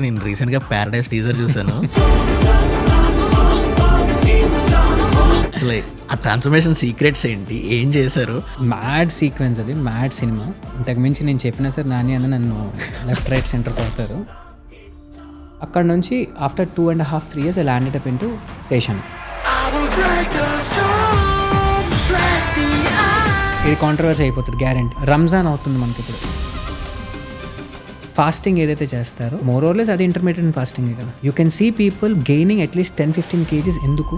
నేను రీసెంట్గా Paradise teaser చూసాను. అసలు ఆ ట్రాన్స్ఫర్మేషన్ సీక్రెట్స్ ఏంటి, ఏం చేశారు? మ్యాడ్ సీక్వెన్స్, అది మ్యాడ్ సినిమా. ఇంతకుమించి నేను చెప్పినా సార్ నాని అన్న నన్ను లెఫ్ట్ రైట్ సెంటర్ కొడతారు. అక్కడ నుంచి after 2.5-3 years I landed up into Seshan. ఇది కాంట్రవర్సీ అయిపోతుంది గ్యారెంటీ. రంజాన్ అవుతుంది మనకి ఇప్పుడు. ఫాస్టింగ్ ఏదైతే చేస్తారో మోర్ ఆర్ లెస్ అది ఇంటర్మీడియట్ ఫాస్టింగ్ కదా. You can see people gaining at least 10-15 kgs. ఎందుకు?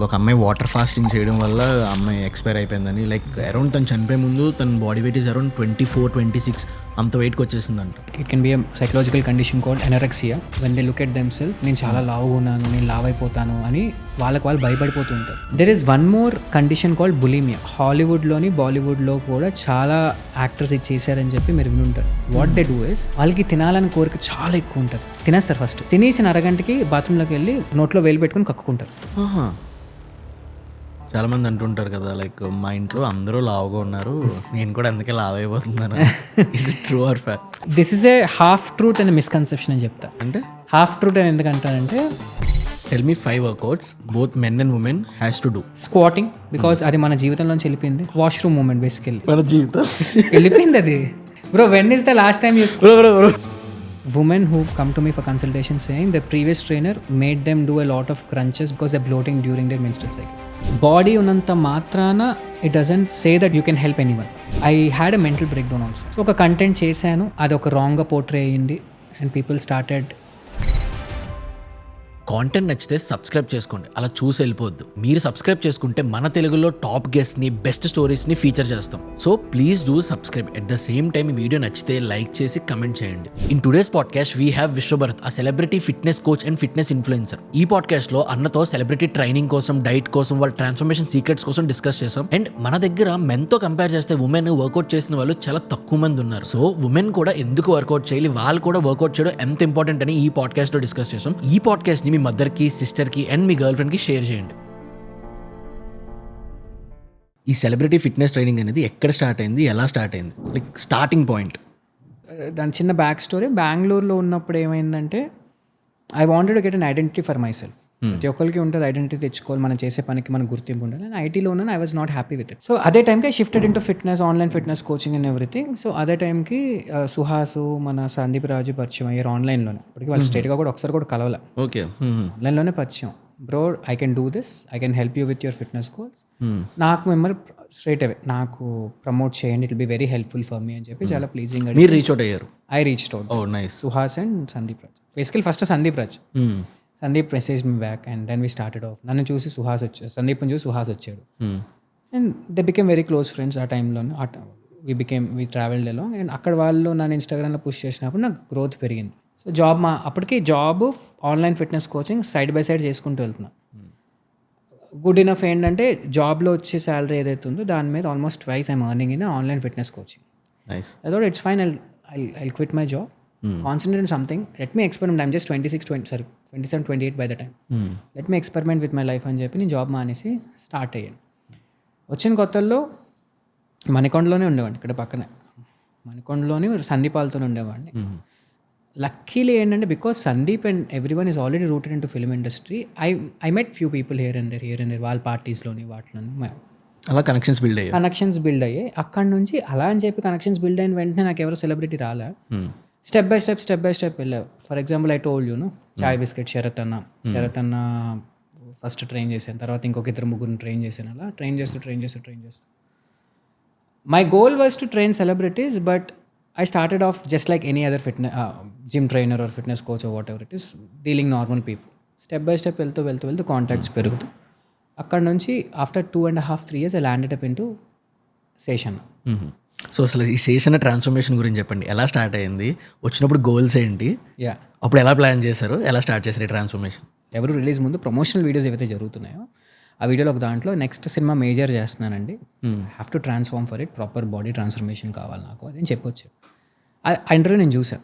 ఒక అమ్మాయి వాటర్ ఫాస్టింగ్ చేయడం వల్ల అమ్మాయి ఎక్స్పైర్ అయిపోయిందని, లైక్ అరౌండ్ తను చనిపోయే ముందు తన బాడీ వెయిట్ ఈజ్ అరౌండ్ 24-26 అంత వెయిట్కి వచ్చేసిందంట. It can be a psychological condition called anorexia. When they look at themselves, నేను చాలా లావుగా ఉన్నాను, నేను లావ్ అయిపోతాను అని వాళ్ళు భయపడిపోతూ ఉంటారు. There is one more condition called bulimia. హాలీవుడ్లోని బాలీవుడ్లో కూడా చాలా యాక్టర్స్ ఇది చేశారని చెప్పి మీరు వినుంటారు. వాట్ దే డూ ఇస్, వాళ్ళకి తినాలని కోరిక చాలా ఎక్కువ ఉంటుంది. తినేస్తారు, ఫస్ట్ తినేసిన అరగంటకి బాత్రూంలోకి వెళ్ళి నోట్లో వేలు పెట్టుకుని కక్కుకుంటారు. చాలా మంది అంటుంటారు కదా, లైక్ మా ఇంట్లో అందరూ లావుగా ఉన్నారు, నేను కూడా అందుకే లావ్ అయిపోతున్నాను. Is it true or fact? This is a half truth and misconception అని చెప్తా. అంటే హాఫ్ ట్రూత్ అని ఎందుకంటారంటే, tell me 5 workouts both men and women has to do. Squatting, because అది మన జీవితంలోంచి వెళ్ళిపోయింది. వాష్రూమ్ మూమెంట్ బేసికల్లీ మన జీవితం వెళ్ళిపోయింది అది. Bro, when is the last time you women who come to me for consultation saying the previous trainer made them do a lot of crunches because they're bloating during their menstrual cycle. Body ఉన్నంత మాత్రాన it doesn't say that you can help anyone. I had a mental breakdown also. So ఒక content చేశాను, అది ఒక రాంగ్గా portray అయ్యింది and people started. Content నచ్చితే subscribe చేసుకోండి, అలా చూసి వెళ్ళిపోద్దు. మీరు సబ్స్క్రైబ్ చేసుకుంటే మన తెలుగులో టాప్ గెస్ట్ని, బెస్ట్ స్టోరీస్ని ఫీచర్ చేస్తాం. So please do subscribe. At the same time ఈ వీడియో నచ్చితే లైక్ చేసి కమెంట్ చేయండి. In today's podcast we have Vishwabharat, a celebrity fitness coach and fitness influencer. ఈ పాడ్కాస్ట్లో అన్నతో సెలబ్రిటీ ట్రైనింగ్ కోసం, డైట్ కోసం, వాళ్ళ ట్రాన్స్ఫర్మేషన్ సీక్రెట్స్ కోసం డిస్కస్ చేసాం. అండ్ మన దగ్గర మెన్తో కంపేర్ చేస్తే ఉమెన్ వర్కౌట్ చేసిన వాళ్ళు చాలా తక్కువ మంది ఉన్నారు. సో ఉమెన్ కూడా ఎందుకు వర్కౌట్ చేయాలి, వాళ్ళు కూడా వర్కౌట్ చేయడం ఎంత ఇంపార్టెంట్ అని ఈ పాడ్కాస్ట్లో డిస్కస్ చేసాం. ఈ పాడ్కాస్ట్ని మీ మదర్కి, సిస్టర్కి అండ్ మీ గర్ల్ ఫ్రెండ్కి షేర్ చేయండి. ఈ సెలబ్రిటీ ఫిట్నెస్ ట్రైనింగ్ అనేది ఎక్కడ స్టార్ట్ అయింది, ఎలా స్టార్ట్ అయింది, లైక్ స్టార్టింగ్ పాయింట్? దాని చిన్న బ్యాక్ స్టోరీ. బెంగళూరులో ఉన్నప్పుడు ఏమైందంటే, I wanted to get an identity for my self. ప్రతి ఒక్కరికి ఉంటుంది ఐడెంటిటీ తెచ్చుకోవాలి, మనం చేసే పనికి మనకు గుర్తింపు ఉండాలి. నేను ఐటీలో ఉన్నాను, I was not happy with it. So అదే టైంకి I shifted into fitness, online fitness coaching and everything. So అదే టైంకి సుహాసు, మన సందీప్ రాజు పరిచయం అయ్యారు ఆన్లైన్లోనే. ఇప్పటికీ వాళ్ళు స్ట్రేట్గా కూడా ఒకసారి కూడా కలవలే, ఓకే, ఆన్లైన్లోనే పరిచయం. Bro, I can do this, I can help you with your fitness goals. నాకు మిమ్మల్ని స్ట్రైట్ అవే నాకు ప్రమోట్ చేయండి, it will be very helpful for me అని చెప్పి చాలా ప్లీజింగ్. మీరు రీచ్ అవుట్ అయ్యారు? I reached out. Oh nice. Suhas and Sandeep Raj. Basically first Sandeep Raj. Sandeep message me back and then we started off. నన్ను చూసి సుహాస్ వచ్చాడు, సందీప్ని చూసి సుహాస్ వచ్చాడు. And they became very close friends. ఆ టైంలోనే వీ ట్రావెల్డ్ అలాంగ్. అండ్ అక్కడ వాళ్ళు నన్ను ఇన్స్టాగ్రామ్లో పుష్ చేసినప్పుడు నాకు గ్రోత్ పెరిగింది. సో జాబ్ అప్పటికి job, online fitness coaching side by side చేసుకుంటూ వెళ్తున్నా. గుడ్ ఇనఫ్ ఏంటంటే జాబ్లో వచ్చే శాలరీ ఏదైతే ఉందో దాని మీద almost twice I'm earning in online fitness coaching. I thought it's fine, I quit my job, concentrate on something, let me experiment. I'm just 27-28 by the time. Let me experiment with my life అని చెప్పి నేను job మానేసి start అయ్యాను. వచ్చిన కొత్తల్లో మణికొండలోనే ఉండేవాడిని, ఇక్కడ పక్కనే మణికొండలోనే సందీపాలతో ఉండేవాడిని. లక్కీలీ ఏంటంటే, because Sandeep and every one is already rooted in to film industry, I met few people here and there వాళ్ళ పార్టీస్లోని వాటిలోని అలా కనెక్షన్స్ బిల్డ్ అయ్యాయి. అక్కడ నుంచి అలా అని చెప్పి కనెక్షన్స్ బిల్డ్ అయిన వెంటనే నాకు ఎవరో సెలబ్రిటీ రాలే. స్టెప్ బై స్టెప్ వెళ్ళావు. ఫర్ ఎగ్జాంపుల్ ఐ టోల్డ్ యూను, చాయ్ బిస్కెట్ శరత్ అన్న ఫస్ట్ ట్రైన్ చేశాను, తర్వాత ఇంకొక 2-3 ట్రైన్ చేశాను. అలా ట్రైన్ చేస్తూ my goal was to train celebrities, but I started off just like any other fitness gym trainer or fitness coach or whatever it is, dealing normal people. Step by step వెళ్తూ contacts పెరుగుతూ అక్కడ నుంచి after 2.5-3 years I landed up into Seshan. So అసలు ఈ Seshan transformation గురించి చెప్పండి, ఎలా start అయింది, వచ్చినప్పుడు గోల్స్ ఏంటి, అప్పుడు ఎలా ప్లాన్ చేశారు, ఎలా స్టార్ట్ చేశారు ఈ ట్రాన్స్ఫర్మేషన్? ఎవరు రిలీజ్ ముందు ప్రమోషనల్ వీడియోస్ ఏవైతే జరుగుతున్నాయో ఆ వీడియోలో ఒక దాంట్లో నెక్స్ట్ సినిమా మేజర్ చేస్తున్నానండి, have to transform for it, proper body transformation కావాలి నాకు అది అని చెప్పొచ్చు. ఆ ఇంటర్వ్యూ నేను చూసాను.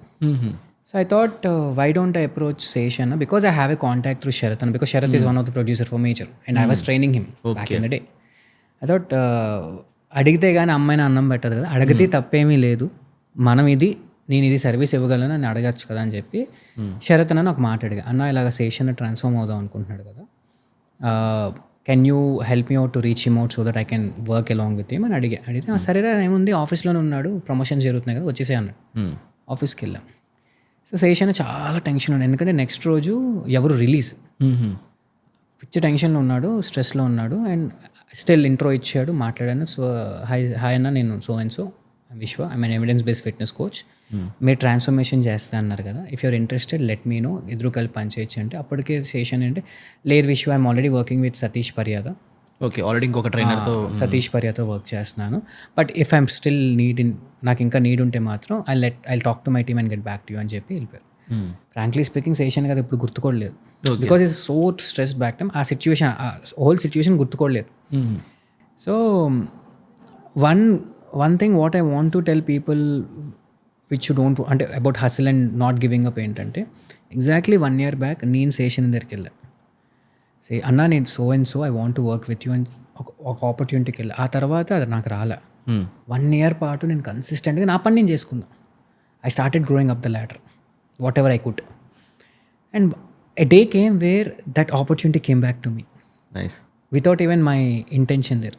So I thought why don't I approach Seshan, because I have a contact through Sharath, because Sharath is one of the producer for Major and I was training him back in the day. I thought అడిగితే కానీ అమ్మాయిని అన్నం పెట్టదు కదా, అడిగితే తప్పేమీ లేదు, మనం ఇది నేను ఇది సర్వీస్ ఇవ్వగలను అని అడగచ్చు కదా అని చెప్పి శరత్ అన్న ఒక మాట అడిగా, అన్న ఇలాగ శేషన్ ట్రాన్స్ఫార్మ్ అవుదాం అనుకుంటున్నాడు కదా, can you help me out to reach him out so that I can work along with him అని అడిగితే సరేరా ఏముంది ఆఫీస్లోనే ఉన్నాడు, ప్రమోషన్స్ జరుగుతున్నాయి కదా వచ్చేసే అన్నాడు. ఆఫీస్కి వెళ్ళాం. సో శేషన్ చాలా టెన్షన్ ఉన్నాడు, ఎందుకంటే నెక్స్ట్ రోజు ఎవరు రిలీజ్, పిచ్చి టెన్షన్లో ఉన్నాడు, స్ట్రెస్లో ఉన్నాడు. అండ్ స్టిల్ ఇంట్రో ఇచ్చాడు, మాట్లాడాను. సో హాయ్ అన్న, నేను so and so Vishwa, I mean evidence based fitness coach, మీరు ట్రాన్స్ఫర్మేషన్ చేస్తా అన్నారు కదా, if you're interested let me know, ఎదురు కలిపి పనిచేయచ్చు అంటే అప్పటికే శేషన్ అంటే లేదు Vishwa, I'm already working with Satish Paryada. Okay, already ఇంకొక ట్రైనర్తో సతీష్ పర్యాతో వర్క్ చేస్తున్నాను. బట్ ఇఫ్ ఐఎమ్ స్టిల్ నాకు ఇంకా నీడ్ ఉంటే మాత్రం I talk to my team and get back to you అని చెప్పి వెళ్ళిపోయారు. ఫ్రాంక్లీ స్పీకింగ్ శేషన్ కదా ఇప్పుడు గుర్తుకోలేదు, because is so stress back time. ఆ సిచ్యువేషన్, హోల్ సిచ్యువేషన్ గుర్తుకోలేదు. So one thing what I want to tell people which you don't అంటే about hustle and not giving up ఏంటంటే, ఎగ్జాక్ట్లీ 1 year బ్యాక్ నేను శేషన్ దగ్గరికి వెళ్ళా. అన్నా నేను so and so I want to work with you అని ఒక ఆపర్చునిటీకి వెళ్ళా. ఆ తర్వాత అది నాకు రాలే. 1 year పాటు నేను కన్సిస్టెంట్గా నా పని నేను చేసుకున్నా. I started growing up the ladder what ever I could. And a day came where that opportunity came back to me. Nice. Without even my intention there.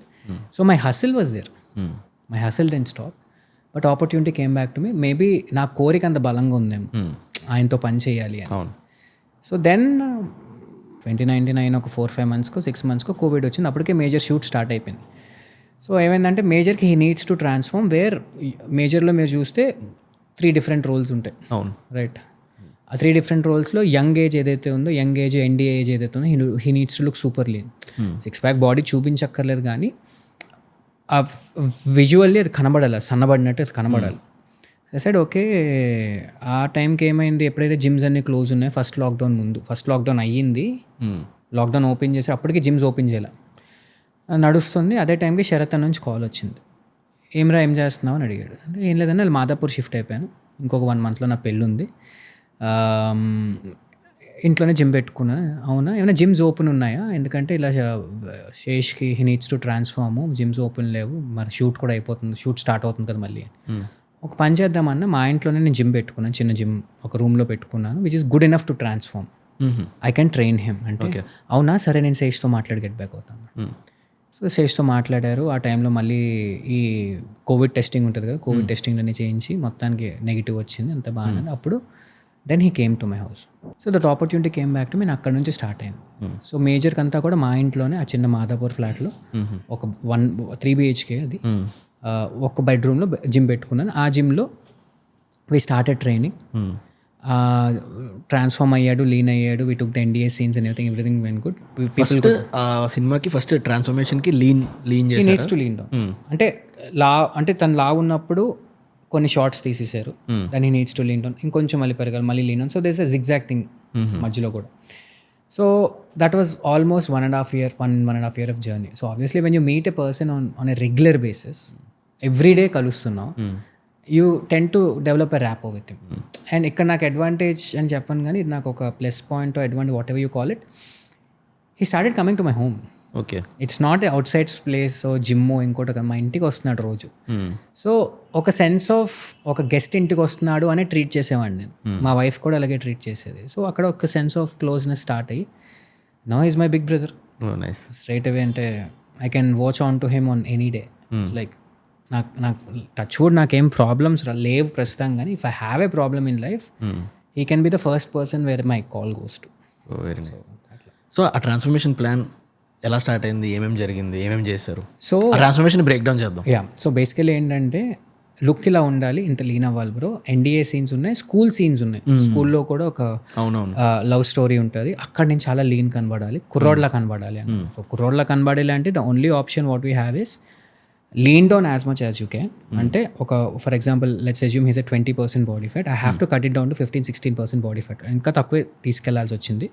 So my hustle was there. My hustle didn't stop. But opportunity came back to me. Maybe నా కోరిక అంత బలంగా ఉందేమో ఆయనతో పని చేయాలి అని. So then 2099 ఒక 4-5 monthsకో 6 monthsకో కోవిడ్ వచ్చింది. అప్పటికే మేజర్ షూట్ స్టార్ట్ అయిపోయింది. సో ఏమైందంటే మేజర్కి he needs to transform, where మేజర్లో మీరు చూస్తే 3 different roles ఉంటాయి. అవును, రైట్. ఆ 3 different రోల్స్లో యంగ్ ఏజ్ ఏదైతే ఉందో, యంగ్ ఏజ్ ఎన్డీఏ ఏజ్ ఏదైతే ఉందో, he needs to look super lean. 6-pack body చూపించక్కర్లేదు, కానీ ఆ విజువల్లీ అది కనబడాలి, సన్నబడినట్టు అది కనబడాలి. Side okay. ఆ టైంకి ఏమైంది, ఎప్పుడైతే జిమ్స్ అన్నీ క్లోజ్ ఉన్నాయి, ఫస్ట్ లాక్డౌన్ అయ్యింది, లాక్డౌన్ ఓపెన్ చేసి అప్పటికి జిమ్స్ ఓపెన్ చేయాలి, నడుస్తుంది. అదే టైంకి శరత్ నుంచి కాల్ వచ్చింది, ఏం చేస్తున్నావు అని అడిగాడు. అంటే ఏం లేదని మాదాపూర్ షిఫ్ట్ అయిపోయాను, ఇంకొక 1 monthలో నా పెళ్ళి ఉంది, ఇంట్లోనే జిమ్ పెట్టుకున్నాను. అవునా, ఏమైనా జిమ్స్ ఓపెన్ ఉన్నాయా, ఎందుకంటే ఇలా శేష్కి he needs to transform, gyms open లేవు, మరి షూట్ కూడా అయిపోతుంది, షూట్ స్టార్ట్ అవుతుంది కదా మళ్ళీ. ఒక పని చేద్దామన్నా, మా ఇంట్లోనే నేను జిమ్ పెట్టుకున్నాను, చిన్న జిమ్ ఒక రూమ్లో పెట్టుకున్నాను, which is good enough to transform, I can train him అంటే. అవునా సరే, నేను శేష్తో మాట్లాడి గెట్ బ్యాక్ అవుతాను. సో శేష్తో మాట్లాడారు. ఆ టైంలో మళ్ళీ ఈ కోవిడ్ టెస్టింగ్ ఉంటుంది కదా, కోవిడ్ టెస్టింగ్ అన్ని చేయించి మొత్తానికి నెగిటివ్ వచ్చింది, అంత బాగానే. అప్పుడు then he came to my house. So that opportunity came back to me, అక్కడ నుంచి స్టార్ట్ అయింది. సో మేజర్కి అంతా కూడా మా ఇంట్లోనే, ఆ చిన్న మాదాపూర్ ఫ్లాట్లో ఒక 3 BHK అది, ఒక బెడ్రూమ్లో జిమ్ పెట్టుకున్నాను. ఆ జిమ్లో వి స్టార్టెడ్ ట్రైనింగ్. ట్రాన్స్ఫార్మ్ అయ్యాడు, లీన్ అయ్యాడు, we took the NDA scenes and everything when good. First సినిమాకి ఫస్ట్ ట్రాన్స్ఫర్మేషన్కి లీన్ చేశారు. నీడ్స్ టు లీన్ డౌన్ అంటే తను లా ఉన్నప్పుడు కొన్ని షార్ట్స్ తీసేశారు, దాన్ని నీడ్స్ టు లీన్ డౌన్, ఇంకొంచెం మళ్ళీ పెరగాలి, మళ్ళీ lean down. So this a zigzag thing మధ్యలో కూడా. So that was almost 1.5 year of journey. So obviously when you meet a person on a regular basis, everyday కలుస్తున్నావు, you tend to develop a rapport with him. And ఇక్కడ నాకు advantage అని చెప్పాను, కానీ ఇది నాకు ఒక plus point, advantage, whatever you call it, he started coming to my home. Okay, it's not A out side place, జిమ్మో ఇంకోటి, మా ఇంటికి వస్తున్నాడు రోజు. సో ఒక సెన్స్ ఆఫ్ ఒక గెస్ట్ ఇంటికి వస్తున్నాడు అని ట్రీట్ చేసేవాడిని నేను. మా వైఫ్ కూడా అలాగే ట్రీట్ చేసేది. సో అక్కడ ఒక సెన్స్ ఆఫ్ క్లోజ్నెస్ స్టార్ట్ అయ్యి, now is my big brother. Straight away అంటే I can watch on to him on any day. It's like నాకు టచ్ వుడ్ నాకేం ప్రాబ్లమ్స్ లేవు ప్రస్తుతం, కానీ if I have a problem in life, he can be the first person where my call goes to. Very nice. So ఆ transformation plan ఎలా start అయింది, ఏమేమి జరిగింది, ఏమేమి చేశారు? సో ట్రాన్స్ఫర్మేషన్ బ్రేక్ డౌన్ చేద్దాం. సో బేసికలీ ఏంటంటే, లుక్ ఇలా ఉండాలి, ఇంత లీన్ అవ్వాలి బ్రో. NDA సీన్స్ ఉన్నాయి, స్కూల్ సీన్స్ ఉన్నాయి, స్కూల్లో కూడా ఒక లవ్ స్టోరీ ఉంటుంది, అక్కడ నేను చాలా లీన్ కనబడాలి, కుర్రోడ్లా కనబడాలి అని. సో కుర్రోడ్లా కనబడాలి అంటే the only option what we have is lean down as much as you can. అంటే ఒక for example let's assume he's a 20% body fat, I have to cut it down to 15-16% body fat, ఇంకా తక్కువే తీసుకెళ్లాల్సి వచ్చింది.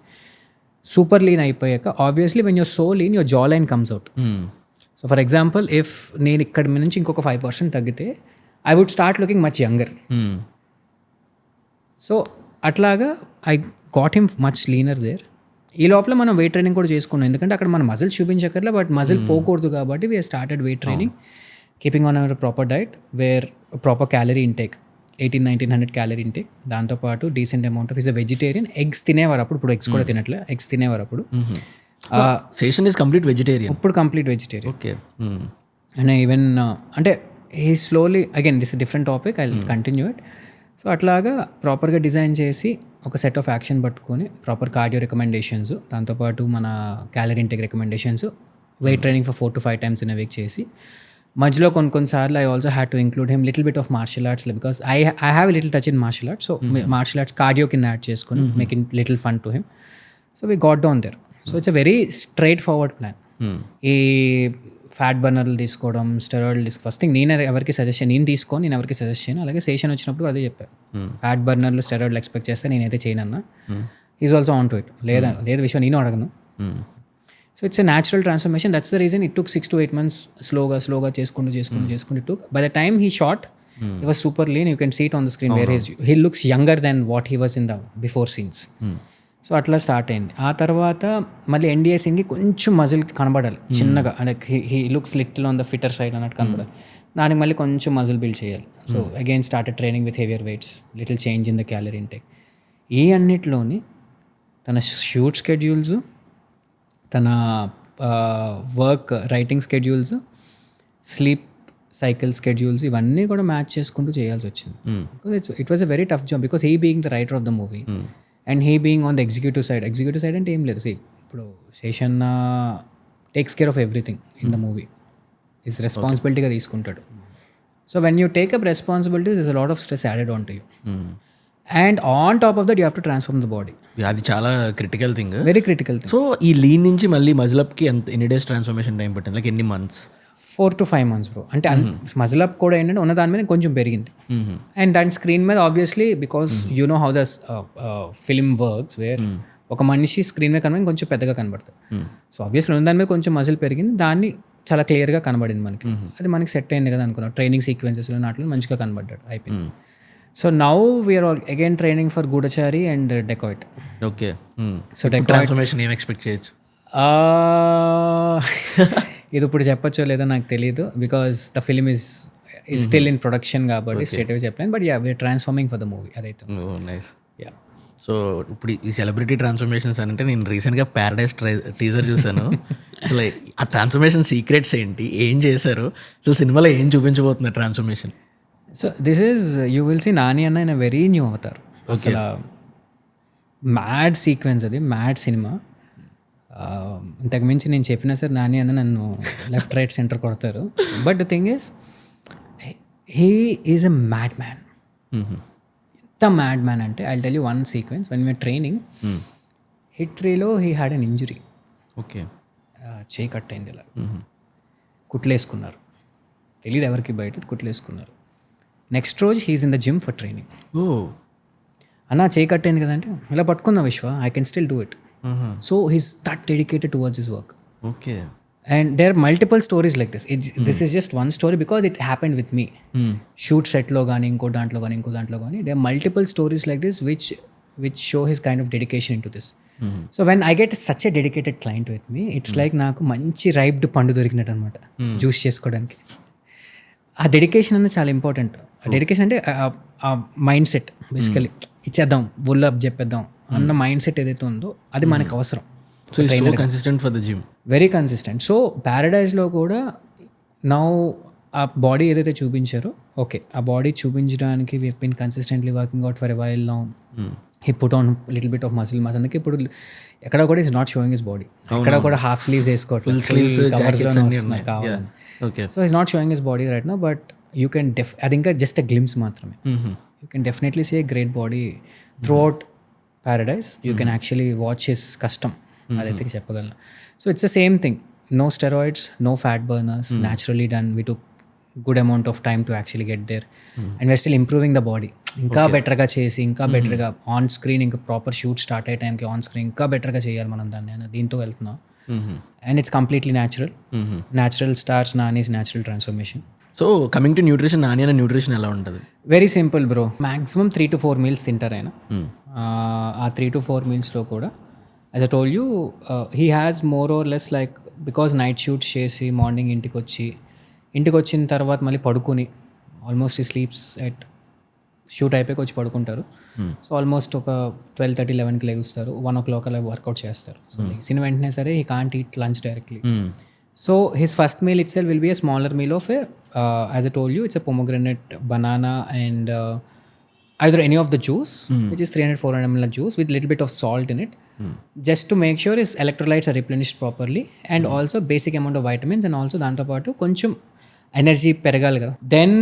Super lean అయిపోయాక obviously when you're so lean, your jaw line comes out. So for example if నేను ఇక్కడ నుంచి ఇంకొక 5% తగ్గితే, I would start looking much younger. So అట్లాగా I got him much leaner there. ఈ లోపల మనం వెయిట్ ట్రైనింగ్ కూడా చేసుకున్నాం, ఎందుకంటే అక్కడ మనం మజిల్ చూపించక్కర్లే, బట్ మజిల్ పోకూడదు కాబట్టి we are started weight training, keeping on our proper diet, where proper calorie intake. 1800-1900 calorie intake, దాంతోపాటు decent amount of is a vegetarian. Eggs తినేవారు అప్పుడు, ఇప్పుడు ఎగ్స్ కూడా తినట్లే, ఎగ్స్ తినేవారు అప్పుడు. Seshan is complete vegetarian. ఇప్పుడు complete vegetarian. Okay. And even అంటే he slowly, again this different topic, I continue it. So అట్లాగా ప్రాపర్గా డిజైన్ చేసి ఒక సెట్ ఆఫ్ యాక్షన్ పట్టుకొని ప్రాపర్ కార్డియో రికమెండేషన్స్, దాంతోపాటు మన calorie intake recommendations, weight training for 4 to 5 times in a week చేసి, మధ్యలో కొన్నిసార్లు I also had to include him little bit of martial arts, because I have little touch in martial arts. So martial arts cardio కింద add చేసుకొని making little fun to him. So we got down there. So it's a very straight forward plan. ఈ fat బర్నర్లు తీసుకోవడం, స్టెరాయిడ్లు first thing నేను ఎవరికి suggestion, నేను ఎవరికి సజెస్ట్ చేయను. అలాగే సెషన్ వచ్చినప్పుడు అదే చెప్పారు, ఫ్యాట్ బర్నర్లు స్టెరాయిడ్లు ఎక్స్పెక్ట్ చేస్తే నేనైతే చేయనన్నా. Is also on to it. లేదు విషయం నేను అడగను. So it's a natural transformation. That's the reason it took 6 to 8 months స్లోగా చేసుకుంటూ took. By the time he shot, he was super lean. You can see it on the screen where he looks younger than what he was in the before scenes. So అట్లా start అయింది. ఆ తర్వాత మళ్ళీ NDA సింగ్కి కొంచెం muscle కనబడాలి చిన్నగా, అంటే he looks little on the fitter side అన్నట్టు కనబడాలి. దానికి మళ్ళీ కొంచెం మజిల్ బిల్డ్ చేయాలి. So again started training with heavier weights, little change in the calorie intake. ఈ అన్నిట్లోని తన షూట్ స్కెడ్యూల్స్, తన work writing schedules, sleep cycle schedules, ఇవన్నీ కూడా మ్యాచ్ చేసుకుంటూ చేయాల్సి వచ్చింది. Because it was a very tough job, because he being the writer of the movie and he being on the executive side అంటే ఏం లేదు. ఇప్పుడు Seshan takes care of everything in the movie, is రెస్పాన్సిబిలిటీగా తీసుకుంటాడు. So when you take up responsibilities is a lot of stress added on to you. And on top of that you have to transform the body. అది చాలా critical thing, very critical thing. So ఈ lean నుంచి మళ్ళీ మజిలప్కి ఎన్ని days transformation time పట్టింది, like ఎన్ని months? 4 to 5 months bro. అంటే మజిల్ అప్ కూడా ఏంటంటే ఉన్న దాని మీద కొంచెం పెరిగింది. అండ్ దాని స్క్రీన్ మీద obviously because you know how the film works, where ఒక మనిషి స్క్రీన్ మీద కనబడి కొంచెం పెద్దగా కనబడుతుంది. సో ఆబ్వియస్లీ ఉన్న దాని మీద కొంచెం మజిల్ పెరిగింది, దాన్ని చాలా క్లియర్గా కనబడింది మనకి. అది మనకి సెట్ అయింది కదా అనుకున్నాం. ట్రైనింగ్ సీక్వెన్సెస్లో నాట్లో మంచిగా కనబడ్డాడు, అయిపోయింది. So now we are again training for Goodachari and Dacoit. Okay. So transformation ఏం ఎక్స్పెక్ట్ చేయొచ్చు? ఇది ఇప్పుడు చెప్పచ్చో లేదో నాకు తెలియదు, because the film is still in production కాబట్టి స్ట్రేట్ అవే చెప్పలేను. But yeah we are transforming for the movie. అదైతే నైస్. యా. సో ఇప్పుడు ఈ సెలబ్రిటీ ట్రాన్స్ఫర్మేషన్స్ అంటే నేను రీసెంట్గా ప్యారడైజ్ టీజర్ చూసాను. అసలు ఆ ట్రాన్స్ఫర్మేషన్ సీక్రెట్స్ ఏంటి, ఏం చేశారు, అసలు సినిమాలో ఏం చూపించబోతున్నారు transformation? So this is you will see Nani అన్న in a very new avatar. అసలు మ్యాడ్ సీక్వెన్స్, అది మ్యాడ్ సినిమా. ఇంతకు మించి నేను చెప్పినా సార్ నాని అన్న నన్ను లెఫ్ట్ రైట్ సెంటర్ కొడతారు. But the thing is he is a mad man. ఎంత మ్యాడ్ మ్యాన్ అంటే I tell you one sequence. When we are training, hit 3లో he had an injury. Okay. చేయి కట్ అయింది, ఇలా కుట్లేసుకున్నారు, తెలియదు ఎవరికి బయట కుట్లేసుకున్నారు. నెక్స్ట్ రోజు he's in the gym for training. అన్న చేయి కట్ అయింది కదంటే, ఇలా పట్టుకుందాం Vishwa, I can still do it. So he's that dedicated towards his work. Okay. And there are multiple stories like this. This is just one story because it happened with me. Shoot set lo gaani inko dantlo gaani there are multiple stories like this which show his kind of dedication into this. So when I get such a dedicated client with me, it's like నాకు మంచి రైప్డ్ పండు దొరికినట్టు అనమాట juice చేసుకోవడానికి. ఆ dedication అనేది చాలా important. ఆ డెడికేషన్ అంటే ఆ మైండ్ సెట్, బేసికలీ ఇచ్చేద్దాం ఒళ్ళు అప్ చెప్పేద్దాం అన్న మైండ్ సెట్ ఏదైతే ఉందో అది మనకు అవసరం. So consistent for the gym, very consistent. So ప్యారడైజ్లో కూడా నౌ ఆ బాడీ ఏదైతే చూపించారో, ఓకే ఆ బాడీ చూపించడానికి we have been consistently working out for a while now. He put on little bit of muscle mass. అందుకే ఇప్పుడు ఎక్కడ కూడా is not showing his body, ఎక్కడ కూడా హాఫ్ స్లీవ్స్ వేసుకోవట్లేదు, కావాలని. So is not showing his body right now, but you can అది ఇంకా జస్ట్ ఎ గ్లిమ్స్ మాత్రమే. You can definitely see a great body throughout Paradise. You can actually watch his custom. అదైతే చెప్పగలను. So it's the same thing, no steroids, no fat burners, naturally done. We took good amount of time to actually get there and we're still improving the body. ఇంకా బెటర్గా చేసి, ఇంకా బెటర్గా on screen, ఇంకా proper shoot start అయ్యే టైంకి on screen ఇంకా బెటర్గా చేయాలి మనం దాన్ని అని దీంతో వెళ్తున్నాం. And it's completely natural stars Nani's natural transformation. So coming to nutrition, Nani అనే న్యూట్రిషన్ ఎలా ఉంటుంది? Very simple bro. Maximum 3 to 4 meals తింటారు ఆయన. ఆ 3 to 4 mealsలో కూడా as I told you he has more or less like, because night shoots చేసి morning ఇంటికి వచ్చిన తర్వాత మళ్ళీ పడుకుని almost he sleeps at shoot అయిపోయి వచ్చి పడుకుంటారు. సో ఆల్మోస్ట్ ఒక 12:30, 11కి లేగుస్తారు. 1 o'clock అలా వర్కౌట్ చేస్తారు. సో లేచిన వెంటనే సరే he can't eat lunch directly. So his first meal it self will be a smaller meal of as I told you, it's a pomegranate, banana and either any of the juice, which is 300-400 ml juice with little bit of salt in it, just to make sure his electrolytes are replenished properly and also basic amount of vitamins and also దాంతో పాటు కొంచెం energy పెరగాలి కదా. Then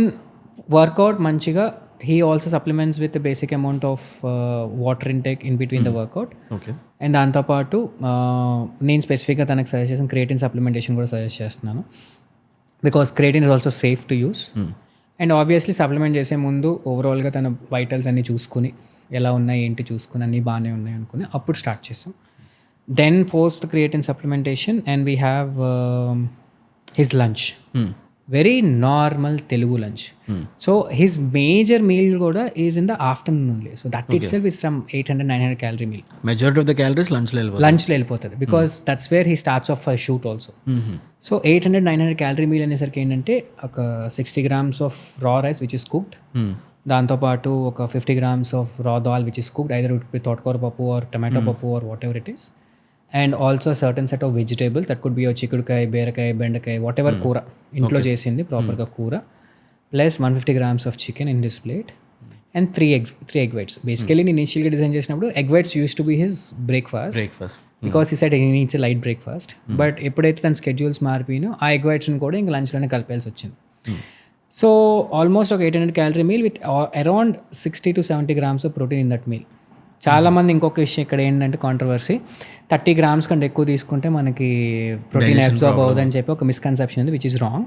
work out మంచిగా he also supplements with a basic amount of water intake in between the workout. Okay. And దాంతోపాటు నేను స్పెసిఫిక్గా తనకు సజెస్ట్ చేసిన క్రియేటిన్ సప్లిమెంటేషన్ కూడా సజెస్ట్ చేస్తున్నాను, because creatine is also safe to use. And obviously supplement చేసే ముందు ఓవరాల్గా తన వైటల్స్ అన్నీ చూసుకుని ఎలా ఉన్నాయి ఏంటి చూసుకుని అన్నీ బాగానే ఉన్నాయి అనుకుని అప్పుడు స్టార్ట్ చేస్తాం. Then post creatine supplementation and we have his lunch, very normal Telugu lunch. So his major meal కూడా is in the afternoon only. So that itself is some 800-900 calorie meal. Majority of the calories లంచ్లో వెళ్ళిపోతుంది because that's where he starts off for shoot also. So 800-900 calorie meal అనేసరికి ఏంటంటే ఒక 60 grams of raw rice which is cooked, దాంతోపాటు ఒక 50 grams of raw dal which is cooked either with thotakura pappu or tomato pappu or whatever it is. And also certain set of vegetables that could be chikkudukaya, beerakaya, బెండకాయ, what ever కూర ఇంట్లో చేసింది ప్రాపర్గా కూర, plus 150 grams of chicken in this plate and 3 egg whites. Basically నేను ఇనిషియల్గా design చేసినప్పుడు egg whites used to be his breakfast because ఈ side needs a light breakfast. But ఎప్పుడైతే తన స్కెడ్యూల్స్ మారిపోయినో ఆ ఎగ్ వైట్స్ని కూడా ఇంకా లంచ్లోనే కలిపేయాల్సి వచ్చింది. సో ఆల్మోస్ట్ ఒక 800 calorie meal with around 60-70 grams of protein in that meal. చాలామంది ఇంకొక విషయం ఇక్కడ ఏంటంటే కాంట్రవర్సీ, 30 grams కంటే ఎక్కువ తీసుకుంటే మనకి ప్రోటీన్ అబ్జార్బ్ అవ్వదని చెప్పి ఒక మిస్కన్సెప్షన్ ఉంది విచ్ ఇస్ రాంగ్.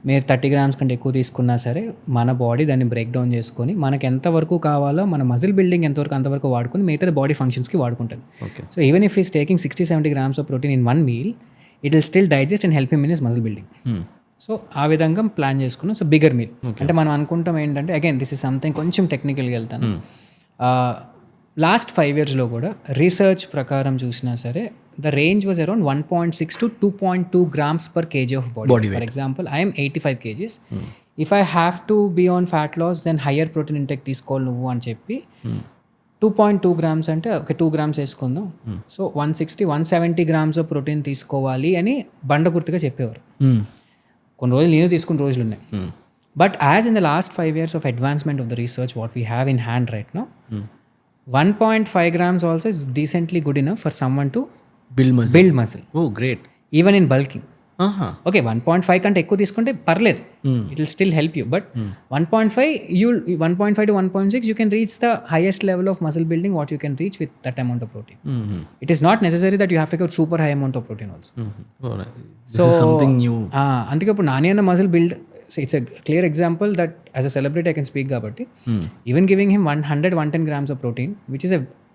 మీరు 30 grams కంటే ఎక్కువ తీసుకున్నా సరే మన బాడీ దాన్ని బ్రేక్ డౌన్ చేసుకొని మనకి ఎంతవరకు కావాలో మన మజిల్ బిల్డింగ్ ఎంతవరకు అంతవరకు వాడుకొని మిగతా బాడీ ఫంక్షన్స్కి వాడుకుంటుంది. So even if is taking 60-70 grams of protein in 1 meal, it will still digest and help him in his muscle building. So ఆ విధంగా ప్లాన్ చేసుకున్నాం. సో బిగ్గర్ మీల్ అంటే మనం అనుకుంటాం ఏంటంటే అగైన్ దిస్ ఇస్ సంథింగ్ కొంచెం టెక్నికల్గా వెళ్తాను. లాస్ట్ 5 yearsలో కూడా రీసెర్చ్ ప్రకారం చూసినా సరే the range was around 1.6 to 2.2 grams per kg of body weight. For example, I am 85 kgs. If I have to be on fat loss, then higher protein intake తీసుకోవాలి నువ్వు అని చెప్పి 2.2 grams అంటే ఒక 2 grams వేసుకుందాం. సో 160-170 grams ఆఫ్ ప్రోటీన్ తీసుకోవాలి అని బండ గుర్తుగా చెప్పేవారు. కొన్ని రోజులు నేను తీసుకున్న రోజులు ఉన్నాయి. But as in the last 5 years of advancement of the research what we have in hand right now, 1.5 grams also is decently good enough for someone to build muscle. Oh, great. Even in bulking. Okay, 1.5 కంటే ఎక్కువ తీసుకుంటే పర్లేదు, it will still help you. But 1.5 to 1.6 you can reach the highest level of muscle building what you can reach with that amount of protein. It is not necessary that you have to get super high amount of protein also. This is something new. అందుకే ఇప్పుడు నాని అన్న muscle build, it's a clear example that as a celebrity I can speak kabatti, even giving him 100-110 grams of protein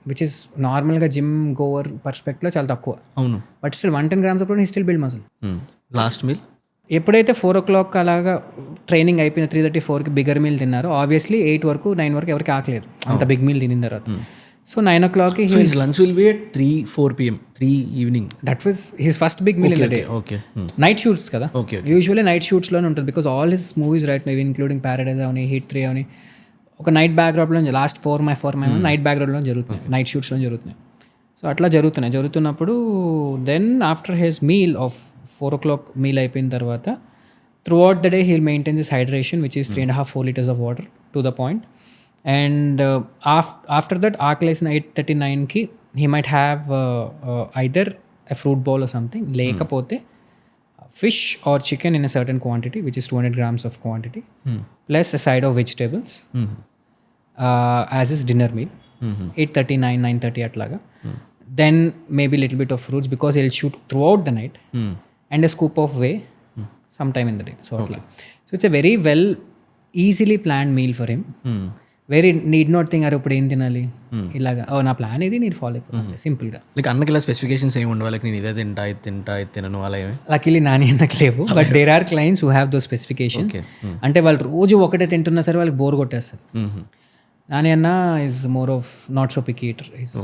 which is normal ga gym goer perspective lo chaala takkuva avunu, but still 110 grams of protein he still build muscle. Last meal ఎప్పుడైతే 4 o'clock అలాగా training అయిపోయిన 3:34కి bigger meal తిన్నారో obviously 8 వరకు 9 వరకు ఎవరికి ఆకలేదు అంత big meal తినిన తర్వాత. So 9 o'clockకి his lunch will be at 3-4 p.m. 3 evening. That was his first big meal in the day. Okay. Night shoots kada. Okay. Usually night shoots లోనే ఉంటుంది because all his movies right now including Paradise Avani Heat 3 అవని ఒక night బ్యాక్గ్రౌండ్లో last 4 my night బ్యాక్గ్రౌండ్లో జరుగుతున్నాయి, night షూట్స్లో జరుగుతున్నాయి. So అట్లా జరుగుతున్నప్పుడు then after his meal of 4 o'clock meal అయిపోయిన తర్వాత throughout the day he'll maintain this hydration which is 3.5-4 liters of water to the point. And after that ఆకలేసిన 8:39కి he might have either a fruit bowl or something, లేకపోతే fish or chicken in a certain quantity which is 200 grams of quantity, plus a side of vegetables as his dinner meal. 8:39-9:30 అట్లాగా. Then maybe little bit of fruits because he'll shoot throughout the night, and a scoop of whey sometime in the day. So okay. So it's a very well easily planned meal for him. Very need not thing అరే ఇప్పుడు ఏం తినాలి ఇలాగా నా plan ఇది నేను follow అయిపోతాను సింపుల్గా. లైక్ అన్నకి ఇలా స్పెసిఫికేషన్స్ ఏమి ఉండవు, లైక్ నేను ఇదే తింటా ఇది తినను అలా ఏమి లక్కీలీ నాని అన్నకు లేవు. But there are clients who have those specifications. అంటే వాళ్ళు రోజు ఒకటే తింటున్నా సరే వాళ్ళకి బోర్ కొట్టేస్తారు. నాని అన్న is more of not so picky eater, is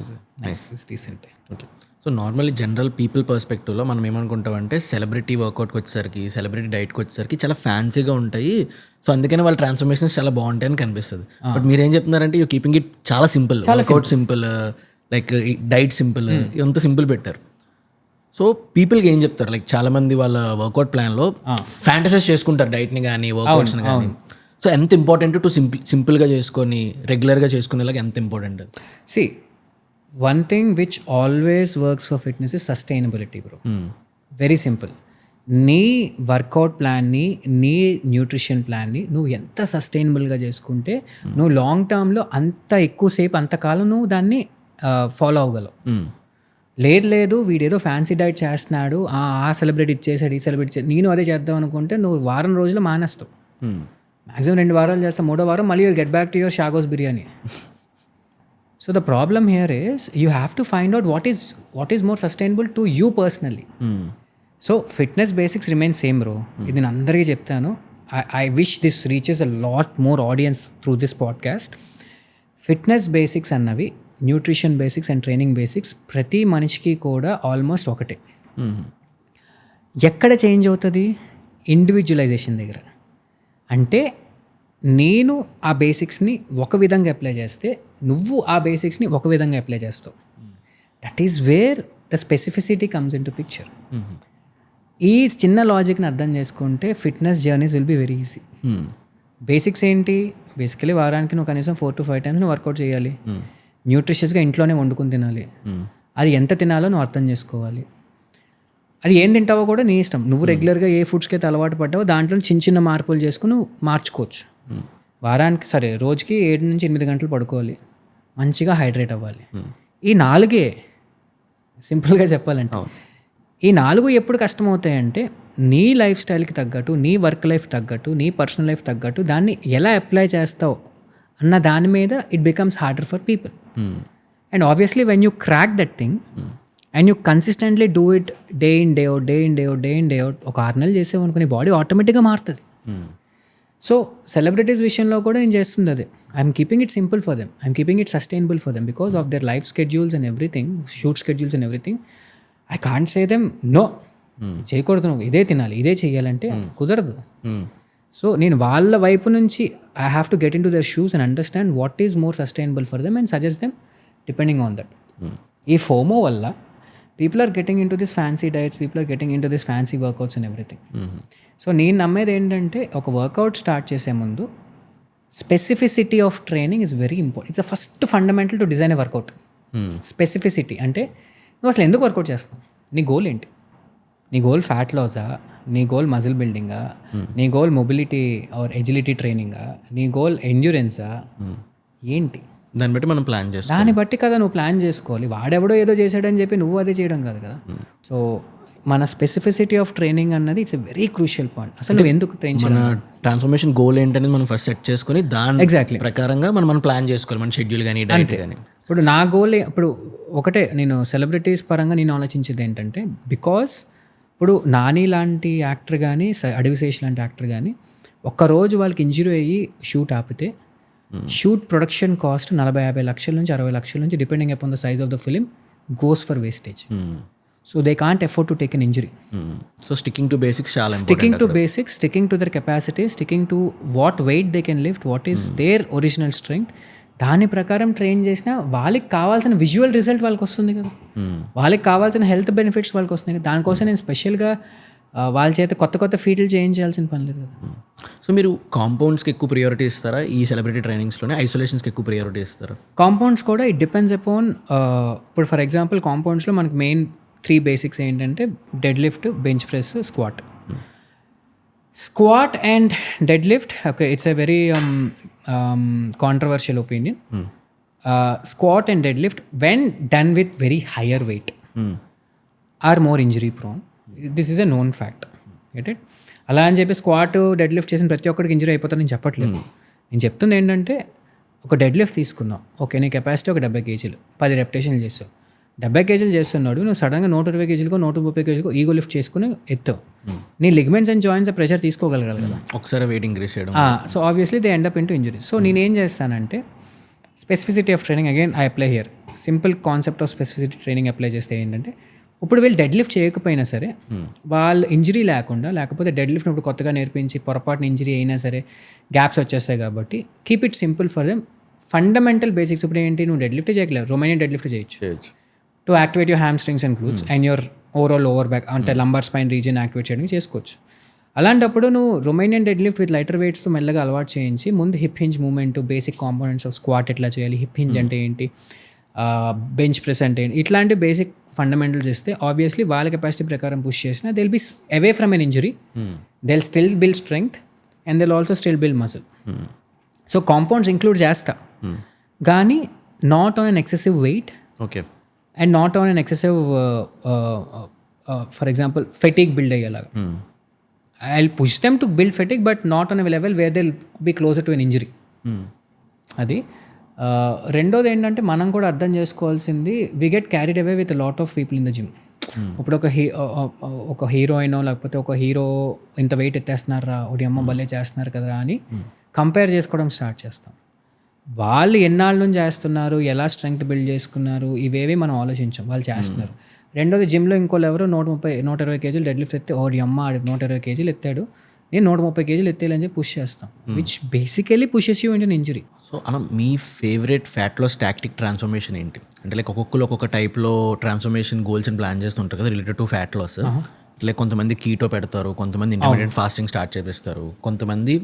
decent. Okay. So normally general people పర్స్పెక్టివ్లో మనం ఏమనుకుంటామంటే సెలబ్రిటీ వర్కౌట్కి వచ్చేసరికి, సెలబ్రిటీ డైట్కి వచ్చేసరికి చాలా ఫ్యాన్సీగా ఉంటాయి. సో అందుకని వాళ్ళ ట్రాన్స్ఫర్మేషన్స్ చాలా బాగుంటాయని కనిపిస్తుంది. బట్ మీరు ఏం చెప్తున్నారంటే యూ కీపింగ్ ఇట్ చాలా simple, workout simple, like diet simple, ఇదంతా సింపుల్ పెట్టారు. సో పీపుల్కి ఏం చెప్తారు? లైక్ చాలా మంది వాళ్ళ వర్కౌట్ ప్లాన్లో ఫ్యాంటసైజ్ చేసుకుంటారు డైట్ని కానీ వర్కౌట్స్ని కానీ. సో ఎంత ఇంపార్టెంట్ టు సింపుల్గా చేసుకొని రెగ్యులర్గా చేసుకునేలాగా ఎంత important? See, one thing which always works for fitness is sustainability, bro. Very simple. నీ వర్కౌట్ ప్లాన్ని, నీ న్యూట్రిషన్ ప్లాన్ని నువ్వు ఎంత సస్టైనబుల్గా చేసుకుంటే నువ్వు లాంగ్ టర్మ్లో అంత ఎక్కువసేపు అంతకాలం నువ్వు దాన్ని ఫాలో అవ్వగలవు. లేదు వీడేదో ఫ్యాన్సీ డైట్ చేస్తున్నాడు, ఆ సెలబ్రిటీ ఇచ్చేసాడు, ఈ సెలబ్రిటీ నేను అదే చేద్దాం అనుకుంటే నువ్వు వారం రోజులు మానేస్తావు. మ్యాక్సిమం 2 వారాలు చేస్తావు, 3వ వారం మళ్ళీ will get back to your షాగోస్ biryani. So the problem here is you have to find out what is more sustainable to you personally. So fitness basics remain same, bro. ఇది నేను అందరికీ చెప్తాను. I wish this reaches a lot more audience through this podcast. Fitness basics అన్నవి, nutrition basics and training basics ప్రతి మనిషికి కూడా almost ఒకటే. ఎక్కడ చేంజ్ అవుతుంది? ఇండివిజువలైజేషన్ దగ్గర. అంటే నేను ఆ బేసిక్స్ని ఒక విధంగా అప్లై చేస్తే నువ్వు ఆ బేసిక్స్ని ఒక విధంగా అప్లై చేస్తావు. That is where the specificity comes in to picture. ఈ చిన్న లాజిక్ని అర్థం చేసుకుంటే fitness journeys will be very easy. Basics ఏంటి? బేసికలీ వారానికి నువ్వు కనీసం 4 to 5 times నువ్వు వర్కౌట్ చేయాలి. న్యూట్రిషియస్గా ఇంట్లోనే వండుకుని తినాలి. అది ఎంత తినాలో నువ్వు అర్థం చేసుకోవాలి. అది ఏం తింటావో కూడా నీ ఇష్టం. నువ్వు రెగ్యులర్గా ఏ ఫుడ్స్కి అయితే అలవాటు పడ్డావో దాంట్లో చిన్న మార్పులు చేసుకుని నువ్వు మార్చుకోవచ్చు. వారానికి రోజుకి 7 నుంచి 8 గంటలు పడుకోవాలి, మంచిగా హైడ్రేట్ అవ్వాలి. ఈ 4 సింపుల్గా చెప్పాలంటే ఈ 4 ఎప్పుడు కష్టమవుతాయంటే నీ లైఫ్ స్టైల్కి తగ్గట్టు, నీ వర్క్ లైఫ్ తగ్గట్టు, నీ పర్సనల్ లైఫ్ తగ్గట్టు దాన్ని ఎలా అప్లై చేస్తావు అన్న దాని మీద it becomes harder for people. And obviously when you crack that thing and you consistently do it day in day out ఒక 6 నెలలు చేసావు అనుకుని బాడీ ఆటోమేటిక్గా మారుతుంది. సో సెలబ్రిటీస్ విషయంలో కూడా నేను చేస్తుంది అదే. I'm keeping it simple for them, I'm keeping it sustainable for them because of their life schedules and everything, shoot schedules and everything. I can't say them no, చేయకూడదు, నువ్వు ఇదే తినాలి, ఇదే చేయాలంటే కుదరదు. సో నేను వాళ్ళ వైపు నుంచి I have to get in to their shoes and understand what is more sustainable for them and suggest them depending on that. ఈ ఫోమో వల్ల people are getting into this fancy diets, people are getting into this fancy workouts and everything. So నేను నమ్మేది ఏంటంటే ఒక workout start చేసే ముందు specificity of training is very important. It's first fundamental to design a workout. Specificity అంటే నువ్వు అసలు ఎందుకు వర్కౌట్ చేస్తున్నావు, నీ గోల్ ఏంటి? నీ గోల్ ఫ్యాట్ లాసా, నీ గోల్ మజిల్ బిల్డింగా, నీ గోల్ మొబిలిటీ ఆర్ ఎజిలిటీ ట్రైనింగా, నీ గోల్ ఎండ్యూరెన్సా, ఏంటి? దాన్ని బట్టి మనం ప్లాన్ చేస్తాం. దాన్ని బట్టి కదా నువ్వు ప్లాన్ చేసుకోవాలి. వాడెవడో ఏదో చేశాడని చెప్పి నువ్వు అదే చేయడం కాదు కదా. సో మన స్పెసిఫిసిటీ ఆఫ్ ట్రైనింగ్ అన్నది it's a very crucial point. అసలు నువ్వు ఎందుకు ట్రైన్ చేయాలి, మన ట్రాన్స్ఫర్మేషన్ గోల్ ఏంటనేది మనం ఫస్ట్ సెట్ చేసుకొని దాని ఎగ్జాక్ట్లీ ప్రకారంగా మనం ప్లాన్ చేసుకోవాలి, మన షెడ్యూల్ కానీ డైట్ కానీ. ఇప్పుడు నా గోల్ ఇప్పుడు ఒకటే, నేను సెలబ్రిటీస్ పరంగా నేను ఆలోచించేది ఏంటంటే బికాస్ ఇప్పుడు నాని లాంటి యాక్టర్ కానీ, అడవిశేష్ లాంటి యాక్టర్ కానీ ఒక్కరోజు వాళ్ళకి ఇంజరీ అయ్యి షూట్ ఆపితే షూట్ ప్రొడక్షన్ కాస్ట్ 40-50 లక్షల నుంచి 60 లక్షల నుంచి depending upon the size of the film goes for wastage. So they can't afford to take an injury. So sticking to basics చాలా sticking to basics, sticking to their capacity, sticking to what weight they can lift, what is their original strength, దాని ప్రకారం train చేసినా వాళ్ళకి కావాల్సిన visual result వాళ్ళకి వస్తుంది కదా, వాళ్ళకి కావాల్సిన హెల్త్ బెనిఫిట్స్ వాళ్ళకి వస్తున్నాయి కదా. దానికోసం నేను స్పెషల్గా వాళ్ళ చేత కొత్త ఫీట్లు చేయించాల్సిన పని లేదు కదా. సో మీరు కాంపౌండ్స్కి ఎక్కువ ప్రియారిటీ ఇస్తారా ఈ సెలబ్రిటీ ట్రైనింగ్స్లోనే, ఐసోలేషన్స్కి ఎక్కువ ప్రియారిటీ ఇస్తారా? కాంపౌండ్స్ కూడా ఇట్ డిపెండ్స్ అపాన్. ఇప్పుడు ఫర్ ఎగ్జాంపుల్ కాంపౌండ్స్లో మనకి మెయిన్ 3 బేసిక్స్ ఏంటంటే deadlift, bench press, squat. Squat and deadlift, okay, it's a very controversial opinion. Squat and deadlift when done with very higher weight are more injury prone. This is a known fact. Get it? అలా అని చెప్పి squat dead lift చేసిన ప్రతి ఒక్కరికి injury అయిపోతారని నేను చెప్పట్లేదు. నేను చెప్తుంది ఏంటంటే ఒక డెడ్ లిఫ్ట్ తీసుకున్నావు, ఓకే, నీ కెపాసిటీ ఒక 70 kgs, 10 రెప్యుటేషన్లు చేస్తావు. 70 kgs చేస్తున్నాడు, నువ్వు సడన్గా 120 kgs 130 kgs ఈగో లిఫ్ట్ చేసుకుని ఎత్తావు, నీ లిగ్మెంట్స్ అండ్ జాయింట్స్ ప్రెషర్ తీసుకోగలగాలి కదా, ఒకసారి వెయిట్ ఇంక్రీస్ చేయడం. So obviously they end up into injury. So నేనేం చేస్తానంటే specificity of training again I apply here. Simple concept of specificity training apply చేస్తే ఏంటంటే ఇప్పుడు వీళ్ళు డెడ్ లిఫ్ట్ చేయకపోయినా సరే వాళ్ళు ఇంజరీ లేకుండా, లేకపోతే డెడ్ లిఫ్ట్ ఇప్పుడు కొత్తగా నేర్పించి పొరపాటున ఇంజరీ అయినా సరే గ్యాప్స్ వచ్చేస్తాయి కాబట్టి keep it simple for them. Fundamental basics ఇప్పుడు ఏంటి, నువ్వు డెడ్ లిఫ్ట్ చేయగలవు, రొమేనియన్ డెడ్ లిఫ్ట్ చేయొచ్చు to activate your hamstrings and glutes and your overall lower back అంటే లంబర్ స్పైన్ రీజియన్ యాక్టివేట్ చేయడానికి చేసుకోవచ్చు. అలాంటప్పుడు నువ్వు Romanian dead lift with lighter వెయిట్స్తో మెల్లగా అలవాటు చేయించి ముందు hip hinge movement, basic components of squat ఎట్లా చేయాలి, హిప్ హింజ్ అంటే ఏంటి, బెంచ్ ప్రెస్ అంటే ఏంటి, ఇట్లాంటి బేసిక్ ఫండమెంటల్స్ ఇస్తే ఆబ్వియస్లీ వాళ్ళ కెపాసిటీ ప్రకారం పుష్ చేసిన they will be away from an injury, they will still build strength and they will also still build muscle. So compounds include చేస్తా కానీ not on an excessive weight and not on an excessive for example fatigue build అయ్యేలాగా. I will push them to build fatigue but not on a level where they will be closer to N injury. అది రెండోది ఏంటంటే మనం కూడా అర్థం చేసుకోవాల్సింది, we get carried away with lot of people in the gym. ఇప్పుడు ఒక హీరోయినో లేకపోతే ఒక హీరో ఇంత వెయిట్ ఎత్తేస్తున్నారా, ఒకటి అమ్మ భలే చేస్తున్నారు కదా అని కంపేర్ చేసుకోవడం స్టార్ట్ చేస్తాం. వాళ్ళు ఎన్నాళ్ళ నుంచి చేస్తున్నారు, ఎలా స్ట్రెంగ్త్ బిల్డ్ చేసుకున్నారు, ఇవేవి మనం ఆలోచించాం, వాళ్ళు చేస్తున్నారు. రెండోది జిమ్లో ఇంకోళ్ళు ఎవరో 120 కేజీలు డెడ్ లిఫ్ట్ ఎత్తే ఓడి అమ్మ 120 కేజీలు ఎత్తాడు, నేను 130 కేజీలు ఎత్తేయాలని చెప్పి పుష్ చేస్తాం, which basically pushes you into injury. So అన్న మీ favourite fat loss tactic transformation ఏంటి? అంటే లైక్ ఒక్కొక్కరు ఒక్కొక్క టైప్లో ట్రాన్స్ఫర్మేషన్ గోల్స్ అని ప్లాన్ చేస్తుంటారు కదా related to fat loss. Like కొంతమంది కీటో పెడతారు, కొంతమంది ఇంటర్మీడియట్ ఫాస్టింగ్ స్టార్ట్ చేపిస్తారు, కొంతమంది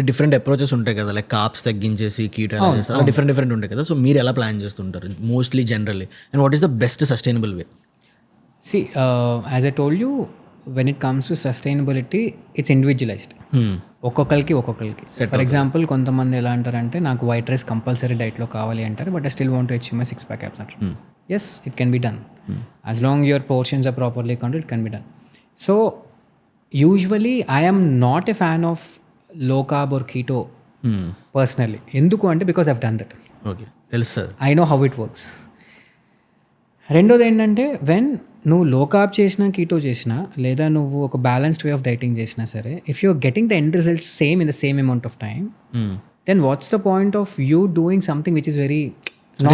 డిఫరెంట్ అప్రోచెస్ ఉంటాయి కదా, లైక్ కాప్స్ తగ్గించేసి కీటో ఎలా చేస్తారు, అలా డిఫరెంట్ ఉంటాయి కదా. సో మీరు ఎలా ప్లాన్ చేస్తుంటారు mostly generally, and what is the best sustainable way? See, as I told you, when it comes to sustainability, it's individualized. ఒక్కొక్కరికి ఫర్ ఎగ్జాంపుల్ కొంతమంది ఎలా అంటారంటే నాకు వైట్ రైస్ కంపల్సరీ డైట్లో కావాలి అంటారు, but I still want to achieve my 6-pack abs అంటారు. Yes, it can be done as long your portions are properly controlled, it can be done. So usually I am not a fan of low carb or keto personally. ఎందుకు అంటే because I've done that. Okay, తెలుసు, I know how it works. రెండోది ఏంటంటే when నువ్వు లో carb చేసినా keto చేసినా లేదా నువ్వు ఒక బ్యాలెన్స్డ్ వే ఆఫ్ డైటింగ్ చేసినా సరే, if you're getting the end results same in the same amount of time, then what's the point of you doing something which is very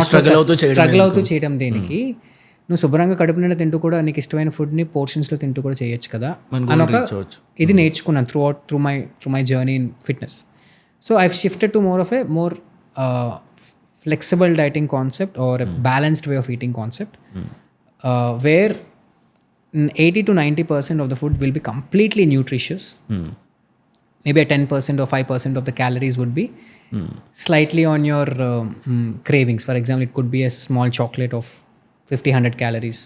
struggle అవుతూ చేయడం దేనికి? నువ్వు శుభ్రంగా కడుపు నిండా తింటూ కూడా నీకు ఇష్టమైన ఫుడ్ని పోర్షన్స్లో తింటూ కూడా చేయొచ్చు కదా అని ఒక ఇది నేర్చుకున్నాను through my journey in fitness. So I've shifted to more of a more flexible dieting concept or a balanced way of eating concept, where 80 to 90% of the food will be completely nutritious. Maybe a 10% or 5% of the calories would be slightly on your cravings. For example, it could be a small chocolate of 50-100 calories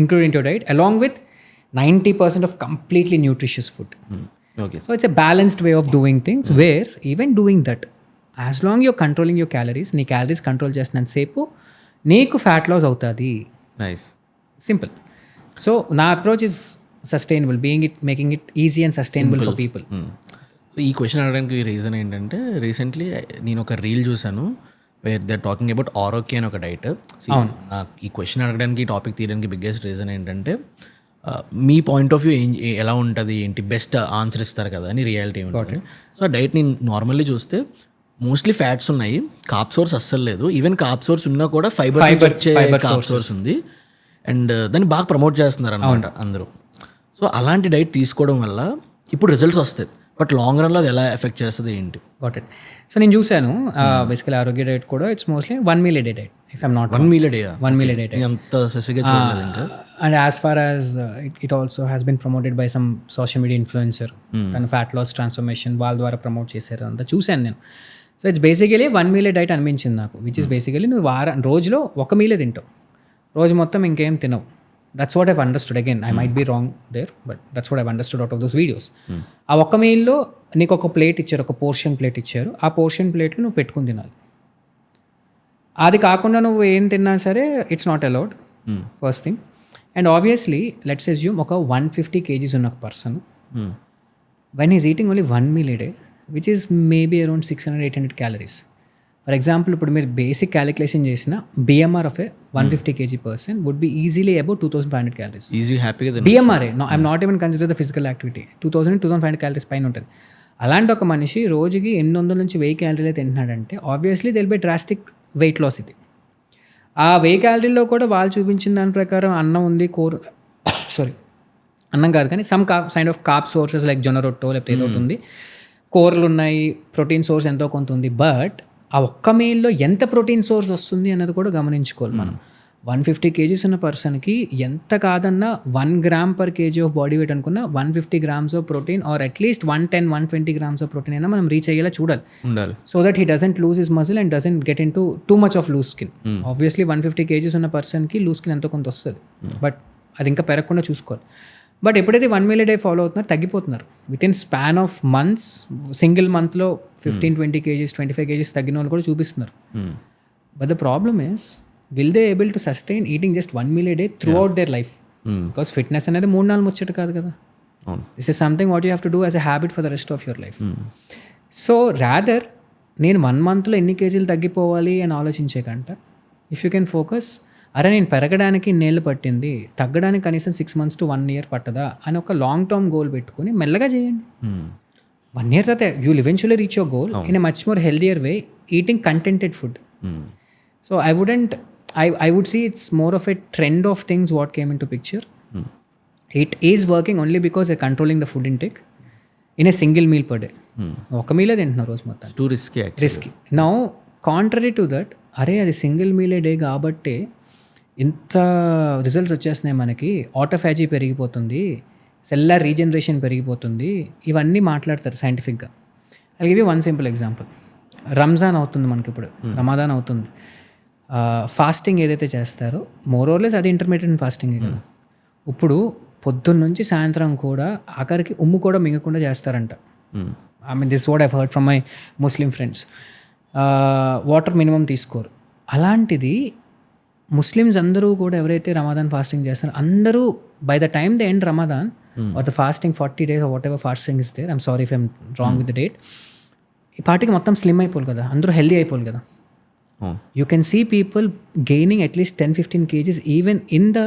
included into your diet, along with 90% of completely nutritious food. Okay. So it's a balanced way of doing things, where even doing that, as long you're controlling your calories, నీ calories control చేసినంత సేపు నీకు fat loss అవుతుంది. Nice, simple. So నా approach is sustainable, making it easy and sustainable for people. So ఈ question అడగడానికి reason ఏంటంటే recently నేను ఒక రీల్ చూసాను వేర్ దే టాకింగ్ అబౌట్ ఆరోగ్య అని ఒక డైట్. నాకు ఈ క్వశ్చన్ అడగడానికి, ఈ టాపిక్ తీయడానికి బిగ్గెస్ట్ రీజన్ ఏంటంటే మీ పాయింట్ ఆఫ్ వ్యూ ఎలా ఉంటుంది, ఏంటి బెస్ట్ ఆన్సర్ ఇస్తారు కదా అని రియాలిటీ ఉంటుంది. సో ఆ డైట్ నేను నార్మల్లీ చూస్తే మోస్ట్లీ ఫ్యాట్స్ ఉన్నాయి, కార్బ్ సోర్స్ అస్సలు లేదు. ఈవెన్ కార్బ్ సోర్స్ ఉన్నా కూడా ఫైబర్ వచ్చే కార్బ్ సోర్స్ ఉంది, అండ్ దాన్ని బాగా ప్రమోట్ చేస్తున్నారు అనమాట అందరూ. సో అలాంటి డైట్ తీసుకోవడం వల్ల ఇప్పుడు రిజల్ట్స్ వస్తాయి, బట్ లాంగ్ రన్లో అది ఎలా ఎఫెక్ట్ చేస్తుంది ఏంటి? Got it. సో నేను చూశాను బేసికలీ ఆరోగ్య డైట్ కూడా it's mostly 1 meal a day diet, if I'm not 1 meal a day. 1 meal a day diet. అంత స్పెసిఫిక్గా చూడలేదు ఇంకా. And as far as it also has been promoted by some social media influencer, తన fat loss transformation వాళ్ళ ద్వారా promote చేశారు, అంతా చూశాను నేను. So it's basically 1 meal a diet అనిపించింది నాకు, విచ్ ఇస్ బేసికలీ నువ్వు రోజులో 1 meal తింటావు, రోజు మొత్తం ఇంకేం తినవు. That's what I've understood. Again I might be wrong there, but that's what I've understood out of those videos. ఆ 1 mealలో నీకు ఒక ప్లేట్ ఇచ్చారు, ఒక పోర్షన్ ప్లేట్ ఇచ్చారు, ఆ పోర్షన్ ప్లేట్లో నువ్వు పెట్టుకుని తినాలి. అది కాకుండా నువ్వు ఏం తిన్నా సరే it's not allowed, first thing. And obviously let's assume ఒక 150 kgs ఉన్న ఒక person when is eating only 1 meal a day, which is maybe around 600-800 calories. For example, ఇప్పుడు మీరు బేసిక్ క్యాలిక్యులేషన్ చేసిన BMR of a 150 kg person would be easily about 2,500 calories. Easy హ్యాపీగా BMR, no, I'm not even consider the physical activity. 2,000-2,500 calories పైన ఉంటుంది. అలాంటి ఒక మనిషి రోజుకి 800 నుంచి 1000 calories తింటున్నాడంటే obviously there'll be drastic weight loss. ఇది ఆ 1000 క్యాలరీలో కూడా వాళ్ళు చూపించిన దాని ప్రకారం అన్నం ఉంది, సారీ అన్నం కాదు కానీ some kind of carb sources like జొన్న రొట్టో లేకపోతే ఏదో ఒకటి ఉంది, కూరలు ఉన్నాయి, ప్రోటీన్ సోర్స్ ఎంతో కొంత ఉంది. బట్ ఆ ఒక్క మీల్లో ఎంత ప్రోటీన్ సోర్స్ వస్తుంది అన్నది కూడా గమనించుకోవాలి మనం. 150 kgs ఉన్న పర్సన్కి ఎంత కాదన్నా 1 gram per kg of body weight అనుకున్నా 150 grams of protein or at least 110-120 grams of protein అయినా మనం రీచ్ అయ్యేలా చూడాలి. So that he doesn't lose his muscle and doesn't get in too much of loose skin. Obviously 150 kgs ఉన్న పర్సన్కి loose skin ఎంతో కొంత వస్తుంది, బట్ అది ఇంకా పెరగకుండా చూసుకోవాలి. బట్ ఎప్పుడైతే 1 meal a day ఫాలో అవుతున్నారో తగ్గిపోతున్నారు. With in span of months, single మంత్లో 15-20 kgs 25 kgs తగ్గిన వాళ్ళు కూడా చూపిస్తున్నారు. But the problem is, will they able to sustain eating just 1 meal a day throughout their life? Because fitness అనేది 3-4 ముచ్చట కాదు కదా. This is something what you have to do as a habit for the rest of your life. So rather నేను 1 monthలో ఎన్ని కేజీలు తగ్గిపోవాలి అని ఆలోచించే కంట, ఇఫ్ యూ కెన్ ఫోకస్, అరే నేను పెరగడానికి ఇన్నేళ్ళు పట్టింది, తగ్గడానికి కనీసం 6 months to 1 year పట్టదా అని ఒక లాంగ్ టర్మ్ గోల్ పెట్టుకుని మెల్లగా చేయండి. 1 year తర్వాత you will eventually reach your goal in a much more healthier way, eating కంటెంటెడ్ food. So I would say it's more of a trend of things what came into picture. It is working only because they're controlling the food intake in a single meal per day. ఒక మీలే తింటున్నారు రోజు మొత్తం. Two risky. Now contrary to that, అరే అది single meal ఏ day కాబట్టి ఇంత results వచ్చేస్తున్నాయి మనకి, ఆటోఫాజీ పెరిగిపోతుంది, సెల్లార్ రీజనరేషన్ పెరిగిపోతుంది, ఇవన్నీ మాట్లాడతారు సైంటిఫిక్గా. I give you one simple example. Ramzan అవుతుంది మనకి, ఇప్పుడు రమదాన్ అవుతుంది. ఫాస్టింగ్ ఏదైతే చేస్తారో మోరోర్లెస్ అది ఇంటర్మీడియట్ ఫాస్టింగ్ కదా. ఇప్పుడు పొద్దున్న నుంచి సాయంత్రం కూడా ఆఖరికి ఉమ్ము కూడా మింగకుండా చేస్తారంట. I mean this what I've heard from my Muslim friends. Water minimum తీసుకోరు. అలాంటిది ముస్లిమ్స్ అందరూ కూడా ఎవరైతే రమదాన్ ఫాస్టింగ్ చేస్తారో అందరూ by the time the end Ramadan or the fasting 40 days or whatever fasting is there, I'm sorry if I'm wrong with the date, ఈ పార్టీకి మొత్తం స్లిమ్ అయిపోవాలి కదా, అందరూ హెల్దీ అయిపోవాలి కదా. You can see people gaining at least 10-15 kgs even in the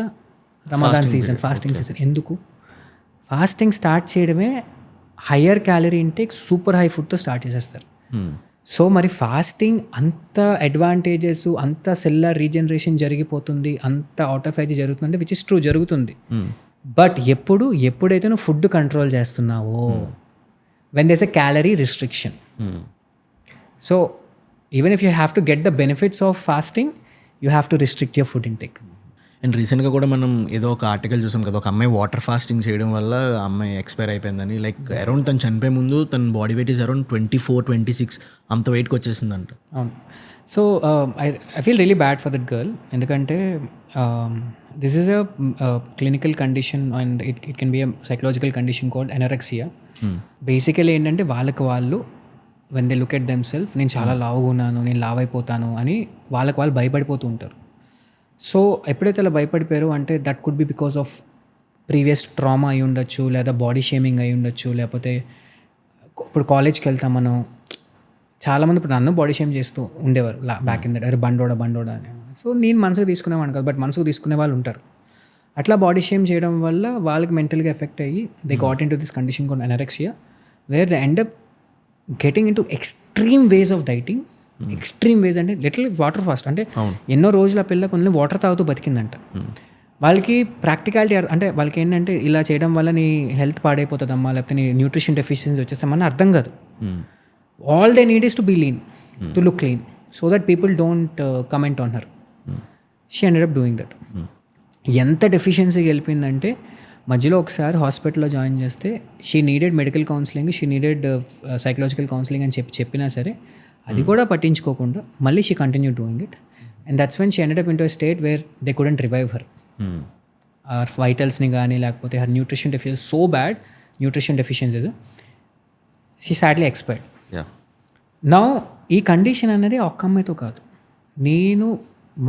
Ramadan season, fasting season. ఎందుకు? Fasting start చేయడమే higher calorie intake, super high ఫుడ్తో స్టార్ట్ చేసేస్తారు. సో మరి ఫాస్టింగ్ అంత అడ్వాంటేజెస్, అంత సెల్లార్ రీజనరేషన్ జరిగిపోతుంది, అంత ఆటోఫాజీ జరుగుతుందంటే విచ్ ఇస్ ట్రూ, జరుగుతుంది. బట్ ఎప్పుడైతే నువ్వు ఫుడ్ కంట్రోల్ చేస్తున్నావో, when there's a calorie restriction. So even if you have to get the benefits of fasting, you have to restrict your food intake. And రీసెంట్గా కూడా మనం ఏదో ఒక ఆర్టికల్ చూసాం కదా, ఒక అమ్మాయి వాటర్ ఫాస్టింగ్ చేయడం వల్ల అమ్మాయి ఎక్స్పైర్ అయిపోయిందని. లైక్ అరౌండ్ తను చనిపోయే ముందు తన బాడీ వెయిట్ ఈజ్ అరౌండ్ 24-26 అంత వెయిట్కి వచ్చేసిందంట. అవును. So I feel really bad for that girl. ఎందుకంటే this is a clinical condition and it can be a psychological condition called anorexia. Basically ఏంటంటే వాళ్ళకి వాళ్ళు when they look at them self, నేను చాలా లావుగా ఉన్నాను, నేను లావ్ అయిపోతాను అని వాళ్ళకి వాళ్ళు భయపడిపోతూ ఉంటారు. సో ఎప్పుడైతే అలా భయపడిపోయారో అంటే that could be because of previous trauma అయి ఉండొచ్చు, లేదా బాడీ షేమింగ్ అయి ఉండొచ్చు, లేకపోతే ఇప్పుడు కాలేజ్కి వెళ్తాం మనం, చాలామంది ఇప్పుడు నన్ను బాడీ షేమ్ చేస్తూ ఉండేవారు బ్యాక్ ఇన్ దట్, అరే బండోడా అని. సో నేను మనసుకు తీసుకునేవాడిని కాదు, బట్ మనసుకు తీసుకునే వాళ్ళు ఉంటారు. అట్లా బాడీ షేమ్ చేయడం వల్ల వాళ్ళకి మెంటల్గా ఎఫెక్ట్ అయ్యి they got into this condition called anorexia, where they end up getting into extreme ways of dieting. Extreme ways అంటే లిటిల్ వాటర్ ఫాస్ట్, అంటే ఎన్నో రోజుల పిల్ల కొన్ని వాటర్ తాగుతూ బతికిందంట. వాళ్ళకి ప్రాక్టికాలిటీ అంటే వాళ్ళకి ఏంటంటే ఇలా చేయడం వల్ల నీ హెల్త్ పాడైపోతుందమ్మా, లేకపోతే నీ న్యూట్రిషన్ డెఫిషియన్సీ వచ్చేస్తామని అర్థం కాదు. All they need is to be lean, to look clean, so that people don't comment on her. She ended up doing that. ఎంత డెఫిషియన్సీకి వెళ్ళిపోయిందంటే మధ్యలో ఒకసారి హాస్పిటల్లో జాయిన్ చేస్తే she needed medical counselling, she needed psychological counselling అని చెప్పినా సరే అది కూడా పట్టించుకోకుండా మళ్ళీ she continue doing it. And that's when she ended up into a state where they couldn't revive her. Or వైటల్స్ని కానీ లేకపోతే her nutrition deficiency so bad, nutrition deficiencies, she sadly expired. Now ఈ కండిషన్ అనేది ఒక్క అమ్మాయితో కాదు, నేను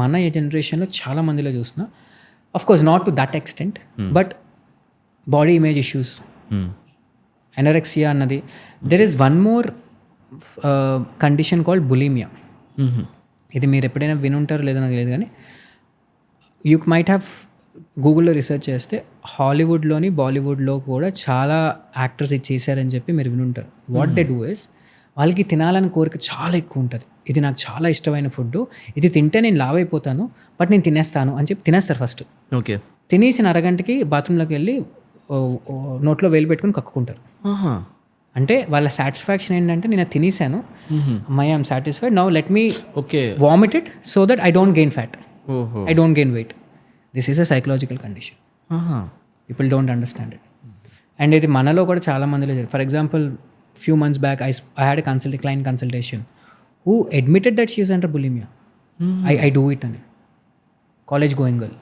మన జనరేషన్లో చాలా మందిలో చూస్తున్నా. Of course not to that extent, but body image issues, anorexia అన్నది. There is one more condition called bulimia. ఇది మీరు ఎప్పుడైనా వినుంటారో లేదో నాకు లేదు, కానీ యూ మైట్ హ్యావ్ గూగుల్లో రీసెర్చ్ చేస్తే హాలీవుడ్లోని బాలీవుడ్లో కూడా చాలా యాక్టర్స్ ఇది చేశారని చెప్పి మీరు వినుంటారు. వాట్ దే డూ ఇస్, వాళ్ళకి తినాలని కోరిక చాలా ఎక్కువ ఉంటుంది. ఇది నాకు చాలా ఇష్టమైన ఫుడ్, ఇది తింటే నేను లావ్ అయిపోతాను బట్ నేను తినేస్తాను అని చెప్పి తినేస్తారు ఫస్ట్. ఓకే. తినేసిన అరగంటకి బాత్రూంలోకి వెళ్ళి నోట్లో వేలు పెట్టుకుని కక్కుకుంటారు. అంటే వాళ్ళ సాటిస్ఫాక్షన్ ఏంటంటే నేను తినేసాను, my I'm satisfied, now let me vomit it so that I don't gain fat, I don't gain weight. This is a psychological condition. People don't understand it. And ఇది మనలో కూడా చాలా మందిలో జరిగింది. For example few months back I had a client consultation who admitted that she is under bulimia. I do it అని, college going girl.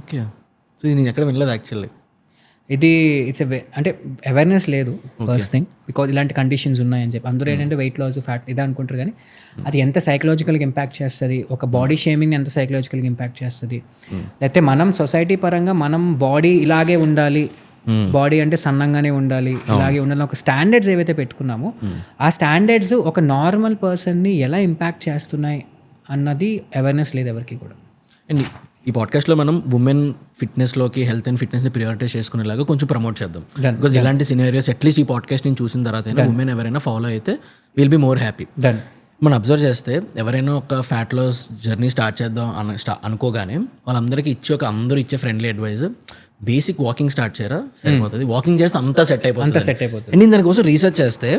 Okay. So ఇది నేను ఎక్కడ వినలేదు యాక్చువల్లీ. ఇది ఇట్స్ అంటే అవేర్నెస్ లేదు ఫస్ట్ థింగ్, బికాజ్ ఇలాంటి conditions ఉన్నాయని చెప్పి అందరూ ఏంటంటే వెయిట్ లాస్ ఫ్యాట్ ఇదే అనుకుంటారు, కానీ అది ఎంత సైకలాజికల్గా ఇంపాక్ట్ చేస్తుంది, ఒక బాడీ షేమింగ్ ఎంత సైకలాజికల్గా ఇంపాక్ట్ చేస్తుంది. లేకపోతే మనం సొసైటీ పరంగా మనం బాడీ ఇలాగే ఉండాలి, బాడీ అంటే సన్నంగానే ఉండాలి, ఇలాగే ఉండాలి, ఒక స్టాండర్డ్స్ ఏవైతే పెట్టుకున్నామో ఆ స్టాండర్డ్స్ ఒక నార్మల్ పర్సన్ని ఎలా ఇంపాక్ట్ చేస్తున్నాయి అన్నది అవేర్నెస్ లేదు ఎవరికి కూడా. అండ్ ఈ పాడ్కాస్ట్లో మనం ఉమెన్ ఫిట్నెస్లోకి, హెల్త్ అండ్ ఫిట్నెస్ని ప్రియారిటైజ్ చేసుకునేలాగా కొంచెం ప్రమోట్ చేద్దాం. బికాజ్ ఇలాంటి సినారియోస్ అట్లీస్ట్ ఈ పాడ్కాస్ట్ నేను చూసిన తర్వాత ఉమెన్ ఎవరైనా ఫాలో అయితే విల్ బి మోర్ హ్యాపీ. మనం అబ్జర్వ్ చేస్తే ఎవరైనా ఒక ఫ్యాట్ లాస్ జర్నీ స్టార్ట్ చేద్దాం అనుకోగానే వాళ్ళందరికీ అందరూ ఇచ్చే friendly advice basic walking start చేయరా సరిపోతుంది, వాకింగ్ చేస్తే అంతా సెట్ అయిపోతుంది. అండ్ నేను దానికోసం రీసెర్చ్ చేస్తే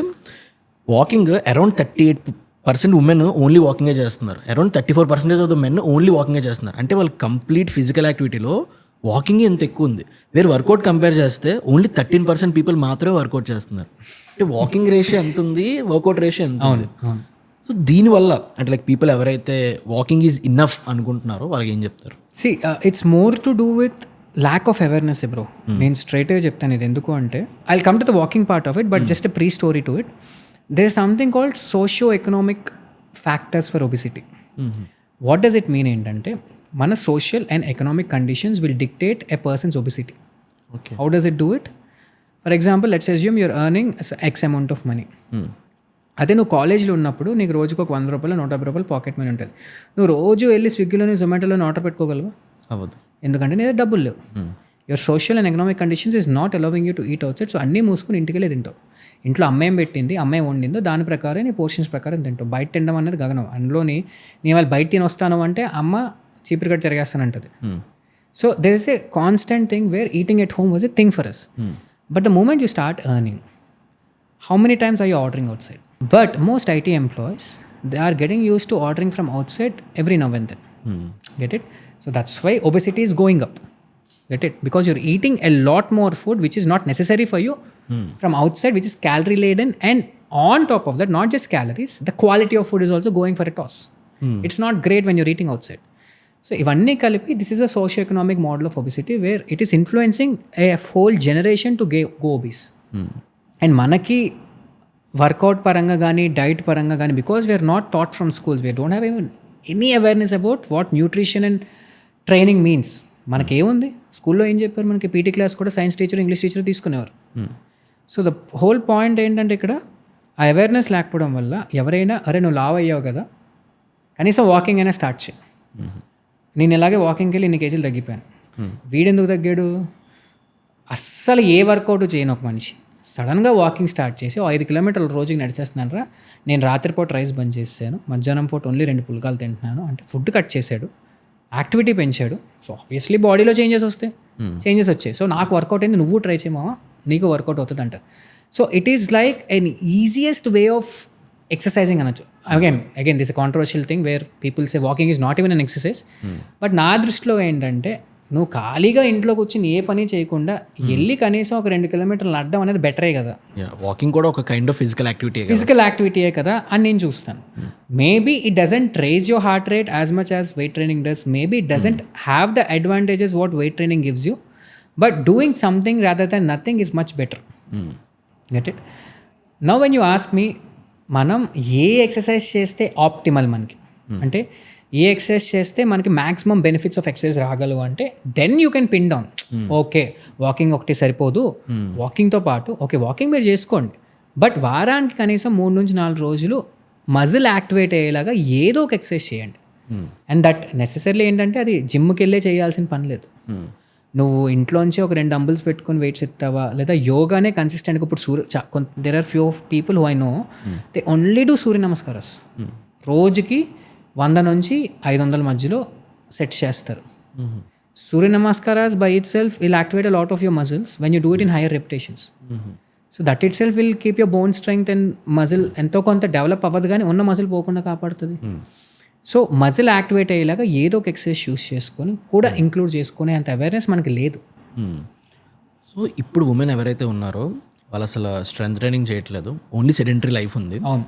వాకింగ్ అరౌండ్ 38% ఉమెన్ ఓన్లీ వాకింగే చేస్తున్నారు, around 34% of the men only వాకింగే చేస్తున్నారు. అంటే వాళ్ళు కంప్లీట్ ఫిజికల్ యాక్టివిటీలో వాకింగ్ ఎంత ఎక్కువ ఉంది. వేరే వర్కౌట్ కంపేర్ చేస్తే ఓన్లీ 13% పీపుల్ మాత్రమే వర్కౌట్ చేస్తున్నారు. అంటే వాకింగ్ రేషియో ఎంత ఉంది, వర్కౌట్ రేషియో ఎంత ఉంది. సో దీనివల్ల అంటే లైక్ పీపుల్ ఎవరైతే వాకింగ్ ఈజ్ ఇన్నఫ్ అనుకుంటున్నారో వాళ్ళకి ఏం చెప్తారు? It's more to do with lack of awareness bro. నేను స్ట్రైట్గా చెప్తాను ఇది ఎందుకు అంటే, I will come to the walking part of it, but just pre story to it. There is something called socio economic factors for obesity. What does it mean ఏంటంటే, మన social and economic conditions will dictate a person's obesity. How does it do it? For example let's assume you're earning X amount of money. అదే నువ్వు కాలేజ్లో ఉన్నప్పుడు నీకు రోజుకు ఒక 100 రూపాయలు 150 రూపాయలు పాకెట్ మనీ ఉంటుంది. నువ్వు రోజు వెళ్ళి స్విగ్గీలోని జొమాటోలోని ఆర్డర్ పెట్టుకోగలవా? అవ్వదు, ఎందుకంటే నీ డబ్బులు లేవు. Your social and economic conditions is not allowing you to eat out side. So అన్నీ మూసుకుని ఇంటికి వెళ్ళి తింటావు. ఇంట్లో అమ్మాయి పెట్టింది, అమ్మాయి వండిందో దాని ప్రకారం నీ పోర్షన్స్ ప్రకారం తింటావు. బయట తినడం అనేది గగనం. అందులోని నేను వాళ్ళు బయట తిని వస్తాను అంటే అమ్మ చీపురు కట్టి తిరిగేస్తానంటది. So there is a constant thing where eating at home was a thing for us. But the moment you start earning, how many times are you ordering outside? But most IT employees, they are getting used to ordering from outside every now and then. Get it? So that's why obesity is going up. Get it? Because you're eating a lot more food which is not necessary for you from outside, which is calorie laden, and on top of that, not just calories, the quality of food is also going for a toss. It's not great when you're eating outside. So ivanni kalipi, this is a socio-economic model of obesity where it is influencing a whole generation to go obese. And మనకి workout పరంగా కానీ diet పరంగా కానీ, because we're not taught from schools, we don't have any awareness about what nutrition and training means. మనకి ఏముంది స్కూల్లో ఏం చెప్పారు? మనకి పీటీ క్లాస్ కూడా సైన్స్ టీచర్, ఇంగ్లీష్ టీచర్ తీసుకునేవారు. సో ద హోల్ పాయింట్ ఏంటంటే ఇక్కడ ఆ అవేర్నెస్ లేకపోవడం వల్ల ఎవరైనా అరే నువ్వు లావ్ అయ్యావు కదా, కనీసం వాకింగ్ అయినా స్టార్ట్ చేయి. నేను ఇలాగే వాకింగ్కి వెళ్ళి 2 కేజీలు తగ్గిపోయాను. వీడెందుకు తగ్గాడు? అస్సలు ఏ వర్కౌట్ చేయను ఒక మనిషి. సడన్గా వాకింగ్ స్టార్ట్ చేసి 5 కిలోమీటర్ల రోజుకి నడిచేస్తున్నాను రా, నేను రాత్రిపూట రైస్ బంద్ చేశాను, మధ్యాహ్నం పూట ఓన్లీ 2 పుల్కాలు తింటున్నాను అంటే ఫుడ్ కట్ చేశాడు, యాక్టివిటీ పెంచాడు. సో ఆబ్వియస్లీ బాడీలో చేంజెస్ వచ్చాయి. సో నాకు వర్కౌట్ అయింది, నువ్వు ట్రై చేయమా, నీకు వర్కౌట్ అవుతుంది అంటారు. So it is like an easiest way of exercising అనొచ్చు. Again this controversial thing where people say walking is not even an exercise. But నా దృష్టిలో ఏంటంటే, నువ్వు ఖాళీగా ఇంట్లో కూర్చొని ఏ పని చేయకుండా వెళ్ళి కనీసం ఒక 2 కిలోమీటర్లు నడడం అనేది బెటరే కదా. వాకింగ్ కూడా ఒక కైండ్ ఆఫ్ ఫిజికల్ యాక్టివిటీయే కదా అని నేను చూస్తాను. Maybe it doesn't raise your heart rate as much as weight training does. Maybe it doesn't have the advantages what weight training gives you, but doing something rather than nothing is much better. Get it? Now when you ask me, మనం ఏ exercise చేస్తే optimal మనకి, అంటే ఏ exercise చేస్తే మనకి maximum benefits of exercise రాగలవు అంటే, then you can pin down. Okay walking ఒకటి సరిపోదు, వాకింగ్తో పాటు ఓకే వాకింగ్ మీరు చేసుకోండి, బట్ వారానికి కనీసం 3 నుంచి 4 రోజులు మజిల్ యాక్టివేట్ అయ్యేలాగా ఏదో ఒక ఎక్సర్సైజ్ చేయండి. అండ్ దట్ నెసెసరీ ఏంటంటే అది జిమ్కి వెళ్ళే చేయాల్సిన పని లేదు. నువ్వు ఇంట్లోంచి ఒక 2 డంబుల్స్ పెట్టుకొని వెయిట్స్ ఎత్తావా, లేదా యోగానే కన్సిస్టెంట్గా ఇప్పుడు there are few people who I know they only do Surya namaskaras. రోజుకి 100 నుంచి 500 మధ్యలో సెట్ చేస్తారు. Surya namaskaras by itself will activate a lot of your muscles when you do it in higher repetitions. So that itself will keep your bone strength and muscle ఎంతో కొంత develop అవ్వదు కానీ ఉన్న muscle పోకుండా కాపాడుతుంది. So muscle activate అయ్యేలాగా ఏదో ఒక ఎక్సర్సైజ్ చూస్ చేసుకొని కూడా ఇంక్లూడ్ చేసుకునే అంత అవేర్నెస్ మనకి లేదు. సో ఇప్పుడు ఉమెన్ ఎవరైతే ఉన్నారో వాళ్ళు అసలు స్ట్రెంత్ ట్రైనింగ్ చేయట్లేదు, ఓన్లీ సెడెంటరీ లైఫ్ ఉంది. అవును.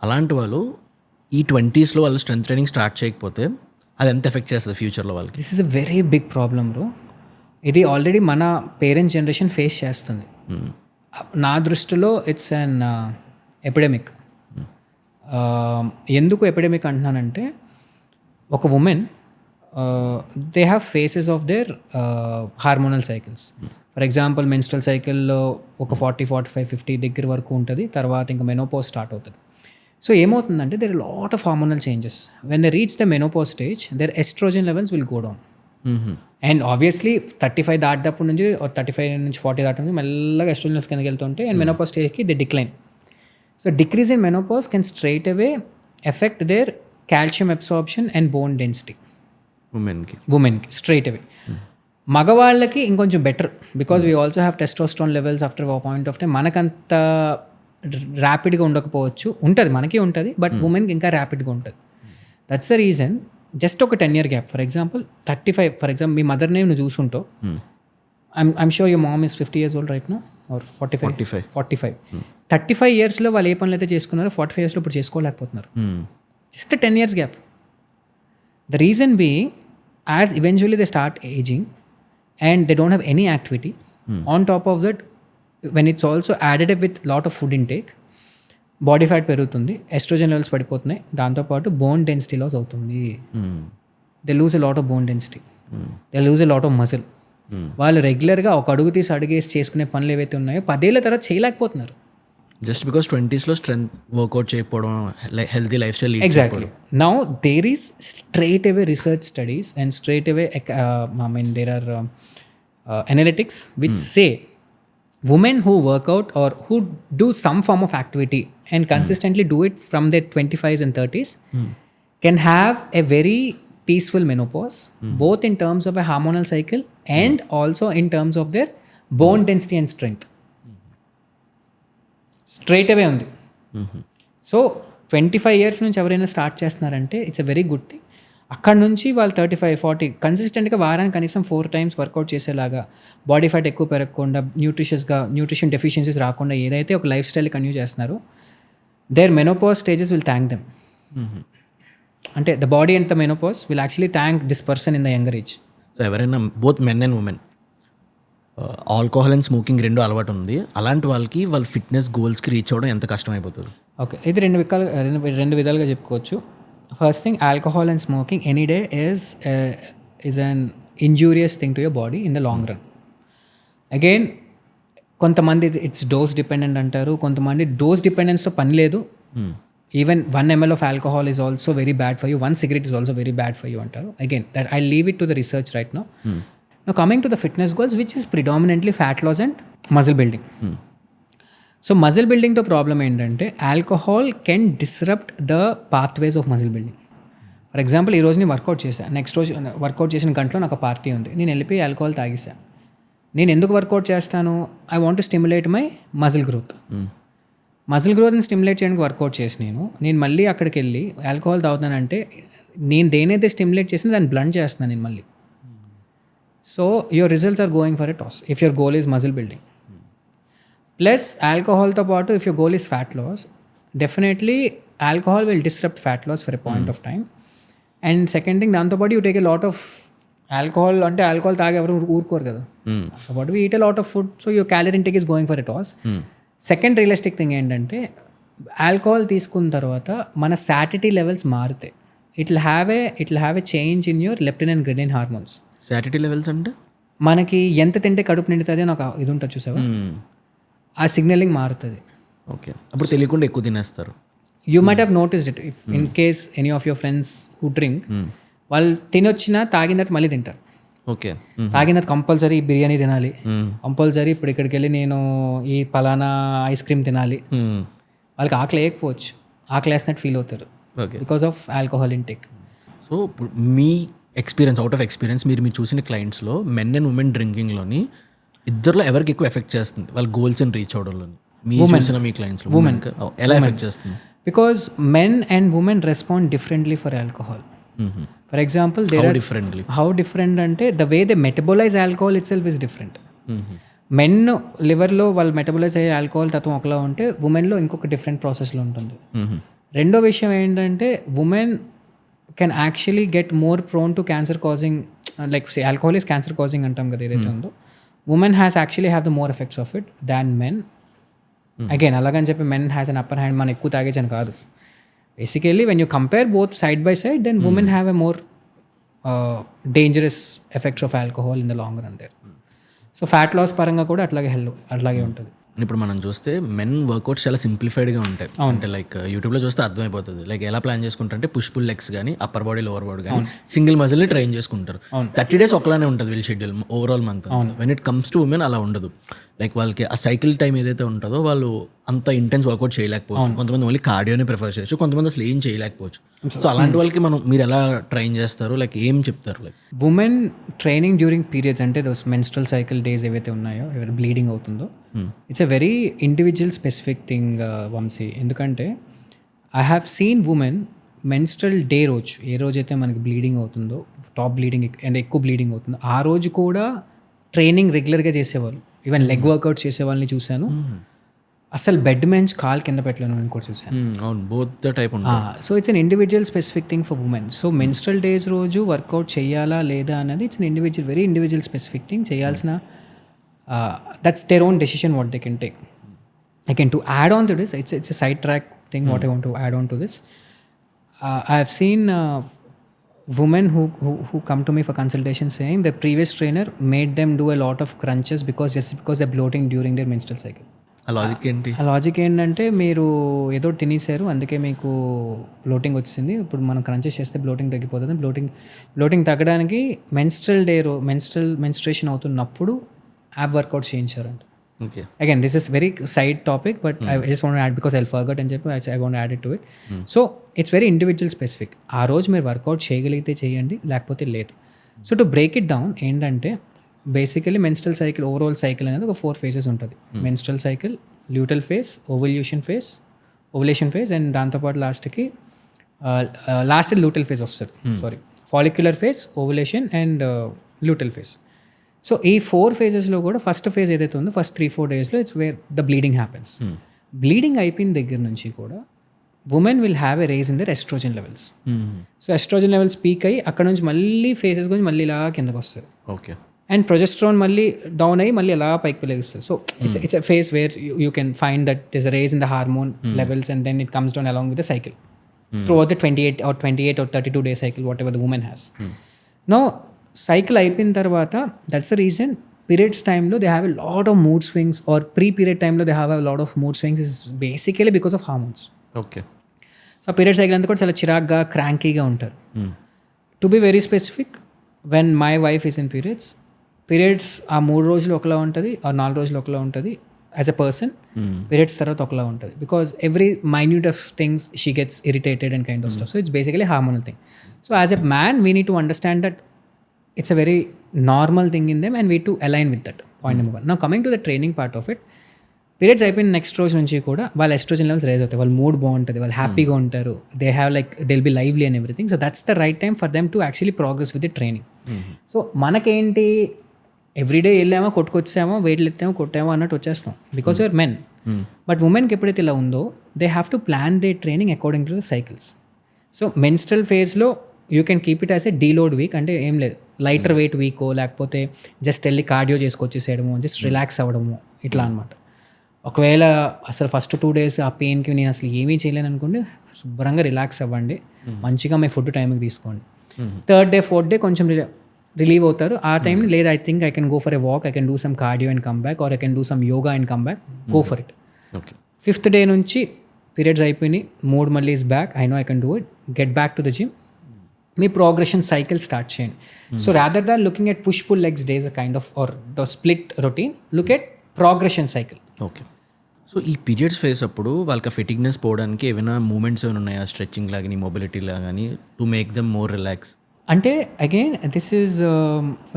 అలాంటి వాళ్ళు ఈ 20s వాళ్ళు స్ట్రెంత్ ట్రైనింగ్ స్టార్ట్ చేయకపోతే అది ఎంత ఎఫెక్ట్ చేస్తుంది ఫ్యూచర్లో వాళ్ళకి? This is a very big problem bro. ఇది ఆల్రెడీ మన పేరెంట్స్ జనరేషన్ ఫేస్ చేస్తుంది. నా దృష్టిలో ఇట్స్ అన్ ఎపిడమిక్. ఎందుకు ఎపిడమిక్ అంటున్నానంటే ఒక women they have phases of their hormonal cycles. For example menstrual సైకిల్లో ఒక 40, 45, 50 దగ్గర వరకు ఉంటుంది. తర్వాత ఇంకా మెనోపాజ్ స్టార్ట్ అవుతుంది. సో ఏమవుతుందంటే there lot of hormonal changes. When they reach the menopause stage their estrogen levels will go down. And obviously 35 దాటినప్పటి నుంచి 35 నుంచి 40 దాటి మెల్లగా ఎస్ట్రోజన్ లెవెల్స్ కిందకి వెళ్తుంటే అండ్ మెనోపాజ్ స్టేజ్కి they decline. So decrease in menopause can straight away effect their calcium absorption and bone density. ఉమెన్కి straight away. మగవాళ్ళకి ఇంకొంచెం better because we also have testosterone levels after a point of time. మనకంత ర్యాపిడ్గా ఉండకపోవచ్చు, ఉంటుంది మనకి ఉంటుంది, బట్ ఉమెన్కి ఇంకా ర్యాపిడ్గా ఉంటుంది. That's the reason. జస్ట్ ఒక 10 year gap. For example 35, for example మీ మదర్ నేమ్ నువ్వు చూసుంటావు. I'm sure your mom is 50 years old right now or 45. 35 yearsలో వాళ్ళు ఏ పనులు అయితే చేసుకున్నారో 45 yearsలో ఇప్పుడు చేసుకోలేకపోతున్నారు. Just 10 years gap. The reason being, as eventually they start aging and they don't have any activity, on top of that, when it's also added up with lot of food intake, body fat పెరుగుతుంది, oestrogen levels పడిపోతున్నాయి, దాంతోపాటు bone density loss అవుతుంది. They lose a lot of bone density, they lose a lot of muscle. వాళ్ళు రెగ్యులర్గా ఒక అడుగు తీసి అడుగేసి చేసుకునే పనులు ఏవైతే ఉన్నాయో 10 ఏళ్ల తర్వాత చేయలేకపోతున్నారు. జస్ట్ బికాస్ 20sలో స్ట్రెంత్ వర్కౌట్ చేయకపోవడం, healthy life style. Exactly. Now there is straight away research studies and straight away there are analytics which say women who work out or who do some form of activity and consistently do it from their 25s and 30s can have a very peaceful menopause, both in terms of a hormonal cycle and also in terms of their bone density and strength. Straight away ఉంది. So 25 years నుంచి ఎవరైనా start చేస్తున్నారంటే it's a very good thing. అక్కడ నుంచి వాళ్ళు 35, 40 కన్సిస్టెంట్గా వారానికి కనీసం 4 times వర్కౌట్ చేసేలాగా, బాడీ ఫ్యాట్ ఎక్కువ పెరగకుండా, న్యూట్రిషన్ డెఫిషియన్సీస్ రాకుండా ఏదైతే ఒక లైఫ్ స్టైల్ కంటిన్యూ చేస్తున్నారో their menopause stages will thank them. అంటే the body and the menopause will actually thank this person in the younger age. So ఎవరైనా both men and women alcohol and smoking 2 అలవాటు ఉంది, అలాంటి వాళ్ళకి వాళ్ళ fitness గోల్స్కి reach అవ్వడం ఎంత కష్టం అయిపోతుంది? ఓకే, ఇది రెండు విధాలుగా చెప్పుకోవచ్చు. First thing, alcohol and smoking any day is an injurious thing to your body in the long run. Again కొంతమంది ఇట్స్ డోస్ డిపెండెంట్ అంటారు, కొంతమంది డోస్ డిపెండెన్స్తో పని లేదు. Even 1 ml of alcohol is also very bad for you, 1 cigarette is also very bad for you అంటారు. Again that I leave it to the research right now. Now coming to the fitness goals, which is predominantly fat loss and muscle building. So muscle building తో problem ఏంటంటే alcohol can disrupt the pathways of muscle building. For example ఈరోజు నేను work out చేశాను, next రోజు work out చేసిన గంటలో నాకు party ఉంది, నేను వెళ్ళిపోయి ఆల్కహాల్ తాగేసాను. నేను ఎందుకు వర్కౌట్ చేస్తాను? I want to stimulate my muscle growth. Muscle గ్రోత్ని స్టిమ్యులేట్ చేయడానికి వర్కౌట్ చేసి నేను మళ్ళీ అక్కడికి వెళ్ళి ఆల్కహాల్ తాగుతానంటే నేను దేనైతే స్టిమ్యులేట్ చేసినా దాన్ని బ్లండ్ చేస్తున్నాను నేను మళ్ళీ. So your results are going for a toss if your goal is muscle building. Plus ఆల్కహాల్తో పాటు if your goal is fat loss, definitely alcohol will disrupt fat loss for a point of time. And second thing, దాంతోపాటు you take a lot of alcohol, అంటే ఆల్కహాల్ తాగి ఎవరు ఊరుకోరు కదా, but we eat a lot of food, so your calorie intake is going for a toss. Second realistic thing ఏంటంటే alcohol తీసుకున్న తర్వాత మన సాటిటీ లెవెల్స్ మారుతాయి. It will have a change in your leptin and ghrelin hormones. Satiety levels అంటే మనకి ఎంత తింటే కడుపు నిండుతుంది అని ఒక ఇది ఉంటుంది చూసావా, ఆ సిగ్నలింగ్ మారుతుంది. ఓకే, అప్పుడు తెలియకుండా ఎక్కువ తినేస్తారు. You might have noticed it if in case any of your friends who drink, వాళ్ళు తినొచ్చినా తాగిన తర్వాత మళ్ళీ తింటారు. ఓకే, తాగిన తర్వాత కంపల్సరీ బిర్యానీ తినాలి, కంపల్సరీ ఇప్పుడు ఇక్కడికి వెళ్ళి నేను ఈ పలానా ఐస్ క్రీమ్ తినాలి. వాళ్ళకి ఆకలి వేయకపోవచ్చు, ఆకలి వేసినట్టు ఫీల్ అవుతారు. Okay. Because of alcohol intake. So ఇప్పుడు మీ ఎక్స్పీరియన్స్, అవుట్ ఆఫ్ ఎక్స్పీరియన్స్, మీరు చూసిన క్లయింట్స్లో మెన్ అండ్ ఉమెన్ డ్రింకింగ్లోని ఇద్దరిలో ఎవరికి ఎక్కువ ఎఫెక్ట్ చేస్తుంది వాళ్ళ గోల్స్ని రీచ్ అవడంలోని? మీరు చూసిన మీ క్లయింట్స్లో ఉమెన్కి ఎలా ఎఫెక్ట్ చేస్తుంది? Because men and women respond differently for alcohol. For example differently how different అంటే the way they metabolise alcohol itself is different. Men లివర్లో వాళ్ళు మెటబలైజ్ అయ్యే ఆల్కహాల్ తత్వం ఒకలా ఉంటే ఉమెన్లో ఇంకొక డిఫరెంట్ ప్రాసెస్లో ఉంటుంది. రెండో విషయం ఏంటంటే women can actually get more prone to cancer causing, like alcohol is cancer causing అంటాం కదా ఏదైతే ఉందో, women has actually have the more effects of it than men. Again అలాగని చెప్పి men has an upper hand, మనం ఎక్కువ తాగేచని కాదు. Basically when you compare both side by side then women have a more dangerous effects of alcohol in the long run there. So fat loss పరంగా కూడా అట్లాగే ఉంటుంది. ఇప్పుడు మనం చూస్తే మెన్ వర్కౌట్స్ చాలా సింప్లిఫైడ్గా ఉంటాయి. అంటే లైక్ యూట్యూబ్లో చూస్తే అర్థమైపోతుంది. లైక్ ఎలా ప్లాన్ చేసుకుంటారంటే పుష్ పుల్ లెగ్స్ కానీ అప్పర్ బాడీ లోవర్ బాడీ కానీ సింగిల్ మజిల్ని ట్రైన్ చేసుకుంటారు. 30 days ఒకలానే ఉంటుంది వీళ్ళ schedule overall month. When it comes to women అలా ఉండదు. లైక్ వాళ్ళకి ఆ సైకిల్ టైం ఏదైతే ఉంటుందో వాళ్ళు అంత ఇంటెన్స్ వర్కౌట్ చేయలేకపోవచ్చు. కొంతమంది ఓన్లీ కార్డియోని ప్రిఫర్ చేయొచ్చు, కొంతమంది అసలు ఏం చేయలేకపోవచ్చు. సో అలాంటి వాళ్ళకి మీరు ఎలా ట్రైన్ చేస్తారు, లైక్ ఏం చెప్తారు? Like women training during periods అంటే దోస్ మెన్స్ట్రల్ సైకిల్ డేస్ ఏవైతే ఉన్నాయో, ఎవరు బ్లీడింగ్ అవుతుందో, it's a very individual specific thing Vamshi. ఎందుకంటే I have seen women menstrual day రోజు, ఏ రోజైతే మనకి బ్లీడింగ్ అవుతుందో, టాప్ బ్లీడింగ్ అండ్ ఎక్కువ బ్లీడింగ్ అవుతుందో, ఆ రోజు కూడా ట్రైనింగ్ రెగ్యులర్గా చేసేవాళ్ళు. ఈవెన్ లెగ్ వర్కౌట్స్ చేసే వాళ్ళని చూశాను. అసలు బెడ్ నుంచి కాల్ కింద పెట్టలేను అని కూడా చూశాను. So it's an individual specific thing for women. So menstrual days రోజు వర్కౌట్ చేయాలా లేదా అనేది it's an individual, very individual specific thing. చేయాల్సిన that's their own decision what they can take. Again, to add on to this, it's a side track thing. What I want to add on to this, I have seen women who come to me for consultation saying the previous trainer made them do a lot of crunches because they're bloating during their menstrual cycle. ఆ logic ఏంటి? ఆ logic ఏంటంటే, మీరు ఏదో తినేసారు అందుకే మీకు bloating వచ్చింది, ఇప్పుడు మనం క్రంచెస్ చేస్తే బ్లోటింగ్ తగ్గిపోతుంది. బ్లోటింగ్ తగ్గడానికి మెన్స్ట్రేషన్ అవుతున్నప్పుడు యాప్ వర్కౌట్స్ చేయించారంట. Okay. Again, this is very side topic, but I just want to add because I'll forget and I want to add it to it. So it's very individual specific. ఆ రోజు మీరు work out చేయగలిగితే చేయండి, లేకపోతే లేదు. So to break it down ఏంటంటే, basically menstrual cycle, overall cycle అనేది ఒక 4 phases ఉంటుంది. Menstrual cycle, luteal phase, ovulation phase and దాంతోపాటు లాస్ట్ ల్యూటల్ ఫేజ్ వస్తుంది. Follicular phase, ovulation and luteal phase. So ఈ 4 phases కూడా ఫస్ట్ ఫేజ్ ఏదైతే ఉందో, ఫస్ట్ 3-4 daysలో it's where the bleeding happens. Bleeding అయిపోయిన దగ్గర నుంచి కూడా women will have a raise in their estrogen levels. So oestrogen levels peak అయ్యి అక్కడ నుంచి మళ్ళీ ఫేజెస్ గురించి మళ్ళీ ఇలా కిందకు వస్తుంది. ఓకే. అండ్ ప్రొజెస్ట్రాన్ మళ్ళీ డౌన్ అయ్యి మళ్ళీ ఎలా పైకి లెగుస్తుంది. So it's a phase where you can find that this a raise in the hormone levels and then it comes down along with the cycle throughout the 28 or 32 day cycle, whatever the women has. No cycle అయిపోయిన తర్వాత that's the reason periods టైంలో they have a lot of mood swings, or pre period టైంలో they have a lot of mood swings. Is basically because of hormones. Okay. So period cycle అంతా కూడా చాలా చిరాగ్గా, క్రాంకీగా ఉంటారు. To be very specific, when my wife is in periods ఆ 3 రోజులు ఒకలా ఉంటుంది, ఆ 4 రోజులు ఒకలా ఉంటుంది యాజ్ ఎ పర్సన్. పీరియడ్స్ తర్వాత ఒకలా ఉంటుంది because every minute of things she gets irritated and kind of stuff. So it's basically hormonal thing. So as a man we need to understand that it's a very normal thing in them and we to align with that. Point number 1. Now coming to the training part of it, periods అయిపోయిన next రోజు నుంచి కూడా వాళ్ళ oestrogen levels rise అవుతాయి, వాళ్ళ mood బాగుంటుంది, వాళ్ళు హ్యాపీగా ఉంటారు, they have like they'll be lively and everything. So that's the right time for them to actually progress with the training. So మనకేంటి, ఎవ్రీడే వెళ్ళామో కొట్టుకొచ్చామో, వెయిట్లు ఎత్తామో కొట్టామో అన్నట్టు వచ్చేస్తాం బికాస్ యూఆర్ మెన్. బట్ ఉమెన్కి ఎప్పుడైతే ఇలా ఉందో, they have to plan they training according to the cycles. So menstrual ఫేజ్లో you can keep it as a deload week, అంటే ఏం లేదు, లైటర్ వెయిట్ వీకో లేకపోతే జస్ట్ వెళ్ళి కార్డియో చేసుకొచ్చేసేయడము, జస్ట్ రిలాక్స్ అవ్వడము, ఇట్లా అనమాట. ఒకవేళ అసలు ఫస్ట్ 2 days ఆ పెయిన్కి నేను అసలు ఏమీ చేయలేను అనుకోండి, శుభ్రంగా రిలాక్స్ అవ్వండి, మంచిగా మీ ఫుడ్ టైంకి తీసుకోండి. 3rd day 4th day కొంచెం రిలీవ్ అవుతారు. ఆ టైంని లేదు, I think I can go for a walk, I can do some cardio and come back, or I can do some yoga and come back, go for it. 5th day నుంచి periods అయిపోయినాయి, mood మళ్ళీ is back, I know I can do it, get back to the gym, మీ progression cycle start చేయండి. So rather than looking at push pull legs days kind of or the split routine, look at progression cycle. Okay. So ఈ periods phase అప్పుడు వాళ్ళకి ఫిటిక్నెస్ పోవడానికి ఏమైనా movements ఏమైనా ఉన్నాయా, స్ట్రెచ్చింగ్ లాగాని మొబిలిటీ లాగాని, to make them more relax? అంటే అగైన్ దిస్ ఈజ్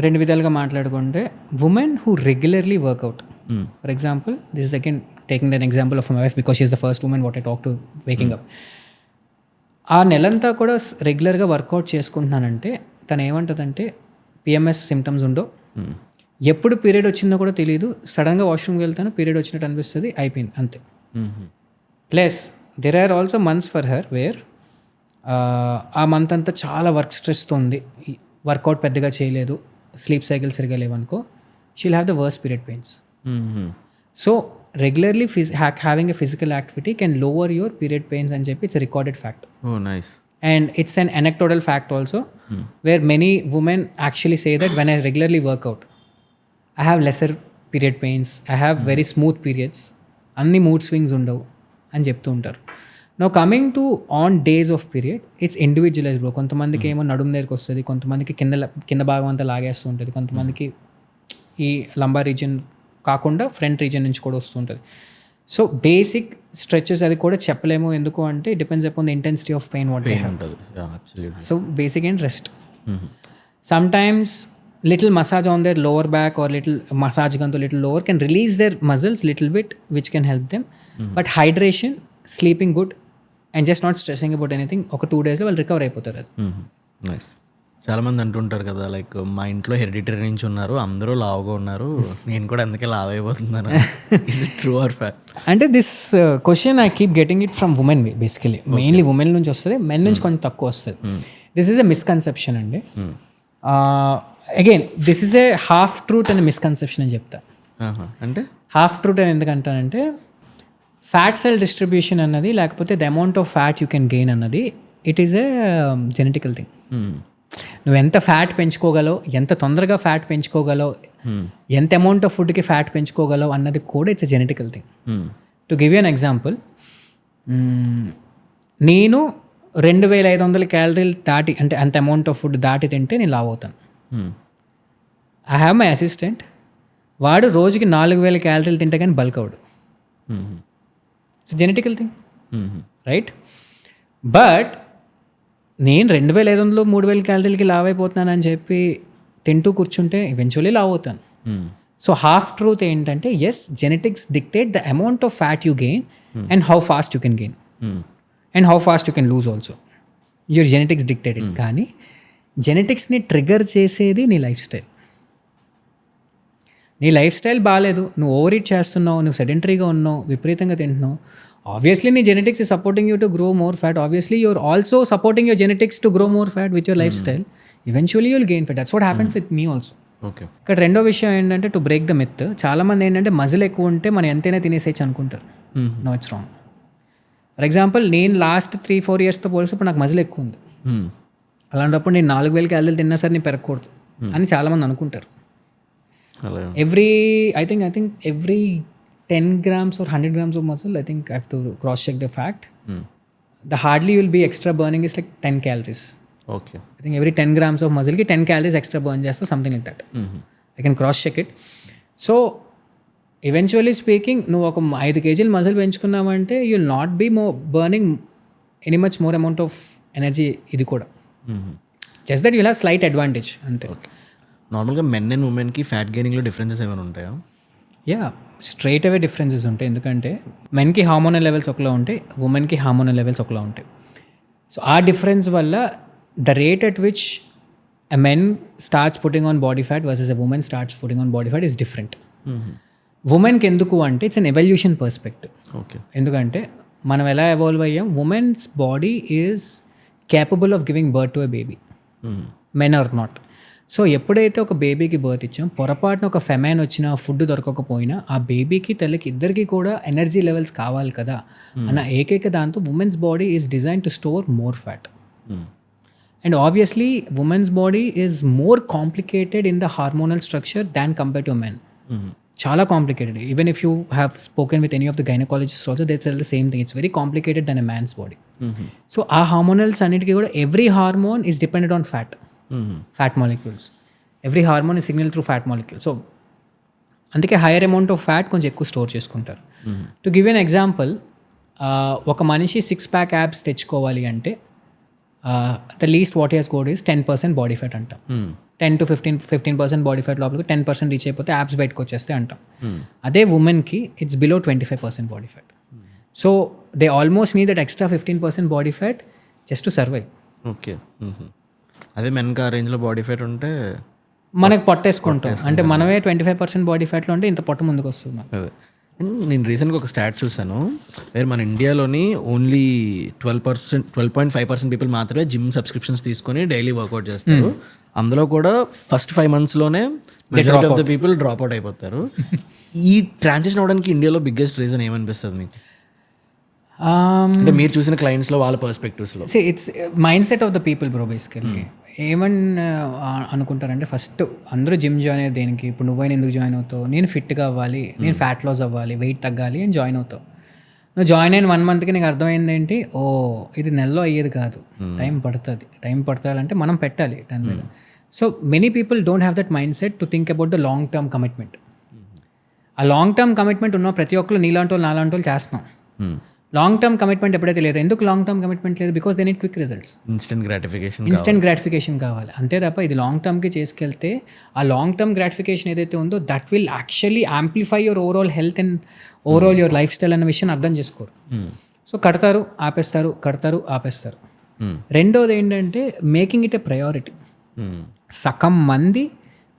రెండు విధాలుగా మాట్లాడుకుంటే women who regularly workout, for example this is again taking than example of my wife because she is the first women what I talk to waking up. ఆ నెలంతా కూడా రెగ్యులర్గా work out చేసుకుంటున్నానంటే తను ఏమంటుందంటే PMS symptoms ఉండవు, ఎప్పుడు పీరియడ్ వచ్చిందో కూడా తెలియదు, సడన్గా వాష్రూమ్కి వెళ్తాను పీరియడ్ వచ్చినట్టు అనిపిస్తుంది, అయిపోయింది అంతే. Plus there are also months for her where ఆ మంత్ అంతా చాలా వర్క్ స్ట్రెస్తో ఉంది, వర్కౌట్ పెద్దగా చేయలేదు, స్లీప్ సైకిల్ సరిగా లేవనుకో, she'll have the worst period pains. So regularly having a physical activity can lower your period pains అని చెప్పి it's recorded fact. Oh nice. And it's an anecdotal fact also, where many women actually say that when I regularly work out, I have lesser period pains, I have very smooth periods, అన్ని mood swings ఉండవు అని చెప్తూ ఉంటారు. No coming to on days of period it's individualize bro. కొంతమందికి ఏమో నడుము దగ్గరికి వస్తుంది, కొంతమందికి కింద భాగం అంతా లాగేస్తూ ఉంటుంది, కొంతమందికి ఈ లంబార్ రీజియన్ కాకుండా ఫ్రంట్ రీజియన్ నుంచి కూడా వస్తుంటుంది. సో బేసిక్ స్ట్రెచెస్ అది కూడా చెప్పలేము, ఎందుకు అంటే it depends upon the intensity of pain what they have. So basic and rest. Sometimes little massage on their lower back or little massage ganto little lower can release their muscles little bit, which can help them. But hydration, sleeping good and just not stressing about anything, ఒక 2 days లో వాళ్ళు recover అయిపోతారు. అది nice. చాలా మంది అంటుంటారు కదా, like మా ఇంట్లో హెరిడిటరీ నుంచి ఉన్నారు, అందరూ లావుగా ఉన్నారు, నేను కూడా అందుకే లావ్ అయిపోతున్నాను. Is it true or fact? అంటే this question I keep getting it from women basically, mainly women నుంచి వస్తుంది, మెన్ నుంచి కొంచెం తక్కువ వస్తుంది. దిస్ ఈజ్ ఎ మిస్కన్సెప్షన్ అండి. Again this is a half truth and misconception అని చెప్తా. అంటే హాఫ్ ట్రూత్ అని ఎందుకంటానంటే ఫ్యాట్ సెల్ డిస్ట్రిబ్యూషన్ అన్నది, లేకపోతే the amount of fat you can gain అన్నది, it is a genetical thing. నువ్వు ఎంత ఫ్యాట్ పెంచుకోగలవు, ఎంత తొందరగా ఫ్యాట్ పెంచుకోగలవు, ఎంత అమౌంట్ ఆఫ్ ఫుడ్కి ఫ్యాట్ పెంచుకోగలవు అన్నది కూడా it's a genetical thing. To give you an example, నేను 2500 క్యాలరీలు దాటి, అంటే అంత అమౌంట్ ఆఫ్ ఫుడ్ దాటి తింటే నేను లావ్ అవుతాను. ఐ హ్యావ్ మై అసిస్టెంట్, వాడు రోజుకి 4000 క్యాలరీలు తింటే కానీ బల్క్ అవడు. It's genetical thing, right? But నేను 2500 3000 క్యాలరీలకి లావ్ అయిపోతున్నానని చెప్పి తింటూ కూర్చుంటే ఈవెన్చువల్లీ లావ్ అవుతాను. సో హాఫ్ ట్రూత్ ఏంటంటే, yes, genetics dictate the amount of fat you gain and how fast you can gain and how fast you can lose also. Your genetics dictated. కానీ జెనెటిక్స్ని ట్రిగర్ చేసేది నీ లైఫ్ స్టైల్. నీ lifestyle బాగాలేదు, నువ్వు over eat చేస్తున్నావు, నువ్వు సెడెంటరీగా ఉన్నావు, విపరీతంగా తింటున్నావు, obviously నీ genetics is supporting you to grow more fat. Obviously you're also supporting your genetics to grow more fat with your lifestyle. Eventually you'll gain fat. That's what happens with me also. Okay. ఇక్కడ రెండో విషయం ఏంటంటే, to break the myth, చాలామంది ఏంటంటే muscle ఎక్కువ ఉంటే మనం ఎంతైనా తినేసేయచ్చు అనుకుంటారు. No, it's wrong. For example, నేను లాస్ట్ 3-4 ఇయర్స్తో పోలిస్తే ఇప్పుడు నాకు మజిల్ ఎక్కువ ఉంది. అలాంటప్పుడు నేను 4000 క్యాలరీలు తిన్నా సరే నేను పెరగకూడదు అని చాలామంది అనుకుంటారు. I think every 10 grams or 100 grams of muscle, I think I have to cross check the fact. The hardly will be extra burning is like 10 calories. Okay. I think every 10 grams of muscle ki 10 calories extra burn chesta, something like that. I can cross check it. So eventually speaking, nu oka 5 kg muscle penchukunnavante, you will not be more burning any much more amount of energy idi kuda. Just that you will have slight advantage ante. Okay. నార్మల్గా men and ఉమెన్కి fat గెయినింగ్లో differences ఏమైనా ఉంటాయా? Yeah, straight అవే differences ఉంటాయి. ఎందుకంటే మెన్కి hormonal levels ఒకలా ఉంటాయి, ఉమెన్కి hormonal levels ఒకలా ఉంటాయి. సో ఆ డిఫరెన్స్ వల్ల the rate at which a men starts putting on body fat versus a women starts putting on body fat is different. ఉమెన్కి ఎందుకు అంటే it's an evolution perspective. Okay. ఎందుకంటే మనం ఎలా ఎవాల్వ్ అయ్యాం, women's body is capable of giving birth to a baby, men are not. So ఎప్పుడైతే ఒక బేబీకి బర్త్ ఇచ్చాం, పొరపాటున ఒక ఫెమైన్ వచ్చినా, ఫుడ్ దొరకకపోయినా, ఆ బేబీకి తల్లికి ఇద్దరికి కూడా ఎనర్జీ లెవెల్స్ కావాలి కదా అన్న ఏకైక దాంతో women's body is design to store more fat. And obviously women's body is more complicated in the hormonal structure than compare to men. చాలా complicated. Even if you have spoken with any of the gynaecologist also, they tell the same thing, it's very complicated then a man's body. So ఆ hormonals అన్నిటికీ కూడా every hormone is depended on fat. Fat molecules. Every hormone is signaled through fat molecules. So అందుకే hire amount of fat కొంచెం ఎక్కువ store చేసుకుంటారు. To give an example, ఒక మనిషి 6-pack abs తెచ్చుకోవాలి అంటే the least what his goal is 10% body fat అంటాం. 10 to 15% body fat లోపలికి 10% రీచ్ అయిపోతే యాప్స్ బయటకు వచ్చేస్తే అంటాం. అదే ఉమెన్కి it's below 25% body fat. So they almost need that extra 15% body fat just to survive. Okay. అదే మెన్కి ఆ రేంజ్లో బాడీ ఫ్యాట్ ఉంటే మనకు పొట్టేసుకుంటాం, అంటే మనమే 25% బాడీ ఫ్యాట్లో ఉంటే ఇంత పొట్ట ముందుకు వస్తుంది మనకు. అదే నేను రీసెంట్గా ఒక స్టాట్ చూసాను, వేరే మన ఇండియాలోని ఓన్లీ 12.5% పీపుల్ మాత్రమే జిమ్ సబ్స్క్రిప్షన్స్ తీసుకొని డైలీ వర్కౌట్ చేస్తారు. అందులో కూడా ఫస్ట్ 5 monthsలోనే majority of the people drop out అయిపోతారు. ఈ ట్రాన్సిషన్ అవడానికి ఇండియాలో బిగ్గెస్ట్ రీజన్ ఏమనిపిస్తుంది మీకు? అంటే మీరు చూసిన క్లయింట్స్లో వాళ్ళ పర్స్పెక్టివ్స్లో. It's mindset of the people bro. Basically ఏమని అనుకుంటారంటే, ఫస్ట్ అందరూ జిమ్ జాయిన్ అయ్యేది దేనికి? ఇప్పుడు నువ్వైనా ఎందుకు జాయిన్ అవుతావు? నేను ఫిట్గా అవ్వాలి, నేను ఫ్యాట్ లాస్ అవ్వాలి, వెయిట్ తగ్గాలి అని జాయిన్ అవుతావు. నువ్వు జాయిన్ అయిన 1 monthకి నీకు అర్థమైంది ఏంటి? ఓ ఇది నెలలో అయ్యేది కాదు, టైం పడుతుంది అంటే మనం పెట్టాలి దాని మీద. So many people don't have that mind set to think about the long term commitment. ఆ లాంగ్ టర్మ్ కమిట్మెంట్ ఉన్న ప్రతి ఒక్కరు నీలాంటి వాళ్ళు నాలాంటి వాళ్ళు చేస్తున్నాం. లాంగ్ టర్మ్ కమిట్మెంట్ ఎప్పుడైతే లేదు, ఎందుకు లాంగ్ టర్మ్ కమిట్మెంట్ లేదు? Because they need quick results, instant gratification కావాలి. అంతే తప్ప ఇది లాంగ్ టర్మ్కి చేసుకెళ్తే ఆ లాంగ్ టర్మ్ గ్రాటిఫికేషన్ ఏదైతే ఉందో that will actually amplify your overall health and overall your life style అన్న విషయం అర్థం చేసుకోరు. సో కడతారు ఆపేస్తారు. రెండోది ఏంటంటే మేకింగ్ ఇట్ ఎ ప్రయారిటీ. సగం మంది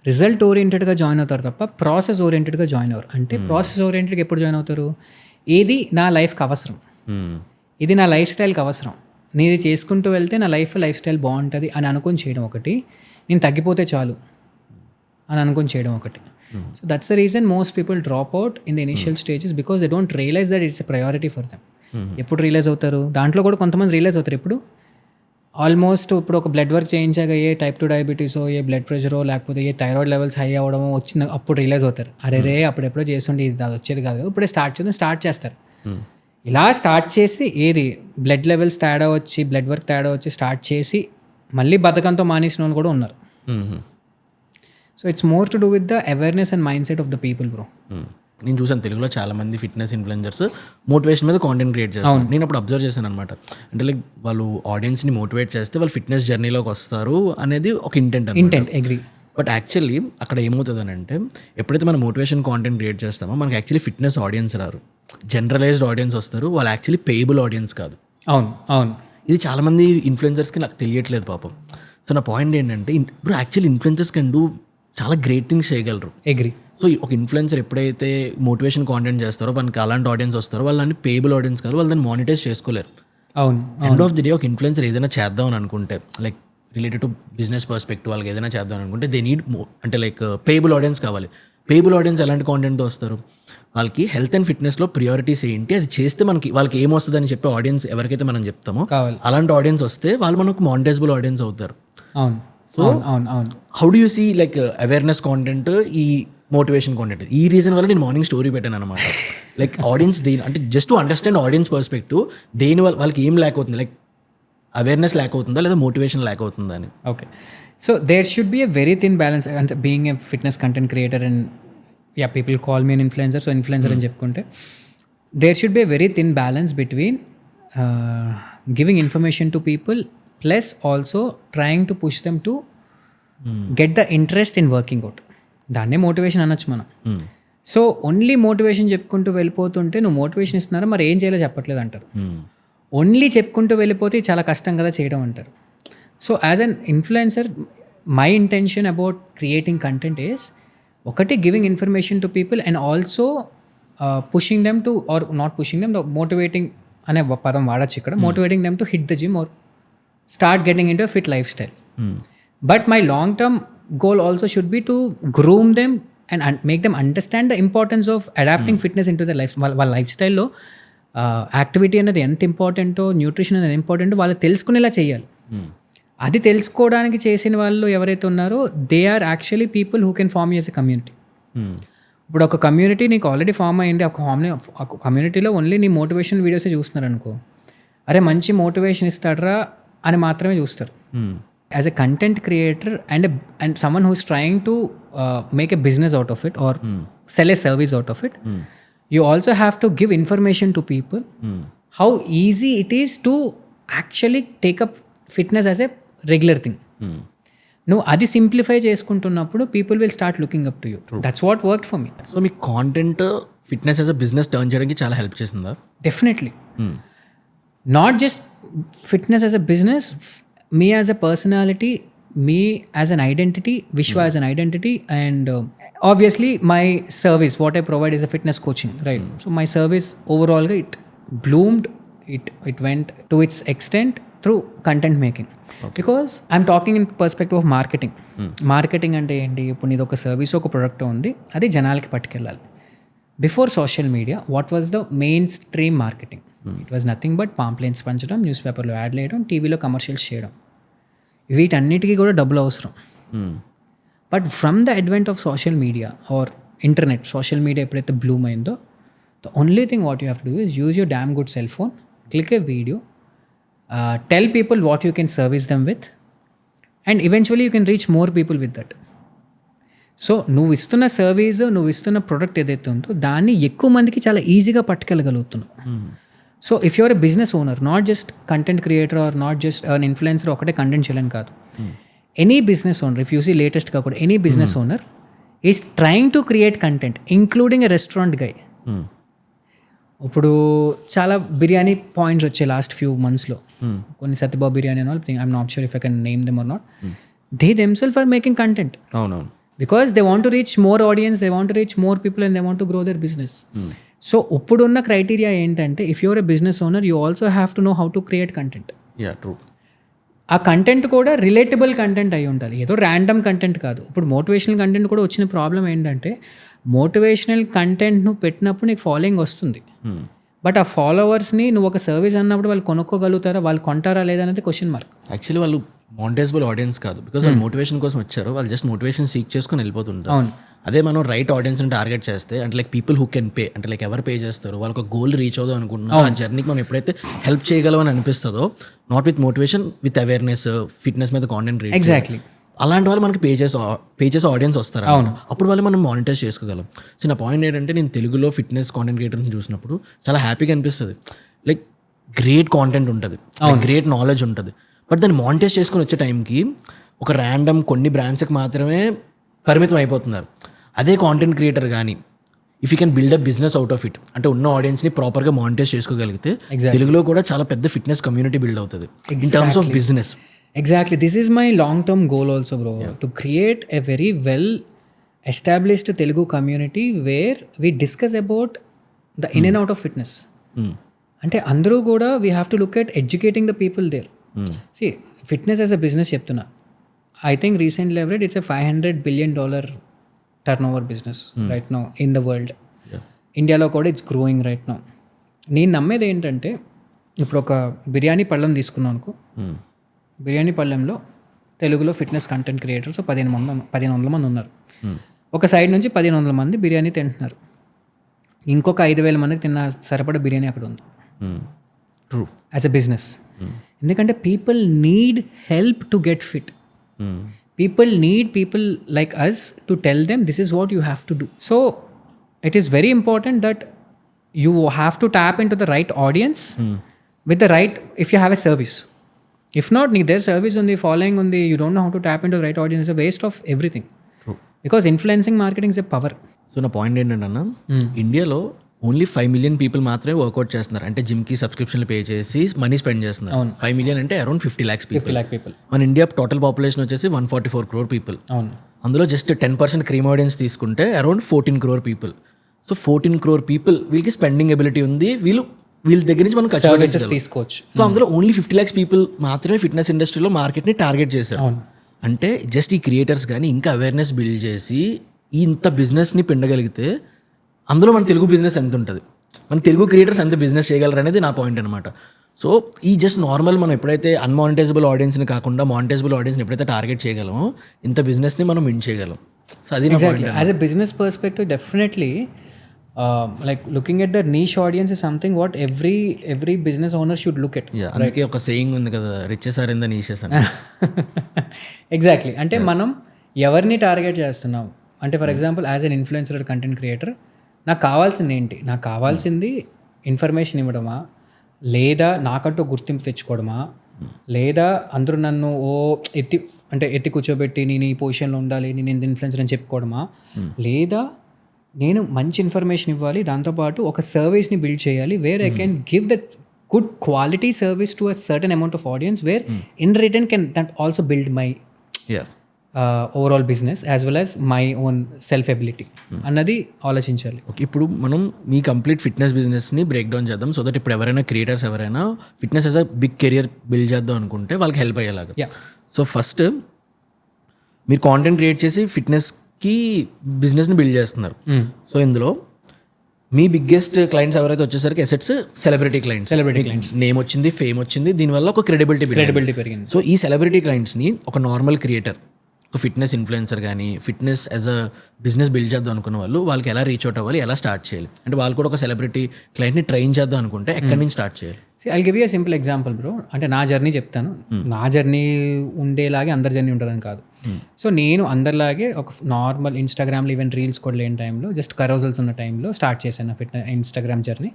రిజల్ట్ ఓరియంటెడ్గా జాయిన్ అవుతారు తప్ప ప్రాసెస్ ఓరియంటెడ్గా జాయిన్ అవ్వరు. అంటే ప్రాసెస్ ఓరియంటెడ్గా ఎప్పుడు జాయిన్ అవుతారు? ఏది నా లైఫ్కి అవసరం, ఇది నా లైఫ్ స్టైల్కి అవసరం, నేను చేసుకుంటూ వెళ్తే నా లైఫ్ స్టైల్ బాగుంటుంది అని అనుకొని చేయడం ఒకటి, నేను తగ్గిపోతే చాలు అని అనుకొని చేయడం ఒకటి. So that's the reason most people drop out in the initial stages, because they don't realize that it's a priority for them. ఎప్పుడు రియలైజ్ అవుతారు? దాంట్లో కూడా కొంతమంది రియలైజ్ అవుతారు ఇప్పుడు ఆల్మోస్ట్ ఇప్పుడు ఒక బ్లడ్ వర్క్ చేయించాక ఏ టైప్ 2 డయాబెటీసో, ఏ బ్లడ్ ప్రెషరో, లేకపోతే ఏ థైరాయిడ్ లెవెల్స్ హై అవ్వడమో వచ్చింది, అప్పుడు రియలైజ్ అవుతారు, అరే అప్పుడెప్పుడో చేస్తుండే ఇది వచ్చేది కాదు, ఇప్పుడే స్టార్ట్ చేస్తారు. ఇలా స్టార్ట్ చేసి ఏది బ్లడ్ లెవెల్స్ తేడా వచ్చి, బ్లడ్ వర్క్ తేడా వచ్చి స్టార్ట్ చేసి మళ్ళీ బద్ధకంతో మానేసిన వాళ్ళు కూడా ఉన్నారు. So it's more to do with the awareness and mind set of the people bro. నేను చూసాను తెలుగులో చాలా మంది ఫిట్నెస్ ఇన్ఫ్లుయెన్సర్స్ మోటివేషన్ మీద కాంటెంట్ క్రియేట్ చేస్తారు. నేను అప్పుడు అబ్జర్వ్ చేశాను అనమాట. అంటే లైక్ వాళ్ళు ఆడియన్స్ని మోటివేట్ చేస్తే వాళ్ళు ఫిట్నెస్ జర్నీలోకి వస్తారు అనేది ఒక ఇంటెంట్ అగ్రీ. బట్ యాక్చువల్లీ అక్కడ ఏమవుతుంది అని అంటే, ఎప్పుడైతే మనం మోటివేషన్ కాంటెంట్ క్రియేట్ చేస్తామో మనకి యాక్చువల్లీ ఫిట్నెస్ ఆడియన్స్ రారు, జనరలైజ్డ్ ఆడియన్స్ వస్తారు. వాళ్ళు యాక్చువల్లీ పేయబుల్ ఆడియన్స్ కాదు. అవును. ఇది చాలామంది ఇన్ఫ్లుయెన్సర్స్కి నాకు తెలియట్లేదు పాపం. సో నా పాయింట్ ఏంటంటే, ఇప్పుడు యాక్చువల్లీ ఇన్ఫ్లుయెన్సర్స్ కెన్ డూ చాలా గ్రేట్ థింగ్స్ చేయగలరు. అగ్రీ. సో ఒక ఇన్ఫ్లుయెన్సర్ ఎప్పుడైతే మోటివేషన్ కాంటెంట్ చేస్తారో మనకి అలాంటి ఆడియన్స్ వస్తారో వాళ్ళని పేయబుల్ ఆడియన్స్ కాదు, వాళ్ళు దాన్ని మానిటైజ్ చేసుకోలేరు. అవును. ఎండ్ ఆఫ్ ది డే ఒక ఇన్ఫ్లుయెన్సర్ ఏదైనా చేద్దాం అని అనుకుంటే, like related to business perspective వాళ్ళకి ఏదైనా చేద్దాం అనుకుంటే దే నీడ్ అంటే లైక్ పేయబుల్ ఆడియన్స్ కావాలి. పేయబుల్ ఆడియన్స్ ఎలాంటి కాంటెంట్తో వస్తారు? వాళ్ళకి హెల్త్ అండ్ ఫిట్నెస్లో ప్రియారిటీస్ ఏంటి, అది చేస్తే వాళ్ళకి ఏమొస్తుంది అని చెప్పే ఆడియన్స్ ఎవరికైతే మనం చెప్తామో అలాంటి ఆడియన్స్ వస్తే వాళ్ళు మనకు మానిటైజబుల్ ఆడియన్స్ అవుతారు. అవును. So how do you see like awareness content, ఈ మోటివేషన్ కాంటెంట్? ఈ రీజన్ వల్ల నేను మార్నింగ్ స్టోరీ పెట్టాను అనమాట. లైక్ ఆడియన్స్ అంటే just to understand audience perspective, దేని వల్ల వాళ్ళకి ఏం ల్యాక్ అవుతుంది, లైక్ అవేర్నెస్ ల్యాక్ అవుతుందా లేదా మోటివేషన్ ల్యాక్ అవుతుందా అని. Okay, so there should be a very thin balance. అంటే being a fitness content creator and people call me an influencer, so influencer అని చెప్పుకుంటే there should be a very thin balance between giving information to people plus also trying to push them to get the interest in working out. దాన్నే motivation అనొచ్చు మనం. So only motivation చెప్పుకుంటూ వెళ్ళిపోతుంటే నువ్వు motivation ఇస్తున్నారా, మరి ఏం చేయాలో చెప్పట్లేదు అంటారు. ఓన్లీ చెప్పుకుంటూ వెళ్ళిపోతే చాలా కష్టం కదా చేయడం అంటారు. So as an influencer my intention about creating content is ఒకటి giving information to people and also pushing them to or not pushing them, motivating అనే పదం వాడచ్చు ఇక్కడ, motivating them to hit the gym or start getting into fit lifestyle. But my long-term goal also should be to groom them and make them understand the importance of adapting fitness into their life. వాళ్ళ life స్టైల్లో activity అనేది ఎంత ఇంపార్టెంటో, nutrition అనేది ఇంపార్టెంటో వాళ్ళు తెలుసుకునేలా చేయాలి. అది తెలుసుకోవడానికి చేసిన వాళ్ళు ఎవరైతే ఉన్నారో they are actually people who can form as a community. ఇప్పుడు ఒక కమ్యూనిటీ నీకు ఆల్రెడీ ఫామ్ అయింది, ఒక కమ్యూనిటీలో ఓన్లీ నీ మోటివేషన్ వీడియోసే చూస్తున్నారు అనుకో, అరే మంచి మోటివేషన్ ఇస్తాడరా అని మాత్రమే చూస్తారు. As a content creator and someone who's trying to make a business out of it or sell a service out of it, you also have to give information to people how easy it is to actually take up fitness as a regular thing. నువ్వు అది simplify చేసుకుంటున్నప్పుడు people will start looking up to you. That's what work for me. So మీ content fitness as a business turn చేయడానికి చాలా help చేసిందా? Definitely. Not just fitness as a business, me as a personality, me as an identity, Vishwa as an identity, and obviously my service, what I provide is a fitness coaching, right? So my service overall, it bloomed, it went to its extent through content making. Because I'm talking in perspective of marketing. Marketing అంటే ఏంటి? ఇప్పుడు నీది ఒక service, ఒక product ఉంది, అది జనాలకి పట్టుకెళ్ళాలి. Before social media what was the mainstream marketing? It was nothing but pamphlets పంచడం, న్యూస్ పేపర్లో యాడ్లు వేయడం, టీవీలో కమర్షియల్స్ చేయడం. వీటన్నిటికీ కూడా డబ్బులు అవసరం. But from the advent of social media or internet, social media ఎప్పుడైతే బ్లూమ్ అయిందో, the only thing what you have to do is use your damn good cell phone, click a video, tell people what you can service them with, and eventually you can reach more people with that. So నువ్వు ఇస్తున్న service, నువ్వు ఇస్తున్న product ఏదైతే ఉందో దాన్ని ఎక్కువ మందికి చాలా ఈజీగా పట్టుకెళ్ళగలుగుతున్నావు. So if you're a business owner, not just content creator or not just an influencer, ఒకటే కంటెంట్ చేయలేని కాదు. Any business owner, if you see లేటెస్ట్గా కూడా any business owner is trying to create content, including a restaurant guy. ఇప్పుడు చాలా biryani points వచ్చాయి last few మంత్స్లో, కొన్ని సత్యబాబు బిర్యానీ అని వాళ్ళు, I'm not sure if I can name them or not. They themselves are making content. అవునవును. Because they want to reach more audience, they want to reach more people, and they want to grow their business. So ఇప్పుడున్న criteria ఏంటంటే, if you're a business owner, you also have to know how to create content. Yeah, true. ఆ content కూడా relatable content అయి ఉండాలి, ఏదో random content కాదు. ఇప్పుడు motivational content కూడా వచ్చిన ప్రాబ్లం ఏంటంటే, మోటివేషనల్ కంటెంట్ నువ్వు పెట్టినప్పుడు నీకు ఫాలోయింగ్ వస్తుంది, బట్ ఆ ఫాలోవర్స్ని నువ్వు ఒక సర్వీస్ అన్నప్పుడు వాళ్ళు కొనుక్కోగలుగుతారా, వాళ్ళు కొంటారా లేదా అనేది క్వశ్చన్ మార్క్. యాక్చువల్లీ వాళ్ళు మానిటైజబుల్ ఆడియన్స్ కాదు, బికాస్ వాళ్ళు మోటివేషన్ కోసం వచ్చారు, వాళ్ళు జస్ట్ మోటివేషన్ సీక్ చేసుకొని వెళ్ళిపోతుంటారు. అవును. అదే మనం రైట్ ఆడియన్స్ని టార్గెట్ చేస్తే, అంటే like people who can pay, అంటే లైక్ ఎవరు పే చేస్తారు, వాళ్ళకి ఒక గోల్ రీచ్ అవుదాం అనుకుంటున్నా, ఆ జర్నీకి మనం ఎప్పుడైతే హెల్ప్ చేయగలమని అనిపిస్తుందో, not with motivation, with awareness, fitness మీద కాంటెంట్ రీచ్. ఎగ్జాక్ట్లీ. అలాంటి వాళ్ళు మనకి పే చేసే ఆడియన్స్ వస్తారు. అప్పుడు వాళ్ళు మనం మానిటైజ్ చేసుకోగలం. సో నా పాయింట్ ఏంటంటే, నేను తెలుగులో ఫిట్నెస్ కాంటెంట్ క్రియేటర్స్ని చూసినప్పుడు చాలా హ్యాపీగా అనిపిస్తుంది. లైక్ గ్రేట్ కాంటెంట్ ఉంటుంది, గ్రేట్ నాలెడ్జ్ ఉంటుంది, బట్ దాన్ని మానిటైజ్ చేసుకొని వచ్చే టైంకి ఒక ర్యాండమ్ కొన్ని బ్రాండ్స్కి మాత్రమే పరిమితం అయిపోతున్నారు. అదే కాంటెంట్ క్రియేటర్ కానీ if you can build a business out of it, అంటే ఉన్న ఆడియన్స్ని ప్రాపర్గా మానిటైజ్ చేసుకోగలిగితే తెలుగులో కూడా చాలా పెద్ద ఫిట్నెస్ కమ్యూనిటీ బిల్డ్ అవుతుంది in terms of business. Exactly. This is my long-term goal also, bro. Yeah. To create a very well-established Telugu community where we discuss about the in and out of fitness. అంటే అందరూ కూడా we have to look at educating the people there. See, fitness as a business చెప్తున్నా. I think recently I've read it's a $500 billion turnover business right now in the world. ఇండియాలో కూడా it's growing right now. నేను నమ్మేది ఏంటంటే, ఇప్పుడు ఒక బిర్యానీ పళ్ళం తీసుకున్నాను అనుకో, బిర్యానీ పళ్ళెంలో తెలుగులో ఫిట్నెస్ కంటెంట్ క్రియేటర్స్ 1500 మంది ఉన్నారు. ఒక సైడ్ నుంచి 1500 మంది బిర్యానీ తింటున్నారు, ఇంకొక 5000 మందికి తిన్న సరిపడ బిర్యానీ అక్కడ ఉంది. ట్రూ. As a business. ఎందుకంటే people need help to get fit. People need people like us to tell them this is what you have to do. So it is very important that you have to tap into the right audience with the right, if you have a service. If not, నీకు their service ఉంది, following ఉంది, you don't know how to tap into right audience, waste of everything. Because influencing marketing is a power. So నా point ఏంటంటే అన్న, ఇండియాలో only 5 million people మాత్రమే work out చేస్తున్నారు, అంటే జిమ్కి సబ్స్క్రిప్షన్లు పే చేసి మనీ స్పెండ్ చేస్తున్నారు. 5 million అంటే అరౌండ్ 50 lakhs పీపుల్. మన ఇండియా టోటల్ పాపులేషన్ వచ్చేసి 144 crore పీపుల్. అందులో జస్ట్ 10% క్రీమ్ ఆడియన్స్ తీసుకుంటే around 14 crore people. So 14 crore people వీళ్ళకి స్పెండింగ్ ఎబిలిటీ ఉంది, వీళ్ళ దగ్గర నుంచి మనం ఖర్చు తీసుకోవచ్చు. సో అందులో ఓన్లీ 50 lakhs పీపుల్ మాత్రమే ఫిట్నెస్ ఇండస్ట్రీలో మార్కెట్ని టార్గెట్ చేశారు. అంటే జస్ట్ ఈ క్రియేటర్స్ కానీ ఇంకా అవేర్నెస్ బిల్డ్ చేసి ఇంత బిజినెస్ని పిండగలిగితే అందులో మన తెలుగు బిజినెస్ ఎంత ఉంటుంది, మన తెలుగు క్రియేటర్స్ ఎంత బిజినెస్ చేయగలరు అనేది నా పాయింట్ అనమాట. సో ఈ జస్ట్ నార్మల్ మనం ఎప్పుడైతే అన్మానిటైజబుల్ ఆడియన్స్ని కాకుండా మానిటైజబుల్ ఆడియన్స్ని ఎప్పుడైతే టార్గెట్ చేయగలమో ఇంత బిజినెస్ని మనం విన్ చేయగలం. సో అది నా point. As a business perspective definitely like looking at the niche audience is something what every business owner should look at. అందుకే ఒక సేయింగ్ ఉంది కదా, రిచెస్ ఆర్ ఇన్ ద నీషెస్ అని. ఎగ్జాక్ట్లీ. అంటే మనం ఎవరిని టార్గెట్ చేస్తున్నాం అంటే for example as an influencer content creator నాకు కావాల్సింది ఏంటి? నాకు కావాల్సింది ఇన్ఫర్మేషన్ ఇవ్వడమా, లేదా నాకంటూ గుర్తింపు తెచ్చుకోవడమా, లేదా అందరూ నన్ను ఎత్తి కూర్చోబెట్టి నేను ఈ పొజిషన్లో ఉండాలి, నేను ఇన్ఫ్లుయెన్సర్ అని చెప్పుకోవడమా, లేదా నేను మంచి ఇన్ఫర్మేషన్ ఇవ్వాలి, దాంతోపాటు ఒక సర్వీస్ని బిల్డ్ చేయాలి where I can give that good quality service to a certain amount of audience where in return can that also build my overall business as well as my own self ability అన్నది ఆలోచించాలి. Okay, ఇప్పుడు మనం మీ complete fitness బిజినెస్ని break down చేద్దాం. So that ఇప్పుడు ఎవరైనా creators ఎవరైనా fitness as a big career build చేద్దాం అనుకుంటే వాళ్ళకి హెల్ప్ అయ్యేలాగా. సో ఫస్ట్ మీరు కాంటెంట్ క్రియేట్ చేసి ఫిట్నెస్కి బిజినెస్ని బిల్డ్ చేస్తున్నారు. సో ఇందులో మీ బిగ్గెస్ట్ క్లయింట్స్ ఎవరైతే వచ్చేసరికి అసెట్స్ సెలబ్రిటీ క్లయింట్స్. నేమ్ వచ్చింది, ఫేమ్ వచ్చింది, దీనివల్ల ఒక క్రెడిబిలిటీ పెరిగింది. సో ఈ సెలబ్రిటీ క్లయింట్స్ని ఒక నార్మల్ క్రియేటర్, ఒక ఫిట్నెస్ ఇన్ఫ్లుయెన్సర్ కానీ fitness as a business build చేద్దాం అనుకున్న వాళ్ళకి ఎలా రీచ్ అవుట్ అవ్వాలి, ఎలా స్టార్ట్ చేయాలి? అంటే వాళ్ళు కూడా ఒక సెలబ్రిటీ క్లయింట్ని ట్రైన్ చేద్దాం అనుకుంటే ఎక్కడి నుంచి స్టార్ట్ చేయాలి? I'll give you a simple example bro. అంటే నా జర్నీ చెప్తాను. నా జర్నీ ఉండేలాగే అందరి జర్నీ ఉంటుందని కాదు. సో నేను అందరిలాగే ఒక నార్మల్ ఇన్స్టాగ్రామ్లో ఈవెన్ రీల్స్ కూడా లేని టైంలో జస్ట్ కరోజల్స్ ఉన్న టైంలో స్టార్ట్ చేశాను నా fitness Instagram journey.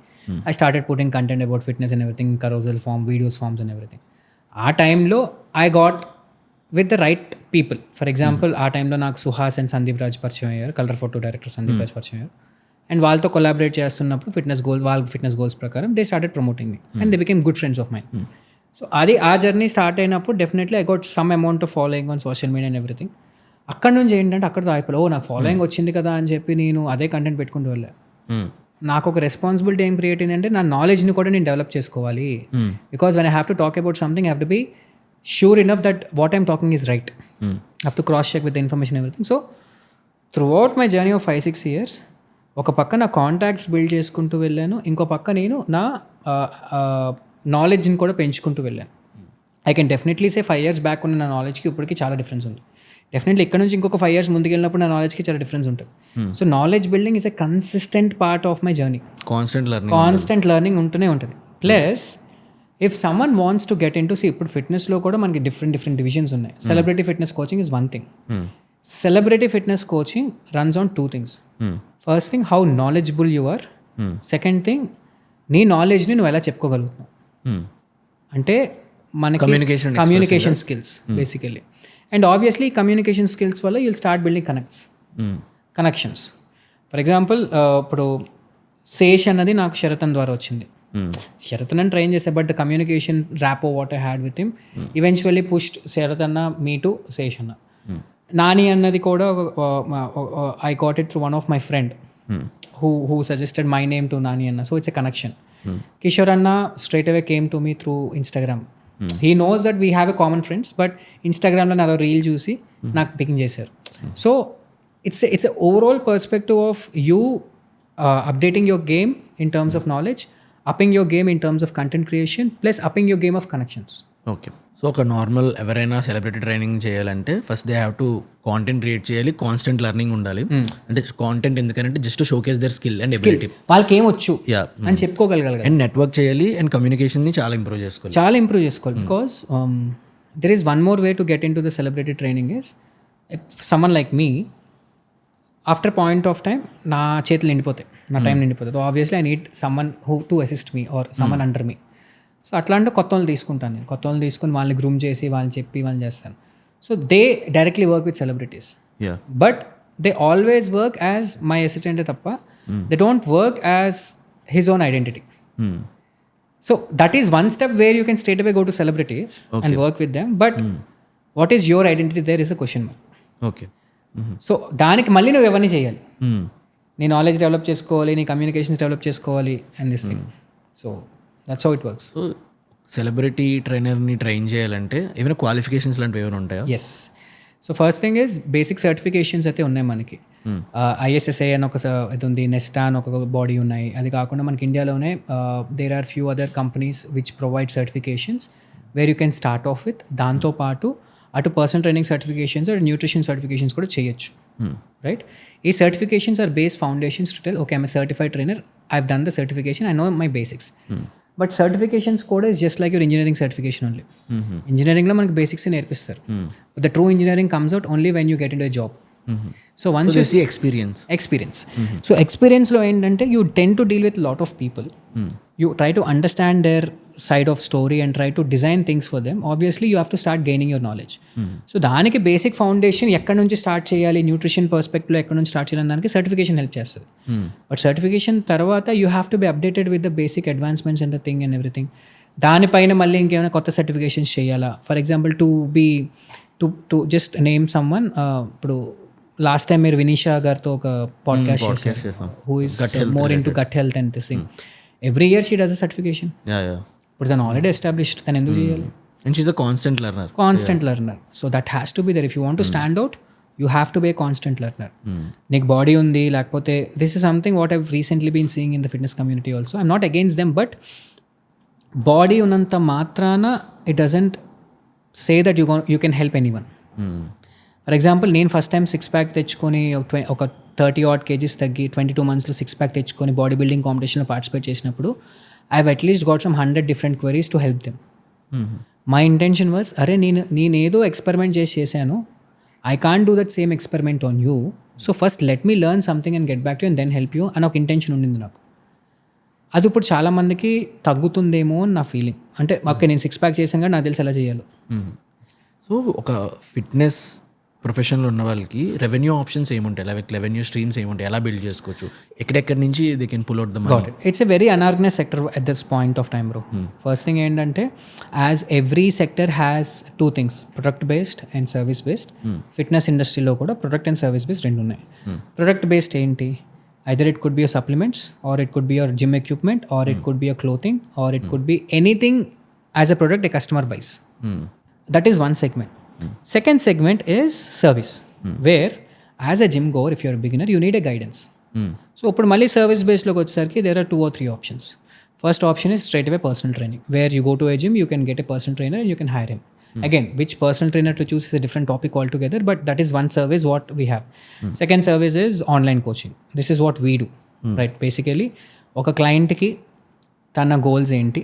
I started putting content about fitness and everything, carousel form, videos forms and everything. ఆ టైంలో I got with the right people. For example ఆ టైంలో నాకు సుహాస్ అండ్ సందీప్ రాజ్ పరిచయం అయ్యారు, colour photo director Sandeep Raj పరిచయం అయ్యారు. అండ్ వాళ్ళతో కొలాబరేట్ చేస్తున్నప్పుడు వాళ్ళ ఫిట్నెస్ గోల్స్ ప్రకారం they started promoting me and they became good friends of mine. So అది ఆ జర్నీ స్టార్ట్ అయినప్పుడు definitely I got some amount of following on social media and everything. అక్కడ నుంచి ఏంటంటే అక్కడితో అయిపోయి నాకు ఫాలోయింగ్ వచ్చింది కదా అని చెప్పి నేను అదే కంటెంట్ పెట్టుకుంటూ వెళ్ళా. నాకు ఒక రెస్పాన్సిబిలిటీ ఏం క్రియేట్ అయిందంటే నా నాలెడ్జ్ని కూడా నేను డెవలప్ చేసుకోవాలి. Because when I have to talk about something I have to be sure enough that what I'm talking is right. I have to cross check with the information and everything. So throughout my journey of 5-6 years ఒక పక్క నా contacts build చేసుకుంటూ వెళ్ళాను, ఇంకో పక్క నేను నా నాలెడ్జ్ని కూడా పెంచుకుంటూ వెళ్ళాను. I can definitely say 5 years back ఉన్న నా నాలెడ్జ్కి ఇప్పటికి చాలా డిఫరెన్స్ ఉంది. డెఫినెట్లీ ఇక్కడ నుంచి ఇంకొక 5 years ముందుకు వెళ్ళినప్పుడు నా నాలెడ్జ్కి చాలా డిఫరెన్స్ ఉంటుంది. So knowledge building is a consistent part of my journey. Constant learning ఉంటూనే ఉంటుంది. Plus if someone wants to get in to ఇప్పుడు ఫిట్నెస్లో కూడా మనకి డిఫరెంట్ డివిజన్స్ ఉన్నాయి. Celebrity fitness coaching is one thing. Celebrity fitness coaching runs on 2 things. First thing how knowledgeable you are. Second thing నీ నాలెడ్జ్ని నువ్వు ఎలా చెప్పుకోగలుగుతున్నావు. అంటే మనకి communication skills basically. And obviously communication skills వల్ల you'll start building connections. For example ఇప్పుడు శేష్ అన్నది నాకు శరతన్ ద్వారా వచ్చింది. శరతన్ ట్రైన్ చేసే but the communication rapport what I had with him eventually pushed శరతన్న మీ టు శేష్ అన్న. నాని అన్నది కూడా I got it through one of my friend who suggested my name to Nani అన్న. So it's a connection. Kishore అన్న straight away came to me through Instagram. He knows that we have a common friends, but ఇన్స్టాగ్రామ్లో నాదో reel చూసి నాకు picking చేశారు. So it's a overall perspective of you updating your game in terms of knowledge, upping your game in terms of content creation, plus upping your game of connections. Okay, so ఒక normal ఎవరైనా celebrity training చేయాలంటే first they have to content create చేయాలి, constant learning ఉండాలి. అంటే content ఎందుకంటే just showcase there skill and ability, వాళ్ళకి ఏమొచ్చు అని చెప్పుకోగలగాలి. And network చేయాలి అండ్ కమ్యూనికేషన్ని చాలా ఇంప్రూవ్ చేసుకోవాలి. Because there is one more way to get into the celebrity training is if someone like me after point of time నా చేతులు నిండిపోతాయి, నా time నిండిపోతుంది. Obviously I need someone who to assist me or someone under me. So అట్లా అంటే కొత్త వాళ్ళు తీసుకుంటాను నేను. కొత్త వాళ్ళు తీసుకుని వాళ్ళని గ్రూమ్ చేసి వాళ్ళని చెప్పి వాళ్ళని చేస్తాను. So they directly work with celebrities, but they always work as my అసిస్టెంటే తప్ప they don't work as his own identity. So that is one step where you can straight away go to celebrities and work with them, but what is your identity there is a question mark. Okay, so దానికి మళ్ళీ నువ్వు ఎవరిని చేయాలి, నీ knowledge develop చేసుకోవాలి, నీ communications develop చేసుకోవాలి and this thing. So that's how it works. So celebrity ట్రైనర్ని ట్రైన్ చేయాలంటే ఏమైనా క్వాలిఫికేషన్స్ లాంటివి ఏమైనా ఉంటాయా? Yes. So first thing is basic certifications అయితే ఉన్నాయి మనకి. ISSA అని ఒక ఇది ఉంది, నెస్టా అని ఒక బాడీ ఉన్నాయి. అది కాకుండా మనకి ఇండియాలోనే there are few other companies which provide certifications where you can start off with. దాంతోపాటు అటు పర్సనల్ ట్రైనింగ్ సర్టిఫికేషన్స్ అటు న్యూట్రిషన్ సర్టిఫికేషన్స్ కూడా చేయొచ్చు, రైట్? ఈ certifications are base foundations to tell okay I'm certified trainer, I have done the certification, I know my basics. But certifications కూడా is just like your engineering certification only. ఇంజనీరింగ్లో మనకి basics నేర్పిస్తారు, but the true engineering comes out only when you get in to job. So once you experience. So ఎక్స్పీరియన్స్లో ఏంటంటే you tend to deal with lot of people, you try to understand their side of story and try to design things for them. Obviously you have to start gaining your knowledge. So దానికి basic foundation ఎక్కడ నుంచి start చేయాలి, nutrition పర్స్పెక్టివ్లో ఎక్కడ నుంచి start చేయాలి దానికి certification help చేస్తుంది. But certification తర్వాత you have to be updated with the basic advancements and the thing and everything. దానిపైన మళ్ళీ ఇంకేమైనా కొత్త సర్టిఫికేషన్స్ చేయాలా? For example to just name someone, ఇప్పుడు లాస్ట్ టైం మీరు వినీషా గారితో ఒక పాడ్కాస్ట్ చేశారు, who is more in to gut health and this thing. Every year she does a certification. ఇప్పుడు తను ఆల్రెడీ ఎస్టాబ్లిష్డ్, తను ఎందుకు చేయాలి? And she is a constant learner. So that has to be there. If you want to stand out, you have to be a constant learner. నీకు body ఉంది, లేకపోతే this is something what I've recently been seeing in the fitness community also. I'm not against them, but body ఉన్నంత మాత్రాన it doesn't say that you can help anyone. For example నేను first time 6 pack తెచ్చుకొని ఒక 30 odd kgs తగ్గి 22 monthsలో 6 pack తెచ్చుకొని body building కాంపిటీషన్లో participate చేసినప్పుడు I have at least got some 100 different queries to help them. My intention was, అరే నేనేదో ఎక్స్పెరిమెంట్ చేశాను, I can't do that same experiment on you, so first let me learn something and get back to and then help you అని ఒక intention ఉండింది నాకు. అది ఇప్పుడు చాలామందికి తగ్గుతుందేమో అని నా ఫీలింగ్. అంటే ఓకే నేను 6 ప్యాక్ చేశాను కానీ నాకు తెలిసి ఎలా చేయాలో. సో ఒక ఫిట్నెస్ ప్రొఫెషన్లో ఉన్న వాళ్ళకి రెవెన్యూ ఆప్షన్స్ ఏముంటాయి, లైక్ రెవెన్యూ స్ట్రీమ్స్ ఏముంటాయి, ఎలా బిల్డ్ చేసుకోవచ్చు, ఎక్కడెక్కడి నుంచి they can pull out the money? It's a very unorganised sector at this point of time bro. First thing ఏంటంటే as every sector has 2 things, product based and service based. Fitness ఇండస్ట్రీలో కూడా product and service based 2 ఉన్నాయి. Product based ఏంటి? Either it could be your supplements, or it could be your gym equipment, or it could be your clothing, or it could be anything as a product a customer buys. That is one segment. Second segment is service, where as a gym goer, if you're a beginner, you need a guidance. So ఇప్పుడు మళ్ళీ service బేస్లోకి వచ్చేసరికి there are 2 or 3 options. First option is straight away personal training, where you go to a gym, you can get a personal trainer and you can hire him. Again, which personal trainer to choose is a different topic altogether, but that is one service what we have. Second service is online coaching. This is what we do, right? Basically, ఒక క్లయింట్కి తన goals ఏంటి,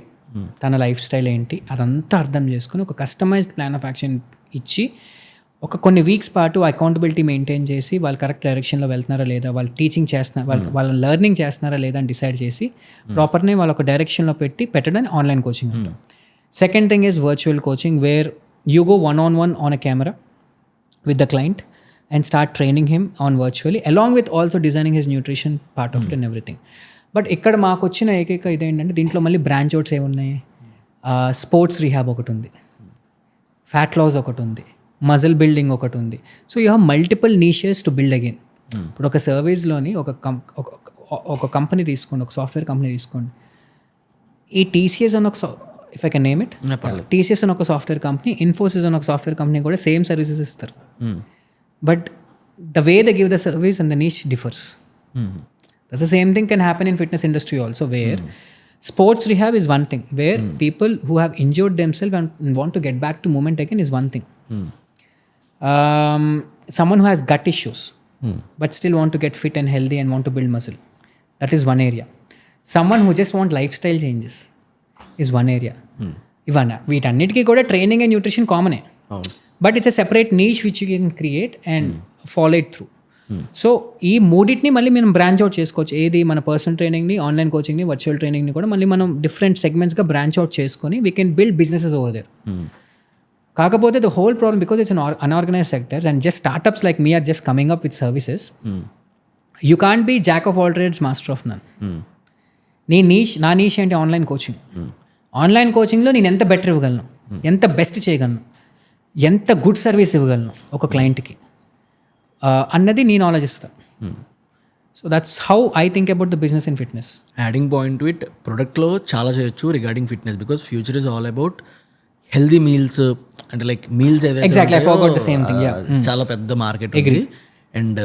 తన life style ఏంటి, అదంతా అర్థం చేసుకుని ఒక కస్టమైజ్డ్ ప్లాన్ ఆఫ్ యాక్షన్ ఇచ్చి ఒక కొన్ని వీక్స్ పాటు అకౌంటబిలిటీ మెయింటైన్ చేసి వాళ్ళు కరెక్ట్ డైరెక్షన్లో వెళ్తున్నారా లేదా, వాళ్ళు టీచింగ్ చేస్తున్నారు, వాళ్ళ లెర్నింగ్ చేస్తున్నారా లేదా అని డిసైడ్ చేసి ప్రాపర్ని వాళ్ళు ఒక డైరెక్షన్లో పెట్టడం ఆన్లైన్ కోచింగ్ అంటాం. Second thing is virtual coaching, where you go one-on-one on a camera with the client and start training him on virtually, along with also designing his nutrition part of it and everything. But ఇక్కడ మాకు వచ్చిన ఏకైక ఇదేంటంటే దీంట్లో మళ్ళీ branch outs ఏమున్నాయి? Sports rehab ఒకటి ఉంది, ఫ్యాట్ లాస్ ఒకటి ఉంది, మజిల్ బిల్డింగ్ ఒకటి ఉంది. So you have multiple niches to build again. ఇప్పుడు ఒక సర్వీస్లోని ఒక కంపెనీ తీసుకోండి, ఒక సాఫ్ట్వేర్ కంపెనీ తీసుకోండి. ఈ టీసీఎస్ అని ఒక, if I can name it, TCS అని ఒక సాఫ్ట్వేర్ కంపెనీ, ఇన్ఫోసిస్ అని ఒక సాఫ్ట్వేర్ కంపెనీ కూడా సేమ్ సర్వీసెస్ ఇస్తారు. But the way they give the service and the niche differs. That's the same thing can happen in fitness industry also, where sports rehab is one thing, where people who have injured themselves and want to get back to movement again is one thing. Someone who has gut issues but still want to get fit and healthy and want to build muscle, that is one area. Someone who just want lifestyle changes is one area. Ivana వీటన్నిటికీ కూడా training and nutrition కామనే, but it's a separate niche which you can create and follow it through. So ఈ మూడింటిని మళ్ళీ మనం branch out చేసుకోవచ్చు. ఏది మన పర్సనల్ ట్రైనింగ్ని, ఆన్లైన్ కోచింగ్ని, వర్చువల్ ట్రైనింగ్ని కూడా మళ్ళీ మనం డిఫరెంట్ సెగ్మెంట్స్గా బ్రాంచ్ అవుట్ చేసుకొని we can build businesses over there. కాకపోతే the whole problem, because it's unorganised sector and just startups like me are just coming up with services, you can't be jack of all trades, master of none. నా niche ఏంటి? Online coaching. Online కోచింగ్లో నేను ఎంత better ఇవ్వగలను, ఎంత best చేయగలను, ఎంత good service ఇవ్వగలను ఒక క్లయింట్కి అన్నది నేను ఆలోచిస్తాను. So that's how I think about the business in fitness. Adding point to it, ప్రొడక్ట్లో చాలా చేయొచ్చు regarding fitness, because future is all about healthy meals. అంటే లైక్ మీల్స్ చాలా పెద్ద మార్కెట్ ఉంది, అండ్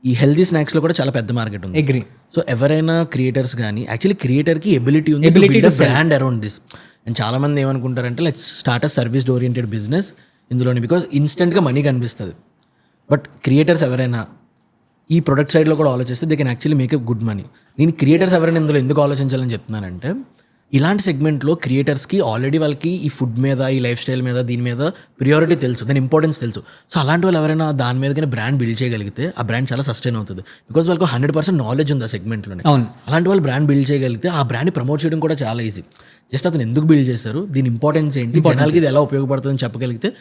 ఈ హెల్దీ స్నాక్స్లో కూడా చాలా పెద్ద మార్కెట్ ఉంది. సో ఎవరైనా క్రియేటర్స్ కానీ, యాక్చువల్లీ క్రియేటర్కి ఎబిలిటీ ఉంది బ్రాండ్ అరౌండ్ దిస్. అండ్ చాలా మంది ఏమనుకుంటారంటే let's start a service oriented business, ఇందులోని, బికాజ్ ఇన్స్టెంట్గా మనీ కనిపిస్తుంది. బట్ క్రియేటర్స్ ఎవరైనా ఈ ప్రొడక్ట్ సైడ్లో కూడా ఆలోచిస్తే they can actually make a good money. నేను క్రియేటర్స్ ఎవరైనా ఇందులో ఎందుకు ఆలోచించాలని చెప్తున్నానంటే, ఇలాంటి సెగ్మెంట్లో క్రియేటర్స్కి ఆల్రెడీ వాళ్ళకి ఈ ఫుడ్ మీద, ఈ లైఫ్ స్టైల్ మీద, దీని మీద ప్రియారిటీ తెలుసు, దాని ఇంపార్టెన్స్ తెలుసు. సో అలాంటి వాళ్ళు ఎవరైనా దాని మీద కానీ బ్రాండ్ బిల్డ్ చేయగలిగితే ఆ బ్రాండ్ చాలా సస్టైన్ అవుతుంది. బికాజ్ వాళ్ళకి 100% నాలెడ్జ్ ఉంది ఆ సెగ్మెంట్లోనే. అవును. అలాంటి వాళ్ళు బ్రాండ్ బిల్డ్ చేయగలిగితే ఆ బ్రాండ్ని ప్రమోట్ చేయడం కూడా చాలా ఈజీ. జస్ట్ అతను ఎందుకు బిల్డ్ చేశారు, దీని ఇంపార్టెన్స్ ఏంటి, జనాలకి ఇది ఎలా ఉపయోగపడుతుందని చెప్పగలిగితే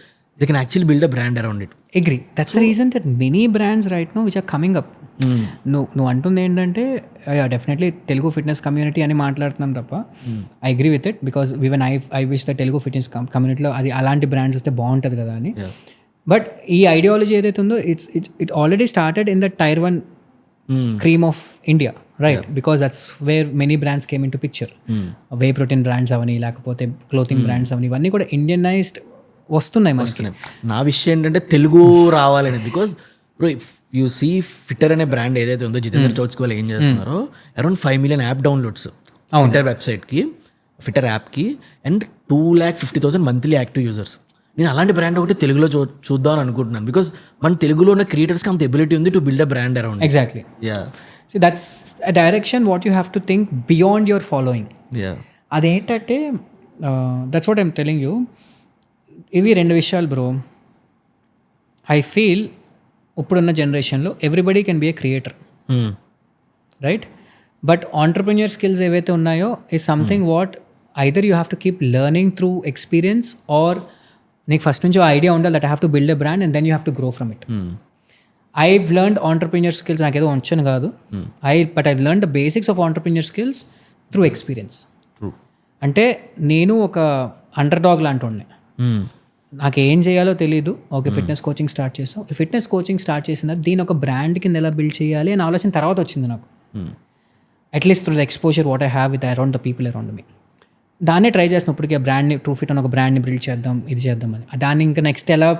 they can actually build a brand around it. Agree. That's the reason that many brands right now which are coming up. నువ్వు అంటుంది ఏంటంటే డెఫినెట్లీ తెలుగు ఫిట్నెస్ కమ్యూనిటీ అని మాట్లాడుతున్నాం తప్ప I agree with it, because even I wish the Telugu fitness కమ్యూనిటీలో అది అలాంటి brands వస్తే బాగుంటుంది కదా అని. బట్ ఈ ఐడియాలజీ ఏదైతే ఉందో it already started in the Tier 1 cream of India, right? Because that's where many brands came into picture. Whey protein brands అవని, లేకపోతే క్లోతింగ్ బ్రాండ్స్ అవని, ఇవన్నీ కూడా ఇండియనైజ్డ్ వస్తున్నాయి మనకి. నా విషయం ఏంటంటే తెలుగు రావాలని, because bro if you see fitter అనే బ్రాండ్ ఏదైతే ఉందో జితేంద్ర చౌత్స్కి వాళ్ళు ఏం చేస్తున్నారో, around 5 million app downloads fitter వెబ్సైట్కి, ఫిట్టర్ యాప్కి, అండ్ 250,000 మంత్లీ యాక్టివ్ యూజర్స్. నేను అలాంటి బ్రాండ్ ఒకటి తెలుగులో చూద్దాం అనుకుంటున్నాను, బికాజ్ మన తెలుగులో ఉన్న క్రియేటర్స్కి అంత ఎబిలిటీ ఉంది to build a brand around. Exactly. Yeah. So that's a direction what you have to think beyond your following. Yeah. అదేంటంటే that's what I'm telling you. ఇవి రెండు విషయాలు బ్రో. ఐ ఫీల్ ఇప్పుడున్న జనరేషన్లో everybody can be a creator, right? But entrepreneur skills ఏవైతే ఉన్నాయో is something what either you have to keep learning through experience, or నీకు first నుంచి ఐడియా ఉండాలి that I have to build a brand and then you have to grow from it. I've learned entrepreneur skills, నాకేదో వచ్చాను కాదు, but I've learn the basics of entrepreneur skills through experience. అంటే నేను ఒక under dog లాంటి ఉండే, నాకు ఏం చేయాలో తెలీదు. ఓకే, ఫిట్నెస్ కోచింగ్ స్టార్ట్ చేసాం. ఫిట్నెస్ కోచింగ్ స్టార్ట్ చేసిన దీని ఒక బ్రాండ్ కింద ఎలా బిల్డ్ చేయాలి అని ఆలోచన తర్వాత వచ్చింది నాకు. At least through the exposure what I have with around the people around me. దాన్నే ట్రై చేసినప్పటికీ ఆ బ్రాండ్ని, ట్రూ ఫిట్ అని ఒక బ్రాండ్ని బిల్డ్ చేద్దాం, ఇది చేద్దామని. దాన్ని ఇంకా నెక్స్ట్ ఎలా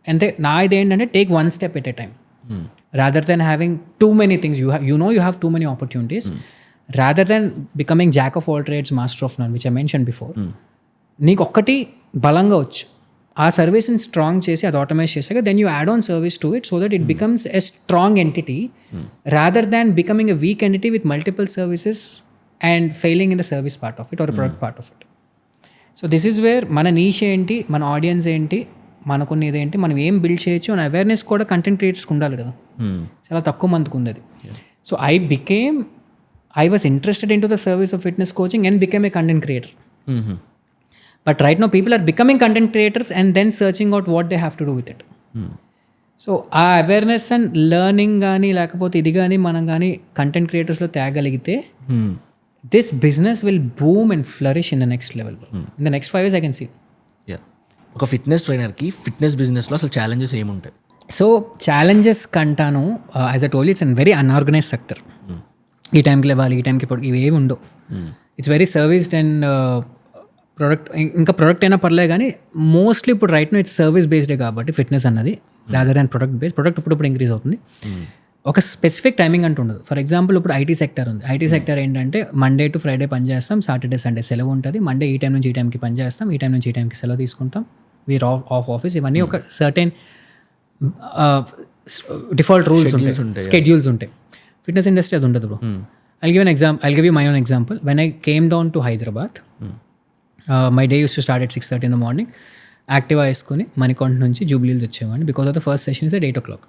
అంటే నా ఇది ఏంటంటే take one step at a time, rather than having too many things. You have too many opportunities, rather than becoming jack of all trades master of none, which I mention before. నీకు ఒక్కటి బలంగా వచ్చు, ఆ సర్వీస్ని strong చేసి అది automize చేశాక then you add on service to it so that it becomes a strong entity, rather than becoming a weak entity with multiple services and failing in the service part of it or product part of it. So this is where మన niche ఏంటి, మన audience ఏంటి, మనకున్న ఇదేంటి, మనం ఏం build చేయొచ్చు అని అవేర్నెస్ కూడా కంటెంట్ క్రియేటర్స్కి ఉండాలి కదా. చాలా తక్కువ మందికి ఉంది అది. So I was interested in to the service of fitness coaching and become a content creator. But right now people are becoming content creators and then searching out what they have to do with it. So ఆ awareness and learning కానీ లేకపోతే ఇది కానీ మనం కానీ content క్రియేటర్స్లో తేగలిగితే this business will boom and flourish in the next level. In the next 5 years I can see. ఒక ఫిట్నెస్ ట్రైనర్కి ఫిట్నెస్ బిజినెస్లో అసలు ఛాలెంజెస్ ఏముంటాయి? సో ఛాలెంజెస్ కంటాను, as a whole it's an very unorganised sector. ఈ టైంకి లేవాలి, ఈ టైంకి ఇప్పుడు ఇవేవి ఉండవు. It's very serviced and product అయినా పర్లేదు, కానీ మోస్ట్లీ ఇప్పుడు రైట్ నో ఇట్స్ సర్వీస్ బేస్డే కాబట్టి ఫిట్నెస్ అన్నది, rather than product based. Product ఇప్పుడు ఇంక్రీజ్ అవుతుంది. ఒక స్పెసిఫిక్ టైమింగ్ అంటూ ఉండదు. ఫర్ ఎగ్జాంపుల్ ఇప్పుడు ఐటీ సెక్టర్ ఉంది. ఐటీ సెక్టర్ ఏంటంటే మండే టు ఫ్రైడే పని చేస్తాం, సాటర్డే సండే సెలవు ఉంటుంది. మండే ఈ టైం నుంచి ఈ టైంకి పని చేస్తాం, ఈ టైం నుంచి ఈ టైంకి సెలవు తీసుకుంటాం, వీర్ ఆఫ్ ఆఫీస్. ఇవన్నీ ఒక సర్టెన్ డిఫాల్ట్ రూల్స్ ఉంటాయి, స్కెడ్యూల్స్ ఉంటాయి. ఫిట్నెస్ ఇండస్ట్రీ అది ఉండదు bro. I'll give you my own example. When I came down to Hyderabad, my day used to start at 6:30 in the morning. Activa వేసుకుని మణికొండ నుంచి జూబ్లీహిల్స్ వచ్చేవాడిని. Because of the first session is at 8 o'clock.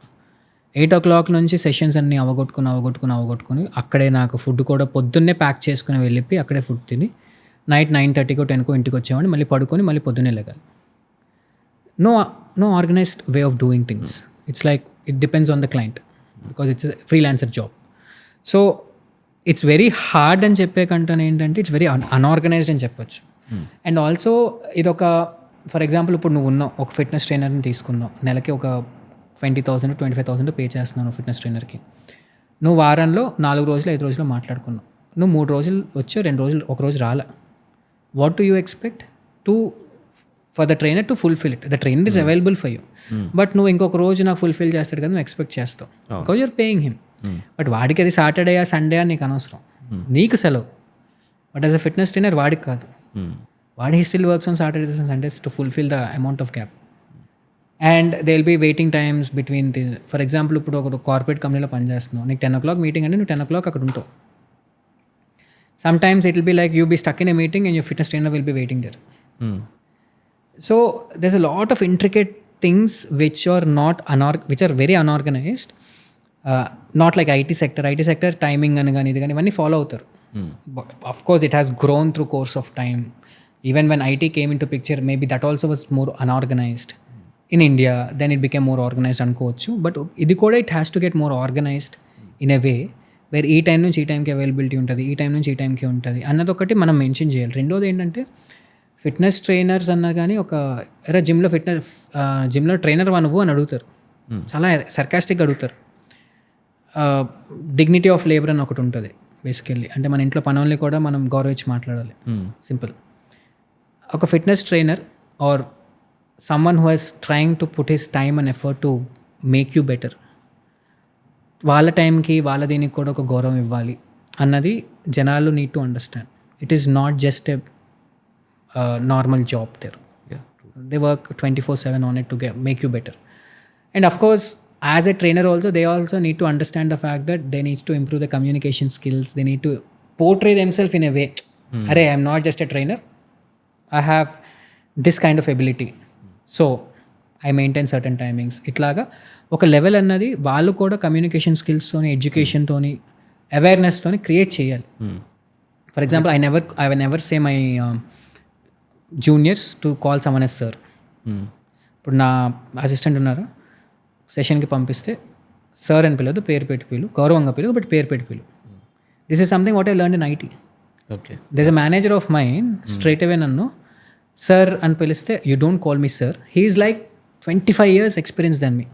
8 o'clock నుంచి sessions అన్నీ అవగొట్టుకుని అక్కడే నాకు food కూడా పొద్దున్నే pack చేసుకుని వెళ్ళిపోయి అక్కడే ఫుడ్ తిని నైట్ 9:30కో 10కో ఇంటికి వచ్చేవాడిని. మళ్ళీ పడుకొని మళ్ళీ పొద్దున్నే లేగాలి. No organised way of doing things. It's like it depends on the client because it's freelancer job. So it's very hard అని చెప్పే కంటే ఏంటంటే ఇట్స్ వెరీ అన్ఆర్గనైజ్డ్ అని చెప్పొచ్చు. అండ్ ఆల్సో ఇదొక ఫర్ ఎగ్జాంపుల్ ఇప్పుడు నువ్వు ఉన్నావు, ఒక ఫిట్నెస్ ట్రైనర్ని తీసుకున్నావు, నెలకి ఒక 20,000 25,000 పే చేస్తున్నావు ఫిట్నెస్ ట్రైనర్కి. నువ్వు వారంలో 4 రోజులు 5 రోజులు మాట్లాడుకున్నావు. నువ్వు 3 రోజులు వచ్చావు, 2 రోజులు, ఒక రోజు రాలా. What do you expect for the trainer to fulfil it? The trainer is available for you, but నువ్వు ఇంకొక రోజు నాకు ఫుల్ఫిల్ చేస్తాడు కదా, నువ్వు ఎక్స్పెక్ట్ చేస్తావు because you're paying him. But వాడికి అది సాటర్డే సండే అని నీకు అనవసరం, నీకు సెలవు. But as a fitness trainer వాడికి కాదు, వాడి he still works on Saturdays and Sundays to fulfil the amount of gap. And they will be waiting times between the for example ఇప్పుడు ఒక కార్పొరేట్ కంపెనీలో పనిచేస్తున్నావు, నీకు 10 o'clock మీటింగ్ అంటే నువ్వు 10 o'clock అక్కడ ఉంటావు. Sometimes it will be like you be stuck in a meeting and your fitness trainer will be waiting there. So there's a lot of intricate things which are which are very unorganized, not like IT sector timing అని కానీ ఇది కానీ ఇవన్నీ follow అవుతారు. Of course it has grown through course of time. Even when IT came into picture, maybe that also was more unorganized in India, then it became more organized అనుకోవచ్చు. But ఇది కూడా it has to get more organized in a way where ఈ time నుంచి ఈ టైంకి availability ఉంటుంది, ఈ time నుంచి ఈ టైంకి ఉంటుంది అన్నది ఒకటి మనం మెన్షన్ చేయాలి. రెండోది ఏంటంటే ఫిట్నెస్ ట్రైనర్స్ అన్నా కానీ ఒక ఎరా జిమ్లో ట్రైనర్ నువ్వు అని అడుగుతారు, చాలా సర్కాస్టిక్గా అడుగుతారు. డిగ్నిటీ ఆఫ్ లేబర్ అని ఒకటి ఉంటుంది బేసికల్లీ, అంటే మన ఇంట్లో పనుల్ని కూడా మనం గౌరవించి మాట్లాడాలి. సింపుల్. ఒక fitness trainer are someone who is trying to put his time and effort to make you better, వాళ్ళ టైంకి వాళ్ళ దీనికి కూడా ఒక గౌరవం ఇవ్వాలి అన్నది జనాలు need to understand. It is not just a normal job there. They work 24/7 on it to make you better. And of course as a trainer also, they also need to understand the fact that they need to improve the communication skills. They need to portray themselves in a way, arey I am not just a trainer, I have this kind of ability, so I maintain certain timings. ఇట్లాగా ఒక level అన్నది వాళ్ళు కూడా communication స్కిల్స్తోని, ఎడ్యుకేషన్తోని, అవేర్నెస్తోని create చేయాలి. For example I will never say my juniors to call someone as sir. ఇప్పుడు నా అసిస్టెంట్ ఉన్నారా, సెషన్కి పంపిస్తే సార్ అని పిలవద్దు, పేరు పెట్టి పిలు, గౌరవంగా పిలు, బట్ పేరు పెట్టి పిలు. This is something what I learn in IT. Okay, this a manager of mine straight away నన్ను సార్ అని పిలిస్తే you don't call me sir, he's like 25 years experience than me.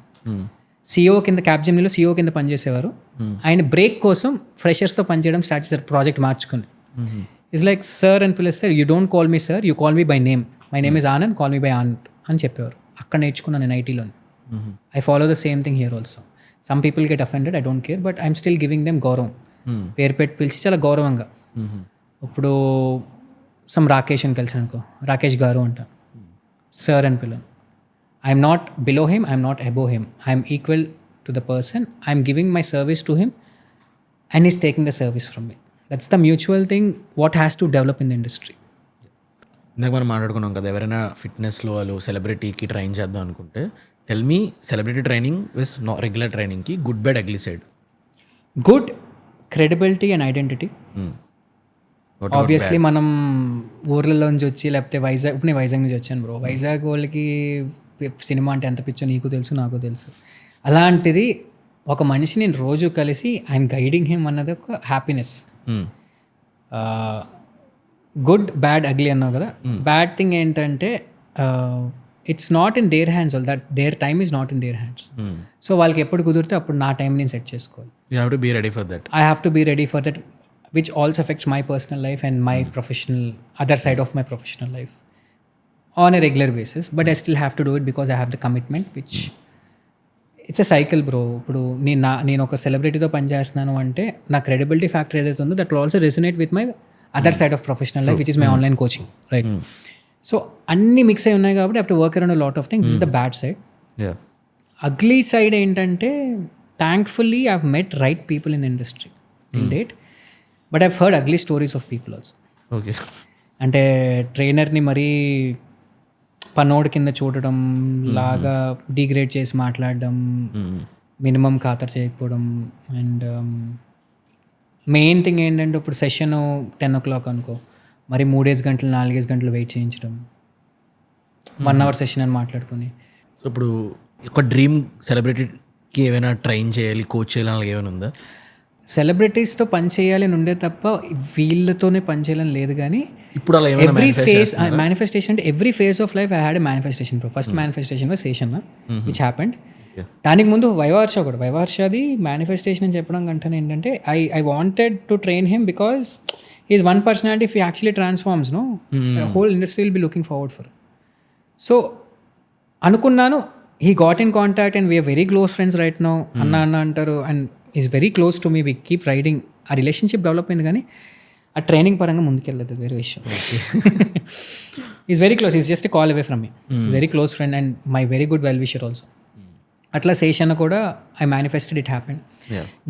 CEO కింద క్యాప్జెమినీలో CEO కింద పనిచేసేవారు. ఆయన బ్రేక్ కోసం ఫ్రెషర్స్తో పనిచేయడం start చేశారు, ప్రాజెక్ట్ మార్చుకొని. ఇస్ లైక్ సార్ అని పిలిస్తే you don't call me sir, you call me by name, my name is Anand, call me by Anand అని చెప్పేవారు. అక్కడ నేర్చుకున్నాను నేను ITలో. I follow the same thing here also. Some people get offended, I don't care, but I'm still giving them గౌరవం. పేరు పెట్టి పిలిచి చాలా గౌరవంగా. ఇప్పుడు రాకేష్ అని కలిసి అనుకో, రాకేష్ గారు అంట, సార్ అని పిలను. I'm not below him, I'm not above him, I'm equal to the person, I'm giving my service to him and is taking the service from me. That's the mutual thing what has to develop in the industry. ఇందాక మనం మాట్లాడుకున్నాం కదా, ఎవరైనా ఫిట్నెస్లో వాళ్ళు సెలబ్రిటీకి train చేద్దాం అనుకుంటే, tell me celebrity training vs regular ట్రైనింగ్కి good bad ugly side. Good credibility and identity. Obviously మనం ఊర్లలో నుంచి వచ్చి, లేకపోతే ఇప్పుడు నేను వైజాగ్ నుంచి వచ్చాను బ్రో, వైజాగ్ వాళ్ళకి సినిమా అంటే ఎంత పిచ్చో నీకు తెలుసు, నాకు తెలుసు. అలాంటిది ఒక మనిషి నేను రోజు కలిసి ఐఎమ్ గైడింగ్ హిమ్ అన్నది ఒక హ్యాపీనెస్. గుడ్ బ్యాడ్ అగ్లీ అన్నావు కదా, బ్యాడ్ థింగ్ ఏంటంటే it's not in their hands, that their time is not in their hands. So వాళ్ళకి ఎప్పుడు కుదిరితే అప్పుడు నా టైం నేను సెట్ చేసుకోవాలి. You have to be ready for that. I have to be ready for that, which also affects my personal life and my professional, other side of my professional life on a regular basis. But I still have to do it because I have the commitment, which it's a cycle bro. ఇప్పుడు నేను ఒక సెలబ్రిటీతో పనిచేస్తున్నాను అంటే నా credibility factor ఏదైతే ఉందో that will also resonate with my other side of professional life, which is my online coaching, right? So అన్నీ mix అయి ఉన్నాయి కాబట్టి I have to work around a lot of things. This is the bad side. Ugly side ఏంటంటే thankfully I have met right people in the industry till date, but I've heard ugly stories of people also. Okay, అంటే ట్రైనర్ని మరీ పనోడు కింద చూడడం, లాగా degrade చేసి మాట్లాడడం, మినిమం ఖాతరు చేయకపోవడం. అండ్ మెయిన్ థింగ్ ఏంటంటే ఇప్పుడు సెషన్ 10 o'clock అనుకో, మరి 3 గంటలు 4 గంటలు వెయిట్ చేయించడం, 1 hour సెషన్ అని మాట్లాడుకొని. సో ఇప్పుడు ఒక డ్రీమ్ సెలబ్రిటీకి ఏమైనా ట్రైన్ చేయాలి, కోచ్ చేయాలి అలాగే ఏమైనా ఉందా? సెలబ్రిటీస్తో పని చేయాలని ఉండే తప్ప వీళ్ళతోనే పని చేయాలని లేదు. కానీ ఇప్పుడు అలా ఎవ్రీ ఫేజ్ మేనిఫెస్టేషన్, అంటే every phase of life I had a manifestation. First manifestation was Seshan, which happened. దానికి ముందు వైవర్ష కూడా, వైవర్షది మేనిఫెస్టేషన్ అని చెప్పడం కంటే ఏంటంటే I wanted to train him because is one personality. If he actually transforms no, whole industry will be looking forward for. So అనుకున్నాను, he got in contact and we're very close friends right now. అన్న అంటారు and is very close to me, we keep riding. ఆ relationship develop అయింది. కానీ ఆ training పరంగా ముందుకెళ్ళదు వేరే విషయం. Is very close, is just call away from me, very close friend and my very good well wisher also. అట్లా శేష్ అన్న కూడా I manifested it happen,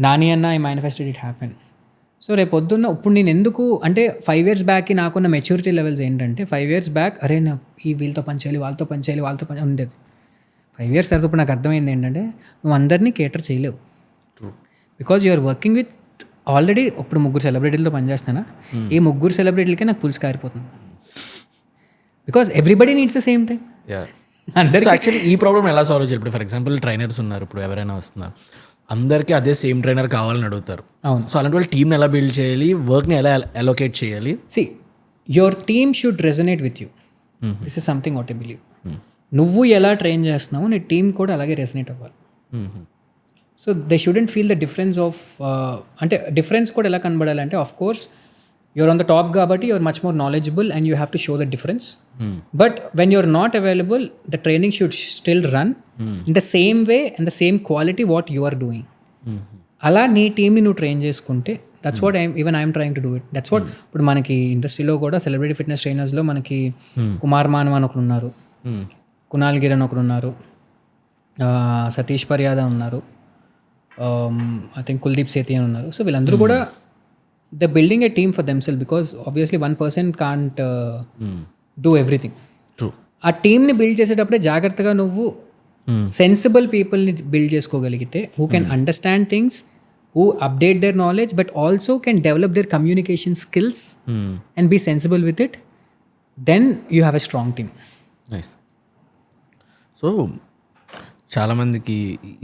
Nani అన్న I manifested it happen. So రేపు పొద్దున్న ఇప్పుడు నేను ఎందుకు అంటే 5 years బ్యాక్కి నాకున్న మెచ్యూరిటీ లెవెల్స్ ఏంటంటే 5 years బ్యాక్ అరే నా వీళ్ళతో పని చేయాలి, వాళ్ళతో పని చేయాలి, వాళ్ళతో పని ఉండేది. 5 years తర్వాత ఇప్పుడు నాకు అర్థమైంది ఏంటంటే నువ్వు అందరినీ కేటర్ చేయలేవు, because you are working with already. ఇప్పుడు 3 సెలబ్రిటీలతో పనిచేస్తానా, ఈ 3 సెలబ్రిటీలకే నాకు పులుసు కారిపోతుంది, because everybody needs the same time. So actually ఈ ప్రాబ్లమ్ ఎలా సాల్వ్ చేయాలి? ఇప్పుడు ఫర్ ఎగ్జాంపుల్ ట్రైనర్స్ ఉన్నారు, ఇప్పుడు ఎవరైనా వస్తున్నారు, అందరికీ అదే సేమ్ ట్రైనర్ కావాలని అడుగుతారు. అవును. సో అలాంటి వాళ్ళు టీమ్ని ఎలా బిల్డ్ చేయాలి, వర్క్ని ఎలా అలొకేట్ చేయాలి? See your team should resonate with you, this is something what I believe. నువ్వు ఎలా ట్రైన్ చేస్తున్నావు నీ టీమ్ కూడా అలాగే రెజనేట్ అవ్వాలి. So they shouldn't feel the difference of, అంటే డిఫరెన్స్ కూడా ఎలా కనబడాలంటే of course you're on the top కాబట్టి you're much more knowledgeable and you have to show the difference. But when you're not available the training should still run in the same way and the same quality what you are doing. అలా నీ టీమ్ని నువ్వు train చేసుకుంటే that's what I'm trying to do it. That's what ఇప్పుడు మనకి ఇండస్ట్రీలో కూడా celebrity fitness ట్రైనర్స్లో మనకి కుమార్ మానవ్ అని ఒకరు ఉన్నారు, కునాల్ గిరణ్ ఒకరు ఉన్నారు, సతీష్ పర్యాద ఉన్నారు, ఐ థింక్ కుల్దీప్ సేతి అని ఉన్నారు. సో వీళ్ళందరూ కూడా the building A team for themself, because obviously 1 person can't do everything. True. ఆ టీమ్ని బిల్డ్ చేసేటప్పుడే జాగ్రత్తగా నువ్వు సెన్సిబుల్ పీపుల్ని బిల్డ్ చేసుకోగలిగితే who can understand things, who update their knowledge but also can develop their communication skills and be sensible with it, then you have a strong team. Nice. So చాలామందికి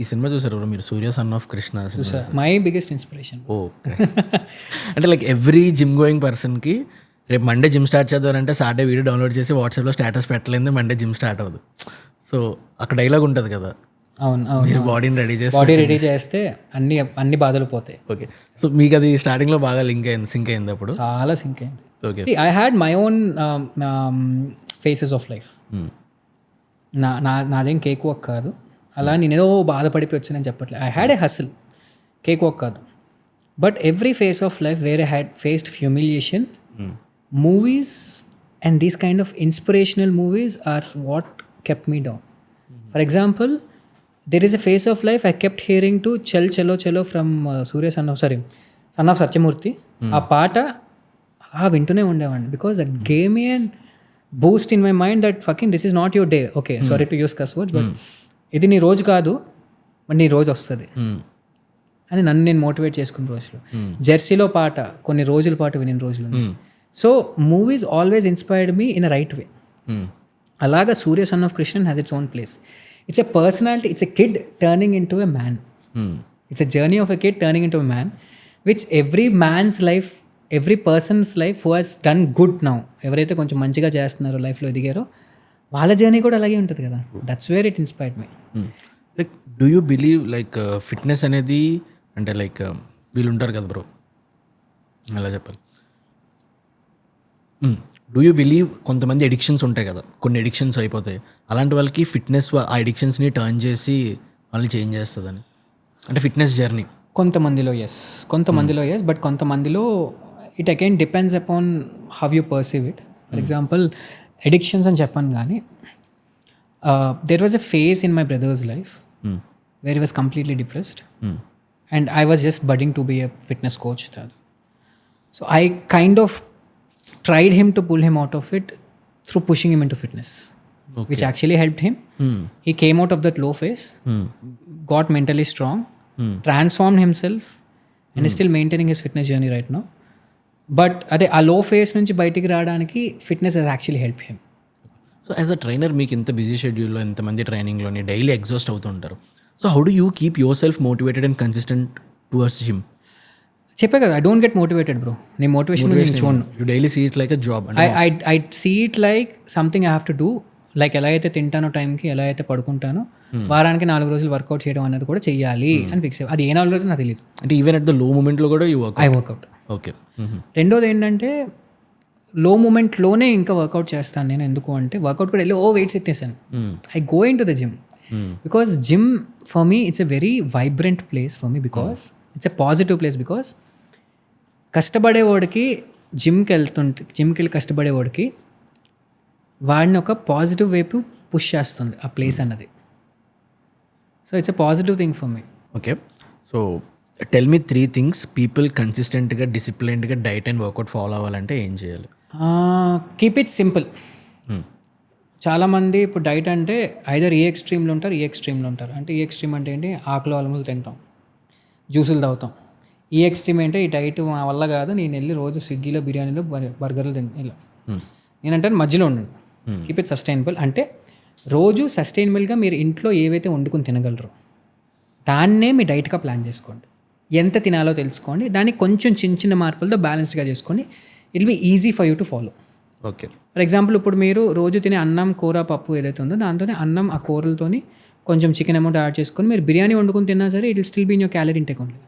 ఈ cinema చూసారు మీరు, Surya son of Krishna cinema? My biggest inspiration. Okay. అంటే like every gym going పర్సన్కి రేపు Monday gym start చేద్దామంటే Saturday video download చేసి వాట్సాప్లో స్టేటస్ పెట్టలేదు, మండే జిమ్ స్టార్ట్ అవ్వదు. సో అక్కడ డైలాగ్ ఉంటుంది కదా, అవును అవును, మీరు బాడీని రెడీ చేస్తే అన్ని బాధలు పోతాయి. ఓకే. సో మీకు అది స్టార్టింగ్లో బాగా సింక్ అయింది అప్పుడు? చాలా సింక్ అయింది. Okay. I had my own phases of life. నాదేం కేక్ వాక్ కాదు, అలా నేనేదో బాధపడిపోయి వచ్చానని చెప్పట్లేదు. I had a hustle, cake walk కాదు. But every phase of life where I had faced humiliation, movies and these kind of inspirational movies are what kept me down. For example, there is a phase of life I kept hearing to చల్ చలో చలో from Surya son of Satyamurthy. ఆ పాట వింటూనే ఉండేవాడిని, because that gave me and Boost in my mind that fucking this is not your day. Okay, sorry to use కస్ words, but ఇది నీ రోజు కాదు, బట్ నీ రోజు వస్తుంది అని నన్ను నేను మోటివేట్ చేసుకున్న రోజులు. జెర్సీలో పాట కొన్ని రోజుల పాటు వినిన రోజులు. So movies always inspired me in a right way. అలాగా Surya son of Krishnan has its own place. It's a personality, it's a kid turning into a man. It's a journey of a kid turning into a man, which every man's life, every person's life who has done good now, ఎవరైతే కొంచెం మంచిగా చేస్తున్నారో, లైఫ్లో ఎదిగారో, వాళ్ళ journey కూడా అలాగే ఉంటుంది కదా. That's where it inspired me. Like do you believe like fitness అనేది అంటే లైక్ వీళ్ళు ఉంటారు కదా బ్రో, అలా చెప్పాలి, డూ యూ బిలీవ్ కొంతమంది ఎడిక్షన్స్ ఉంటాయి కదా, కొన్ని ఎడిక్షన్స్ అయిపోతాయి, అలాంటి వాళ్ళకి ఫిట్నెస్ ఆ ఎడిక్షన్స్ని టర్న్ చేసి వాళ్ళని చేంజ్ చేస్తుందని, అంటే ఫిట్నెస్ జర్నీ? కొంతమందిలో ఎస్, బట్ కొంతమందిలో it again depends upon how you perceive it. For example addictions అని చెప్పాను కానీ there was a phase in my brother's life where he was completely depressed and I was just budding to be a fitness coach. So I kind of tried him to pull him out of it through pushing him into fitness, which actually helped him. He came out of that low phase, got mentally strong, transformed himself, and is still maintaining his fitness journey right now. But అదే ఆ లో face నుంచి బయటికి రావడానికి fitness has actually helped him. So as a trainer మీకు ఇంత busy షెడ్యూల్లో ఎంతమంది ట్రైనింగ్లోని డైలీ ఎగ్జాస్ట్ అవుతుంటారు, so how do you keep yourself motivated and consistent towards gym? చెప్పే కదా, I don't get motivated bro. నేను మోటివేషన్ చూడను. You daily see it like a job. I see it like something I have to do. Like ఎలా అయితే తింటానో టైంకి, ఎలా అయితే పడుకుంటానో, వారానికి 4 రోజులు వర్కౌట్ చేయడం అనేది కూడా చెయ్యాలి అని ఫిక్స్ అయ్యి. అది ఏ 4 రోజులు నాకు తెలియదు. అంటే ఈవెన్ అట్ ద లో మూమెంట్లో కూడా ఐ వర్కౌట్. ఓకే. రెండోది ఏంటంటే లో మూమెంట్లోనే ఇంకా వర్కౌట్ చేస్తాను నేను. ఎందుకు అంటే వర్కౌట్ కూడా వెళ్ళి వెయిట్స్ ఎత్తేసాను. I go into the gym because gym for me it's a very vibrant place for me, because it's a positive place. Because కష్టపడేవాడికి జిమ్కి వెళ్ళి కష్టపడేవాడికి వాడిని ఒక పాజిటివ్ వైపు పుష్ చేస్తుంది ఆ ప్లేస్ అన్నది. So it's a positive thing for me. Okay, so tell me 3 things people కన్సిస్టెంట్గా డిసిప్లైన్డ్గా డైట్ అండ్ వర్కౌట్ ఫాలో అవ్వాలంటే ఏం చేయాలి? Keep it simple. చాలామంది ఇప్పుడు డైట్ అంటే ఐదర్ ఈ ఎక్స్ట్రీమ్లో ఉంటారు, ఈ ఎక్స్ట్రీమ్లో ఉంటారు. అంటే ఈ ఎక్స్ట్రీమ్ అంటే ఏంటి, ఆకులు అలములు తింటాం, జ్యూసులు తాగుతాం. ఈ ఎక్స్ట్రీమ్ అంటే ఈ డైట్ మా వల్ల కాదు, నేను వెళ్ళి రోజు స్విగ్గీలో బిర్యానీలో బర్గర్లు తింటాను ఇలా. నేనంటే మధ్యలో ఉండండి. Keep it sustainable. అంటే రోజు సస్టైనబుల్గా మీరు ఇంట్లో ఏవైతే వండుకొని తినగలరో దాన్నే మీ డైట్గా ప్లాన్ చేసుకోండి. ఎంత తినాలో తెలుసుకోండి, దాన్ని కొంచెం చిన్న చిన్న మార్పులతో బ్యాలెన్స్డ్గా చేసుకోండి. It be easy for you to follow. Okay, for example ఇప్పుడు మీరు రోజు తినే అన్నం, కూర, పప్పు ఏదైతే ఉందో దాంతోనే అన్నం, ఆ కూరలతోని కొంచెం చికెన్ అమౌంట్ యాడ్ చేసుకొని మీరు బిర్యానీ వండుకొని తిన్నా సరే it will still be in your calorie intake only.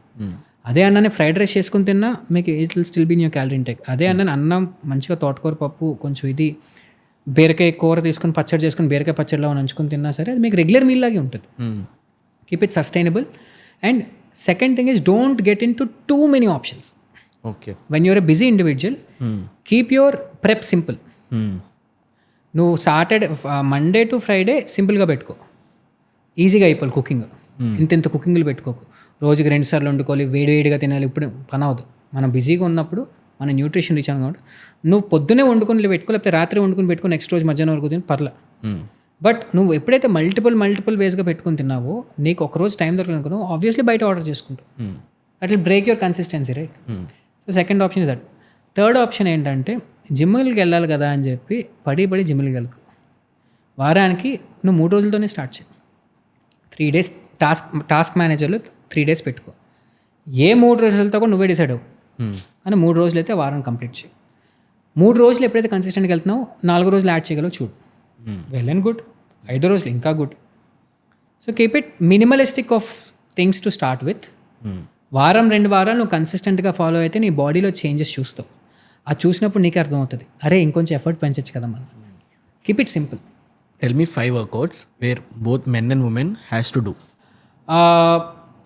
అదే అన్నాన్ని ఫ్రైడ్ రైస్ చేసుకుని తిన్నా మీకు it will still be in your calorie intake. అదే అన్నాన్ని అన్నం మంచిగా తోటకూర పప్పు కొంచెం ఇది బీరకాయ కూర తీసుకొని పచ్చడి చేసుకొని బీరకాయ పచ్చడిలో నంచుకొని తిన్నా సరే అది మీకు రెగ్యులర్ మీల్ లాగే ఉంటుంది. Keep it sustainable. And second thing is don't get in to too many options. Okay, when you're a busy individual keep your prep simple. నువ్వు మండే టు ఫ్రైడే సింపుల్గా పెట్టుకో, ఈజీగా అయిపోవాలి కుకింగ్. ఇంత కుకింగ్లు పెట్టుకోకు, రోజుకి 2 సార్లు వండుకోవాలి, వేడివేడిగా తినాలి. ఇప్పుడు పని అవ్వదు. మనం బిజీగా ఉన్నప్పుడు మన న్యూట్రిషన్ రీచ్ అవ్వాలి కాబట్టి నువ్వు పొద్దునే వండుకొని పెట్టుకో, లేకపోతే రాత్రి వండుకొని పెట్టుకో, నెక్స్ట్ రోజు మధ్యాహ్నం వరకు తిని పర్లే. బట్ నువ్వు ఎప్పుడైతే మల్టిపుల్ వేస్గా పెట్టుకుని తిన్నావో నీకు ఒక రోజు టైం దొరకనుకున్నావు ఆబ్వియస్లీ బయట ఆర్డర్ చేసుకుంటావు. That will break your consistency, right? So second option is that. Third option ఏంటంటే జిమ్కి వెళ్ళాలి కదా అని చెప్పి పడి జిమ్కి వెళ్ళకు. వారానికి నువ్వు 3 రోజులతోనే స్టార్ట్ చేయి. 3 days టాస్క్ మేనేజర్లో 3 days పెట్టుకో. ఏ 3 రోజులతో కూడా నువ్వే డిసైడ్ అవ్వు, కానీ 3 రోజులు అయితే వారం కంప్లీట్ చేయి. 3 రోజులు ఎప్పుడైతే కన్సిస్టెంట్గా వెళ్తున్నావు 4 రోజులు యాడ్ చేయగలవు చూడు, వెల్ అండ్ గుడ్. 5 రోజులు ఇంకా good. So keep it minimalistic of things to start with. వారం 2 వారాలు నువ్వు కన్సిస్టెంట్గా ఫాలో అయితే నీ బాడీలో చేంజెస్ చూస్తావు. అది చూసినప్పుడు నీకు అర్థమవుతుంది, అరే ఇంకొంచెం ఎఫర్ట్ పెంచచ్చు కదా మనం. Keep it simple. Tell me 5 workouts where both men and women has to do.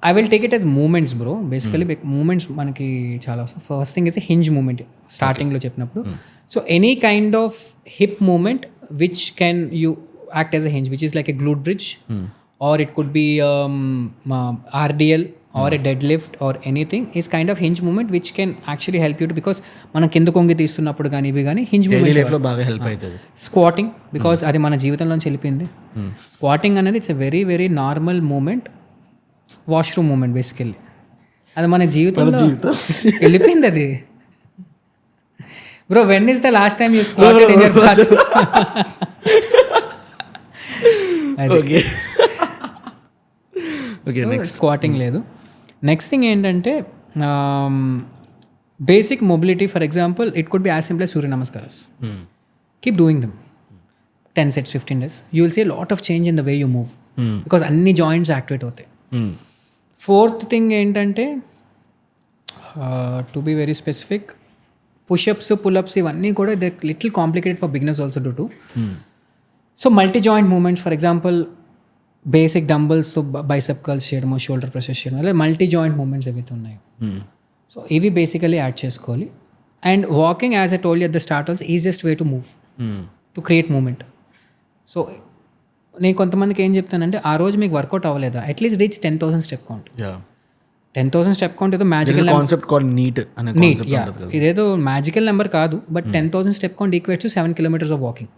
I will take it as movements bro. Basically movements మనకి చాలా. First thing is hinge movement స్టార్టింగ్లో చెప్పినప్పుడు. So any kind of hip movement which can you act as a hinge, which is like a glute bridge, or it could be RDL or a deadlift or anything is kind of hinge movement which can actually help you to, because మనం కింద కొంగి తీస్తున్నప్పుడు కానీ ఇవి కానీ hinge moment బాగా help అవుతుంది. Squatting, because అది మన జీవితంలోంచి వెళ్ళిపోయింది. స్క్వాటింగ్ అనేది it's a very very normal moment, washroom moment basically. అది మన జీవితంలో వెళ్ళిపోయింది అది. Bro, when is the last time you squatted in your bathroom? Squatting లేదు. నెక్స్ట్ థింగ్ ఏంటంటే basic mobility. For example it could be as simple as Surya నమస్కారాస్. Keep doing them 10 sets 15 days. You will see lot of change in the way you move, because అన్ని joints activate అవుతాయి. Fourth thing ఏంటంటే to be very specific, pushups pullups ఇవన్నీ కూడా they little complicated for beginners also to do. So multi joint moments, for example basic డంబుల్స్తో bicep curls చేయడము, shoulder presses చేయడం, అలా multi joint moments ఏవైతే ఉన్నాయో సో ఇవి బేసికలీ యాడ్ చేసుకోవాలి. And walking, as I told you at the start also, easiest way to move to create moment. So నేను కొంతమందికి ఏం చెప్తానంటే ఆ రోజు మీకు వర్కౌట్ అవ్వలేదా, at least reach 10,000 step count. 10,000 step count ఏదో మ్యాజికల్ కాన్సెప్ట్ కాల్డ్ నీట్. ఇదేదో మ్యాజికల్ నెంబర్ కాదు, but 10,000 step count equates to 7 kilometers of walking.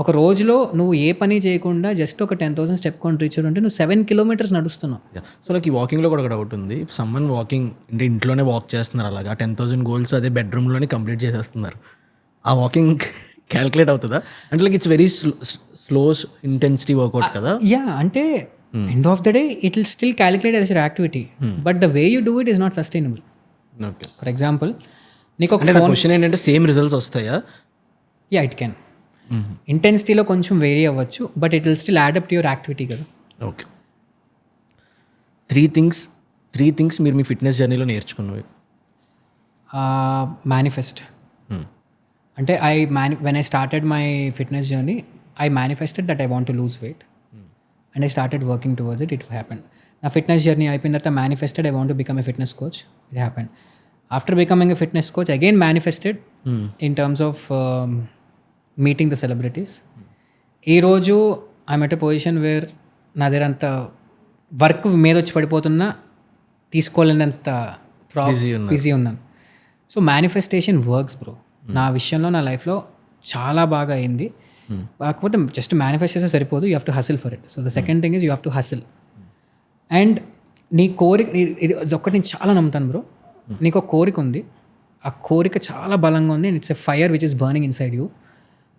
ఒక రోజులో నువ్వు ఏ పని చేయకుండా జస్ట్ ఒక 10,000 స్టెప్ కౌంట్ రీచ్ అంటే నువ్వు 7 kilometers నడుస్తున్నావు. సో నాకు ఈ వాకింగ్లో కూడా ఒక డౌట్ ఉంది. సమ్మన్ వాకింగ్ అంటే ఇంట్లోనే వాక్ చేస్తున్నారు, అలాగా 10,000 గోల్స్ అదే బెడ్రూమ్లోనే కంప్లీట్ చేసేస్తున్నారు. ఆ వాకింగ్ క్యాలిక్యులేట్ అవుతుందా? అంటే like it's very slow intensity workout కదా. యా, అంటే end of the day it will still calculate as your activity, but the way you do it is not sustainable. Okay, for example నీకు ఒక question ఏంటంటే same results వస్తాయా? Yeah, it can. ఇంటెన్సిటీలో కొంచెం vary అవ్వచ్చు, but it will still add up to your activity కదా. Okay, 3 things మీరు మీ ఫిట్నెస్ జర్నీలో నేర్చుకున్నవి. మేనిఫెస్ట్. అంటే when I started my fitness journey I manifested that I want to lose weight and I started working towards it. It happened. నా fitness journey అయిపోయిన తర్వాత manifested I want to become a fitness coach. It happened. After becoming a fitness coach, again manifested in terms of meeting the celebrities. ఈ రోజు I'm at a position where నా దగ్గర అంత work మీద వచ్చి పడిపోతున్నా తీసుకోలేనంత busy ఉన్నాను. So manifestation works bro. నా విషయంలో నా లైఫ్లో చాలా బాగా అయింది. కాకపోతే జస్ట్ మేనిఫెస్ట్ చేస్తే సరిపోదు, you have to hustle for it. So the second thing is you have to hustle. And నీ కోరిక, ఇది ఒక్కటి నేను చాలా నమ్ముతాను బ్రో. నీకు ఒక కోరిక ఉంది, ఆ కోరిక చాలా బలంగా ఉంది, and it's a fire which is burning inside you.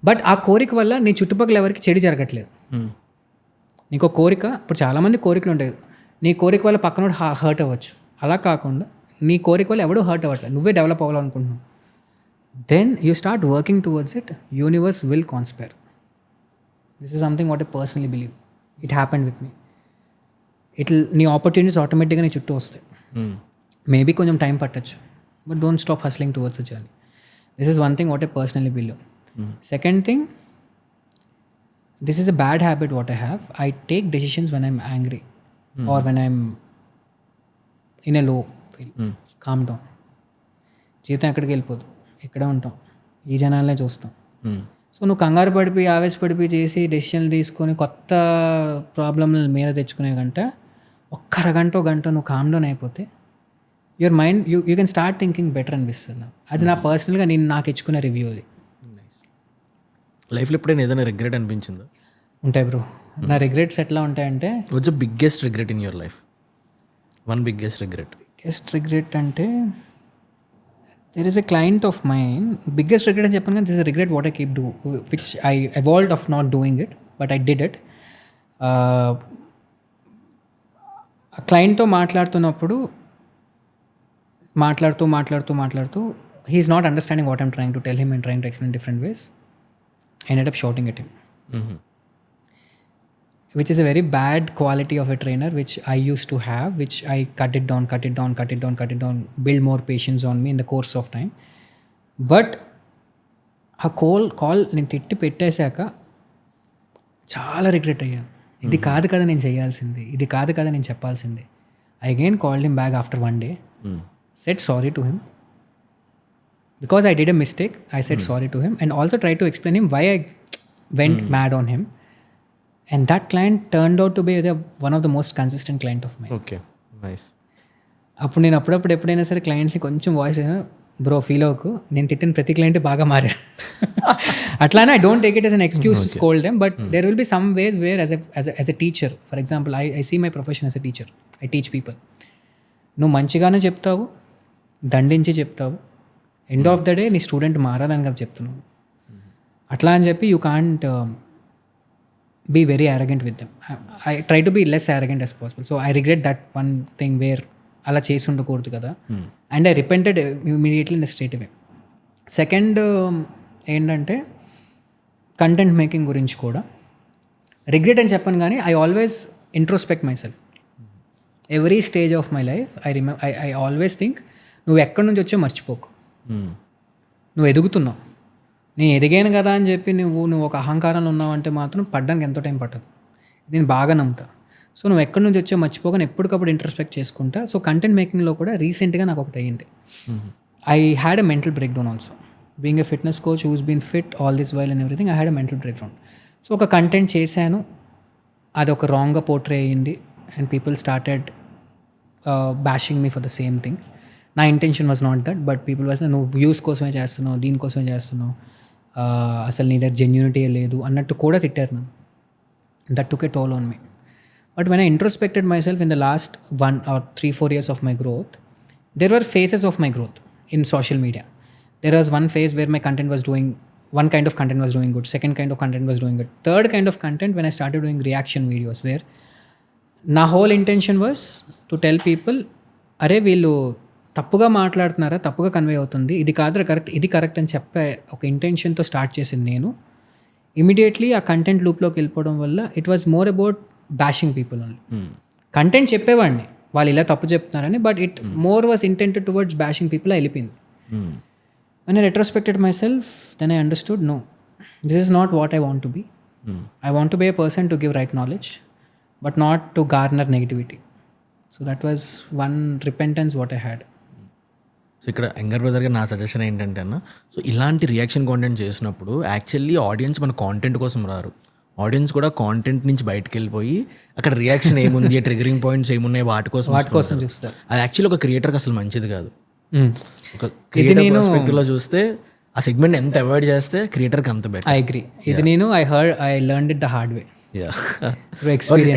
But ఆ కోరిక వల్ల నీ చుట్టుపక్కల ఎవరికి చెడు జరగట్లేదు. నీకు ఒక కోరిక, ఇప్పుడు చాలామంది కోరికలు ఉంటాయి, నీ కోరిక వల్ల పక్కన హర్ట్ అవ్వచ్చు. అలా కాకుండా నీ కోరిక వల్ల ఎవడూ హర్ట్ అవ్వట్లేదు, నువ్వే డెవలప్ అవ్వాలనుకుంటున్నావు. Then you start working towards it, universe will conspire. This is something what I personally believe. It happened with me. నీ ఆపర్చునిటీస్ ఆటోమేటిక్గా నీ చుట్టూ వస్తాయి. మేబీ కొంచెం టైం పట్టచ్చు, but don't stop hustling towards the journey. This is one thing what I personally believe. Second thing, this is a bad habit what I have. I take decisions when I'm angry or when I'm in a low feel. Calm down. జీవితం ఎక్కడికి వెళ్ళిపోదు, ఇక్కడే ఉంటాం, ఈ జనాలనే చూస్తాం. So నువ్వు కంగారు పడిపోయి ఆవేశపడిపోయి చేసి డెసిషన్లు తీసుకొని కొత్త ప్రాబ్లంల మీద తెచ్చుకునే కంటే ఒక్క అరగంట గంట నువ్వు కామ్ డౌన్ అయిపోతే your mind you can start thinking better అనిపిస్తుంది. అది నా పర్సనల్గా నేను నాకు ఇచ్చుకునే రివ్యూ అది. లైఫ్లో ఎప్పుడైనా ఏదైనా రిగ్రెట్ అనిపించిందా? ఉంటాయి బ్రో. నా రిగ్రెట్స్ ఎట్లా ఉంటాయంటే, what's the biggest regret in your life? One biggest regret. Biggest regret అంటే, there is a client of mine. Biggest regret అని చెప్పాను కానీ this is regret what I keep do, which I avoid of not doing it, but I did it. క్లయింట్తో మాట్లాడుతున్నప్పుడు మాట్లాడుతూ he is not understanding what I'm trying to tell him and trying to explain different ways. I ended up shouting at him, which is a very bad quality of a trainer, which I used to have, which I cut it down, build more patience on me in the course of time. But ఆ call నేను తిట్టి పెట్టేశాక చాలా regret అయ్యాను. ఇది కాదు కదా నేను చేయాల్సింది, ఇది కాదు కదా నేను చెప్పాల్సింది. I again called him back after one day, said sorry to him. Because I did a mistake, I said sorry to him and also tried to explain him why I went mad on him. And that client turned out to be one of the most consistent client of mine. Okay, nice. అప్పుడు నేను అప్పుడప్పుడు ఎప్పుడైనా సరే క్లయింట్స్ని కొంచెం voice bro feel అవ్వకు, నేను తిట్టిన ప్రతి క్లయింట్ బాగా మారాడు. అట్లానే I don't take it as an excuse to scold them, but there will be some ways where as a teacher, for example, I see my profession as a teacher. I teach people. నువ్వు మంచిగానే చెప్తావు, దండించి చెప్తావు, end of the day నీ student మారాలని కదా చెప్తున్నావు. అట్లా అని చెప్పి you can't be very arrogant with them. I try to be less arrogant as possible. So I regret that one thing where అలా చేసి ఉండకూడదు కదా. And I repented immediately in straight away. Second ఏంటంటే కంటెంట్ మేకింగ్ గురించి కూడా regret అని చెప్పను కానీ I always introspect myself. Every stage of my life I always think నువ్వు ఎక్కడి నుంచి వచ్చో మర్చిపోకు, నువ్వు ఎదుగుతున్నావు. నేను ఎదిగాను కదా అని చెప్పి నువ్వు ఒక అహంకారంలో ఉన్నావు అంటే మాత్రం పడ్డానికి ఎంతో టైం పట్టదు. నేను బాగా నమ్ముతా. సో నువ్వు ఎక్కడి నుంచి వచ్చో మర్చిపోగానే ఎప్పటికప్పుడు ఇంట్రోస్పెక్ట్ చేసుకుంటా. సో కంటెంట్ మేకింగ్లో కూడా రీసెంట్గా నాకు ఒకటి అయ్యింది. I had a mental break down also. Being a fitness coach who's been fit all this while and everything, I had a mental break down. So ఒక కంటెంట్ చేశాను, అది ఒక రాంగ్గా పోర్ట్రే అయ్యింది and people started bashing me for the same thing. నా intention was not that, but people was నువ్వు views కోసమే చేస్తున్నావు, దీనికోసమే చేస్తున్నావు, అసలు నీ దగ్గర జెన్యూనిటీ లేదు అన్నట్టు కూడా తిట్టారు నన్ను. That took a toll on me. But when I introspected myself in the last 1 or 3-4 years of my growth, there were phases of my growth in social media. There was one phase where my content was doing, one kind of content was doing good, second kind of content was doing good, third kind of content when I started doing reaction videos where నా whole intention was to tell people, అరే వీళ్ళు తప్పుగా మాట్లాడుతున్నారా, తప్పుగా convey అవుతుంది, ఇది కాదు correct, ఇది కరెక్ట్ అని చెప్పే ఒక ఇంటెన్షన్తో స్టార్ట్ చేసింది నేను. ఇమీడియట్లీ ఆ కంటెంట్ లూప్లోకి వెళ్ళిపోవడం వల్ల it was more about bashing people only. Content చెప్పేవాడిని వాళ్ళు ఇలా తప్పు చెప్తున్నారని, but it more was intended towards bashing people వెళ్ళిపోయింది. When I retrospected myself, then I understood, no, this is not what I want to be. I want to be a person to give right knowledge, but not to garner negativity. So that was one repentance what I had. So ఇక్కడ younger బ్రదర్గా నా suggestion ఏంటంటే అన్న, so ఇలాంటి reaction content చేసినప్పుడు actually audience మన content కోసం రారు, audience కూడా కాంటెంట్ నుంచి బయటకు వెళ్ళిపోయి అక్కడ రియాక్షన్ ఏముంది, ట్రిగరింగ్ పాయింట్స్ ఏమున్నాయి వాటి కోసం చూస్తారు. అది యాక్చువల్లీ ఒక క్రియేటర్కి అసలు మంచిది కాదు. ఒక క్రియేటర్ పర్స్పెక్టివ్లో చూస్తే ఆ సెగ్మెంట్ ఎంత అవాయిడ్ చేస్తే క్రియేటర్కి అంత బెటర్. I agree. ఇది నేను I learned it the hard way.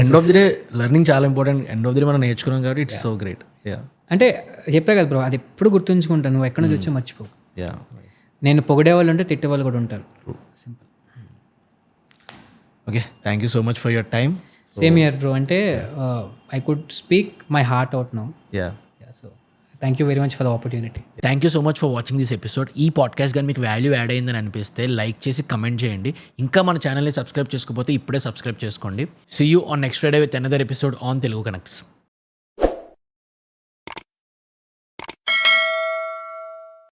End of the day learning చాలా important. End of the day మనం నేర్చుకున్నాం కాబట్టి ఇట్స్ సో గ్రేట్. అంటే చెప్పా కదా బ్రో, అది ఎప్పుడు గుర్తుంచుకుంటాను. నువ్వు ఎక్కడి నుంచి వచ్చి మర్చిపో. యా, నేను పొగిడే వాళ్ళు ఉంటే తిట్టే వాళ్ళు కూడా ఉంటారు. Simple. Okay, thank you so much for your time. Same here bro. అంటే I could speak my heart out now. Yeah, so thank you very much for the opportunity. Thank you so much for watching this episode. ఈ podcast కానీ మీకు value add అయిందని అనిపిస్తే like చేసి comment చేయండి. ఇంకా మన ఛానల్ని సబ్స్క్రైబ్ చేసుకోకపోతే ఇప్పుడే సబ్స్క్రైబ్ చేసుకోండి. See you on next Friday with another episode on Telugu connects.